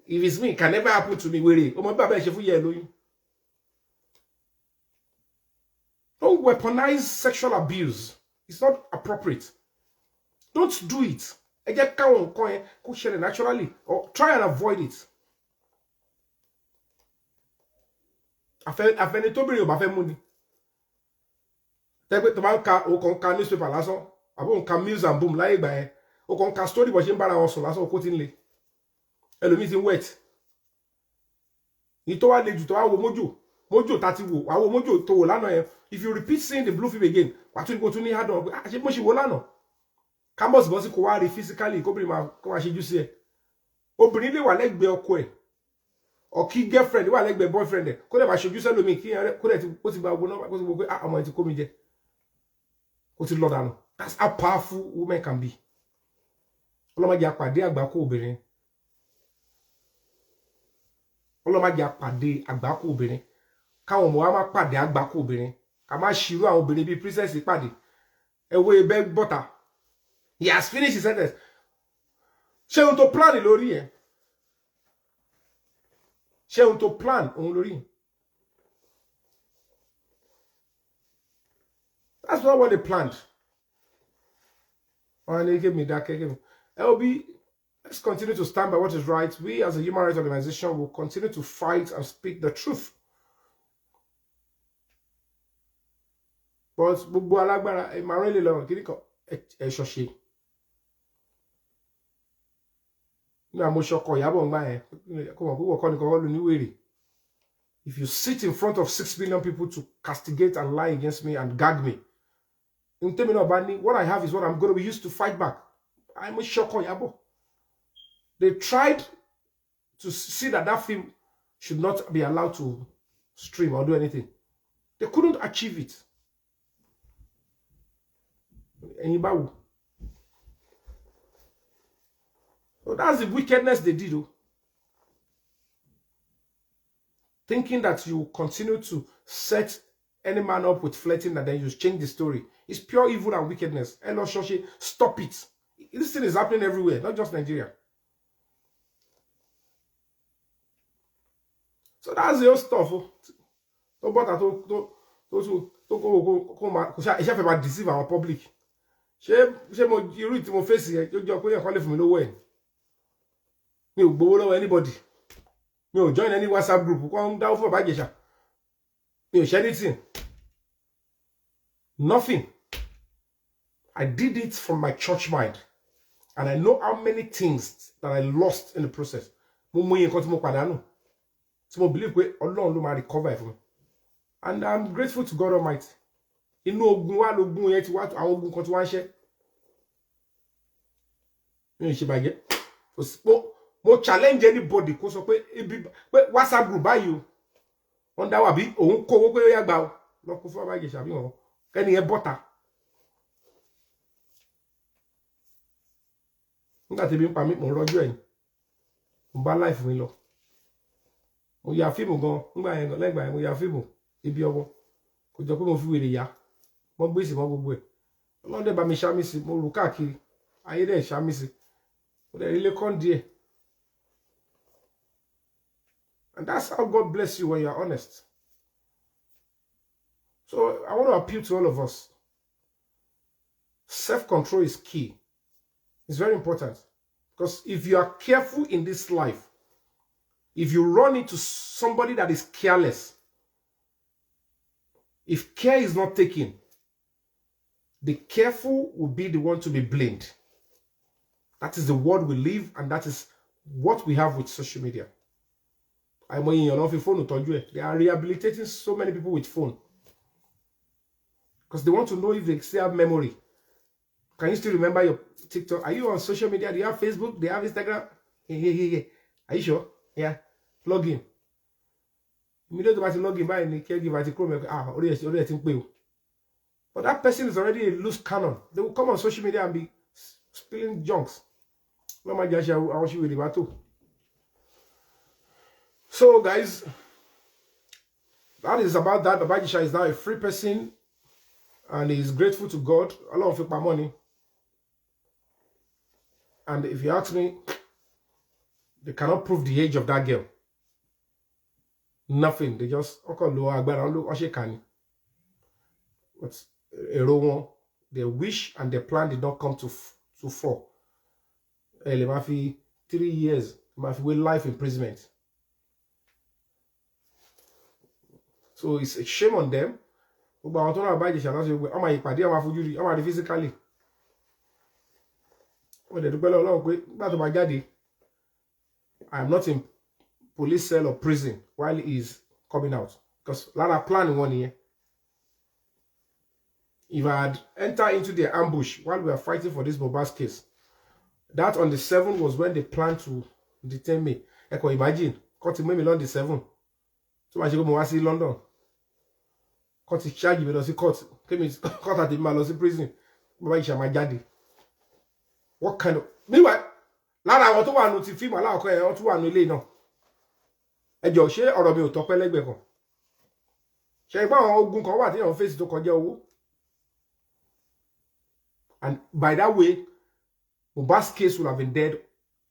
If it's me, it can never happen to me. Wèrè. Ọmọ bàbá ẹ ṣe fún yẹ lóyún. Don't weaponize sexual abuse. It's not appropriate. Don't do it. Ẹ jẹ́ káwọn nǹkan yẹn kó ṣẹlẹ̀ naturally or try and avoid it. Àfẹ́ni tóbìnrin ò bá fẹ́ mú ni. Tẹ́gbẹ́ tó bá ń ka o kàn ka newspaper lásán àbó ń ka Mills and Boom láyé ìgbà yẹn o kàn ka story bó ṣe ń bára wọn sùn lásán kó ti ń le ẹlòmíì ti ń wet ní tó wá le jù tó wá wo mójò tá ti wò wá wo mójò tó wò lánàá yẹn if you repeat seeing the blue film again wà tún kó tún ní hard on pé àṣẹ mo ṣe wò lánàá campus bọ́ sí kó wá rí physically kóbìnrin máa kó máa ṣe jú sí ẹ obìnrin lè wà lẹ́gbẹ̀ẹ́ ọkọ ẹ̀ or kí girlfriend wà lẹ́gbẹ̀ẹ́ boyfriend ẹ̀ kó dẹ̀ máa ṣojú sẹ́lòmíì kí kó dẹ̀ ó ti gba ogun náà kó ti gbọ́ pé ọmọ ẹ̀ ti kó mi jẹ. That's how powerful women can be. Ọlọ́mọdé àpàdé àgbákò obìnrin. Ọlọ́mọdé àpàdé àgbákò obìnrin. Káwọn ọmọ wa máa pàdé àgbákò obìnrin. Ká máa ṣírò àwọn obìnrin bíi princess pàdé. Ẹwọ́ ẹbẹ́ bọ́tà. He has finished his sentence. Ṣé ohun tó plan lórí ẹ̀? Ṣé ohun tó plan òun lórí? That's not what they planned. LB, let's continue to stand by what is right. We as a human rights organization will continue to fight and speak the truth. But gbogbo alágbára ẹ máa rán ilé lọ́rùn kiri kan ẹ ṣọ̀ṣe. Ní àmọ́ṣọkọ̀ Ìyábọ̀ ńgbà yẹn kó mọ̀ púpọ̀ kọ́ ni kọ́kọ́ lu níwèrè. If you sit in front of 6 million people to castigate and lie against me and gag me, what I have is what I'm going to be used to fight back. I'm a shocker, Yabo. They tried to see that film should not be allowed to stream or do anything. They couldn't achieve it. So that's the wickedness they did. Thinking that you continue to set any man up with flirting and then you change the story. It's pure evil and wickedness. Hello, Shoshi, stop it. This thing is happening everywhere, not just Nigeria. So that's the whole stuff. Don't deceive our public. Mo face anybody. Me join any WhatsApp group. Come down for Ijesha. Me share anything. Nothing. I did it from my church mind. And I know how many things that I lost in the process. So I believe Allah will recover from me. And I'm grateful to God Almighty. Mo challenge anybody kó sọ pé WhatsApp group báyìí o wọ́n dá wà bí òun kó owó pé ó yá gbà ó lọ kó fún Fabiyi ṣàbí wọn kẹ́ni ẹ bọ́ta nígbà tí ebi ń pa mí mo ń rọ́jú ẹ̀yìn mo bá life mi lọ mo ya fíìmù gan nígbà yẹn lẹ́gbàá yẹn mo ya fíìmù ibi ọwọ́ kò jọ pé mo fi wèrè yá mo gbé sí mo gbogbo ẹ̀ ọlọ́dẹ bá mi ṣámí sí mo rù káàkiri ayé dẹ̀ ṣámí sí mo dẹ̀ rí lẹ́kọ́n díẹ̀. And that's how God bless you when you're honest. So I want to appeal to all of us. Self-control is key. It's very important. Because if you are careful in this life, if you run into somebody that is careless, if care is not taken, the careful will be the one to be blamed. That is the world we live, and that is what we have with social media. They are rehabilitating so many people with phone because they want to know if they still have memory. Can you still remember your TikTok? Are you on social media? Do you have Facebook? Do you have Instagram? Yeah. Are you sure? Yeah. Log in. Immediately to log in by any caregiver to Chrome. But that person is already a loose cannon. They will come on social media and be spilling junks. So guys, that is about that. Ijesha is now a free person and he is grateful to God. Allah will my money. And if you ask me, they cannot prove the age of that girl. Nothing. They just but their wish and their plan did not come to fall. 3 years, life imprisonment. So it's a shame on them. But I don't know about Ijesha. I'm a party. I'm a fujuri. I'm a physically. When they do better, that's my daddy. I am not in police cell or prison while he is coming out because Lana planning 1 year. If I had entered into the ambush while we were fighting for this Bobas case, that on the 7th was when they planned to detain me. I can imagine, cut me on the 7th. So I should go to London. Cut his charge, but also cut. Came in, cut at the Malosi prison. Baba Ijesha, my daddy. What kind of. Meanwhile, Lara, I want to want to film. I want to want to lay now. Ẹjọ́ ṣé ọ̀rọ̀ mi ò tọ́pẹ́ lẹ́gbẹ̀ẹ́ kan. Ṣé ìgbà àwọn ogun kan wà tí àwọn fèsì tó kọjá owó. And by that way, Mohbad's case will have been dead,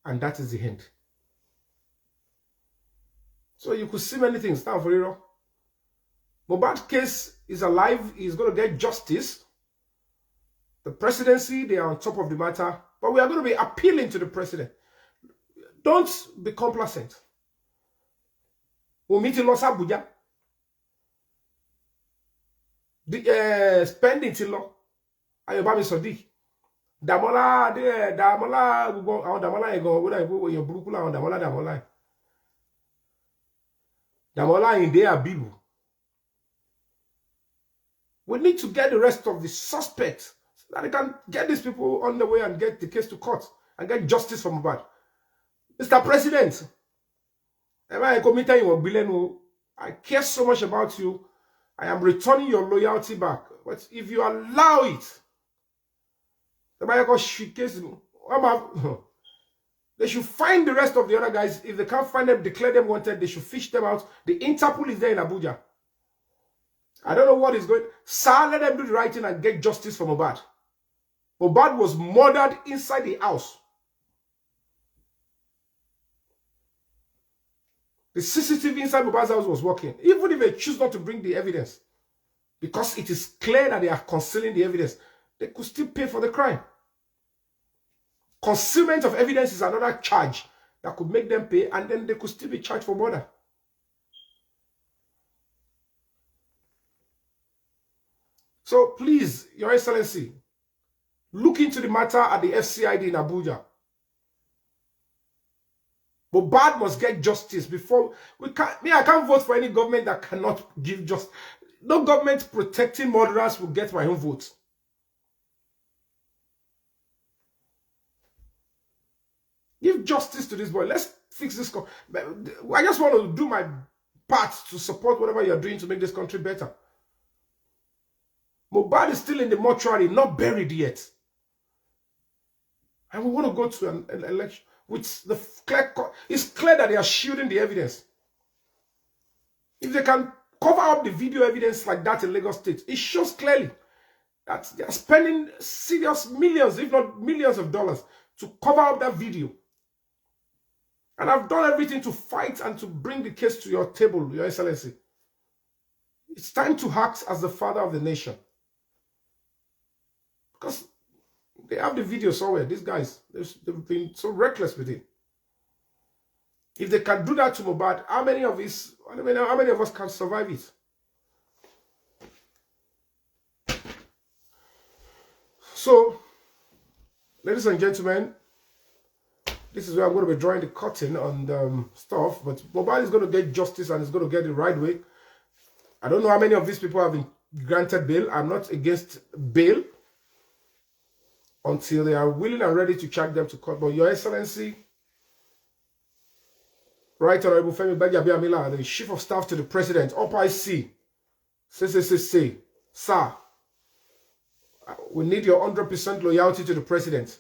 and that is the end. So you could see many things. Stand for it. Mohbad's case is alive. He's going to get justice. The presidency, they are on top of the matter. But we are going to be appealing to the president. Don't be complacent. We'll meet in Los Abuja. The spending till law. Ayobami Sadiq. Damola, Damola, Damola, you Brukula, Damola. Damola in there, Bibu. We need to get the rest of the suspects so that they can get these people on the way and get the case to court and get justice from Mohbad. Mr. President, I care so much about you. I am returning your loyalty back. But if you allow it, they should find the rest of the other guys. If they can't find them, declare them wanted. They should fish them out. The Interpol is there in Abuja. I don't know what is going. Sir, let them do the right thing and get justice for Mohbad. Mohbad was murdered inside the house. The CCTV inside Mohbad's house was working. Even if they choose not to bring the evidence, because it is clear that they are concealing the evidence, they could still pay for the crime. Concealment of evidence is another charge that could make them pay, and then they could still be charged for murder. So please, Your Excellency, look into the matter at the FCID in Abuja. Mohbad must get justice before we can't. I can't vote for any government that cannot give justice. No government protecting murderers will get my own vote. Give justice to this boy. Let's fix this. I just want to do my part to support whatever you're doing to make this country better. Mohbad is still in the mortuary, not buried yet. And we want to go to an election. With the clear, it's clear that they are shielding the evidence. If they can cover up the video evidence like that in Lagos State, it shows clearly that they are spending serious millions, if not millions of dollars, to cover up that video. And I've done everything to fight and to bring the case to your table, Your Excellency. It's time to act as the father of the nation. Because they have the video somewhere. These guys, they've been so reckless with it. If they can do that to Mohbad, how many of us can survive it? So, ladies and gentlemen, this is where I'm going to be drawing the curtain on stuff. But Mohbad is going to get justice and is going to get it right way. I don't know how many of these people have been granted bail. I'm not against bail until they are willing and ready to charge them to court. But Your Excellency, Right Honorable Femi Gbajabiamila, the Chief of Staff to the President, up I see, say, sir, we need your 100% loyalty to the President.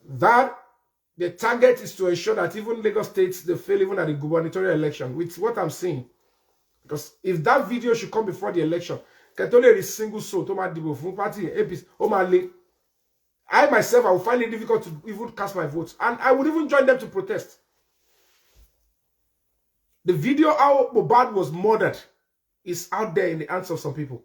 That the target is to ensure that even Lagos states, they fail even at the gubernatorial election, with what I'm seeing. Because if that video should come before the election, can only a single soul to my party, APC, I myself, I will find it difficult to even cast my votes. And I would even join them to protest. The video how Mohbad was murdered is out there in the hands of some people.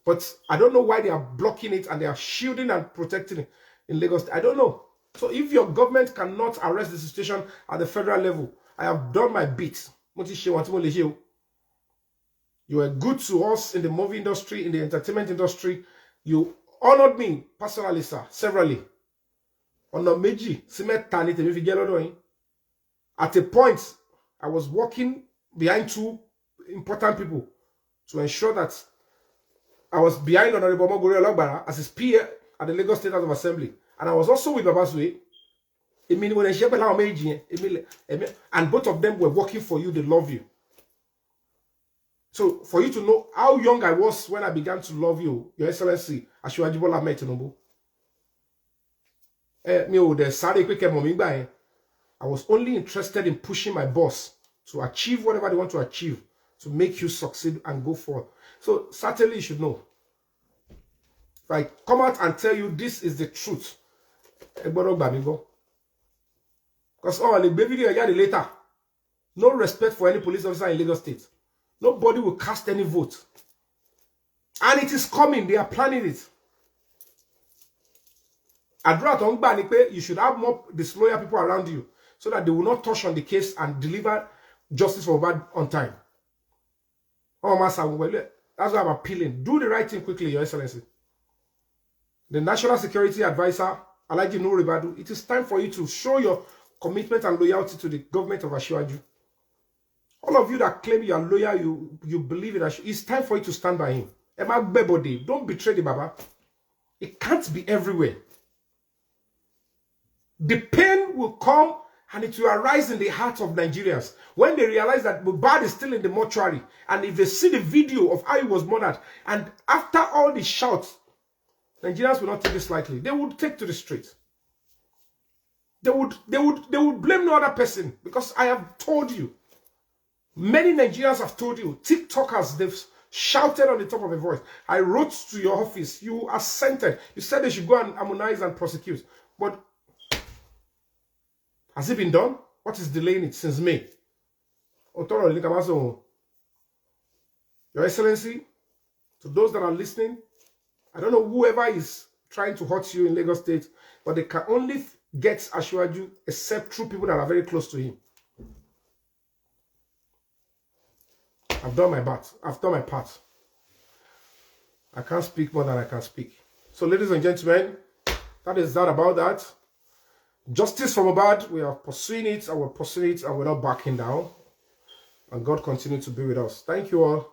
But I don't know why they are blocking it and they are shielding and protecting it in Lagos. I don't know. So if your government cannot arrest the situation at the federal level, I have done my bit. You were good to us in the movie industry, in the entertainment industry. You honored me personally, sir, severally. At a point, I was working behind two important people to ensure that I was behind Honorable Mogori Olagbara as his peer at the Lagos State House of Assembly. And I was also with Babaswe. And both of them were working for you. They love you. So for you to know how young I was when I began to love you, Your Excellency, Asiwaju Bola Ahmed Tinubu. I was only interested in pushing my boss to achieve whatever they want to achieve, to make you succeed and go forward. So certainly you should know. If I come out and tell you this is the truth, because the video later, no respect for any police officer in Lagos State. Nobody will cast any vote. And it is coming. They are planning it. You should have more disloyal people around you so that they will not touch on the case and deliver justice for bad on time. That's why I'm appealing. Do the right thing quickly, Your Excellency. The National Security Advisor, Alhaji Nuhu Ribadu, it is time for you to show your commitment and loyalty to the government of Asiwaju. All of you that claim you are loyal, you believe in Asiwaju, it's time for you to stand by him. Don't betray the Baba. It can't be everywhere. The pain will come and it will arise in the hearts of Nigerians when they realize that Mohbad is still in the mortuary, and if they see the video of how he was murdered, and after all the shouts, Nigerians will not take this lightly. They would take to the street. They would blame no other person, because I have told you, many Nigerians have told you, TikTokers, they've shouted on the top of a voice. I wrote to your office, you assented. You said they should go and harmonize and prosecute. But has it been done? What is delaying it since May? Your Excellency, to those that are listening, I don't know whoever is trying to hurt you in Lagos State, but they can only get Asiwaju except through people that are very close to him. I've done my part. I've done my part. I can't speak more than I can speak. So, ladies and gentlemen, that is that about that. Justice for Mohbad, we are pursuing it, and we're pursuing it, and we're not backing down. And God continue to be with us. Thank you all.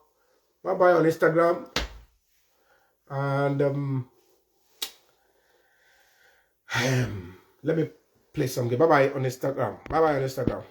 Bye-bye on Instagram. And let me play some game. Bye-bye on Instagram. Bye-bye on Instagram.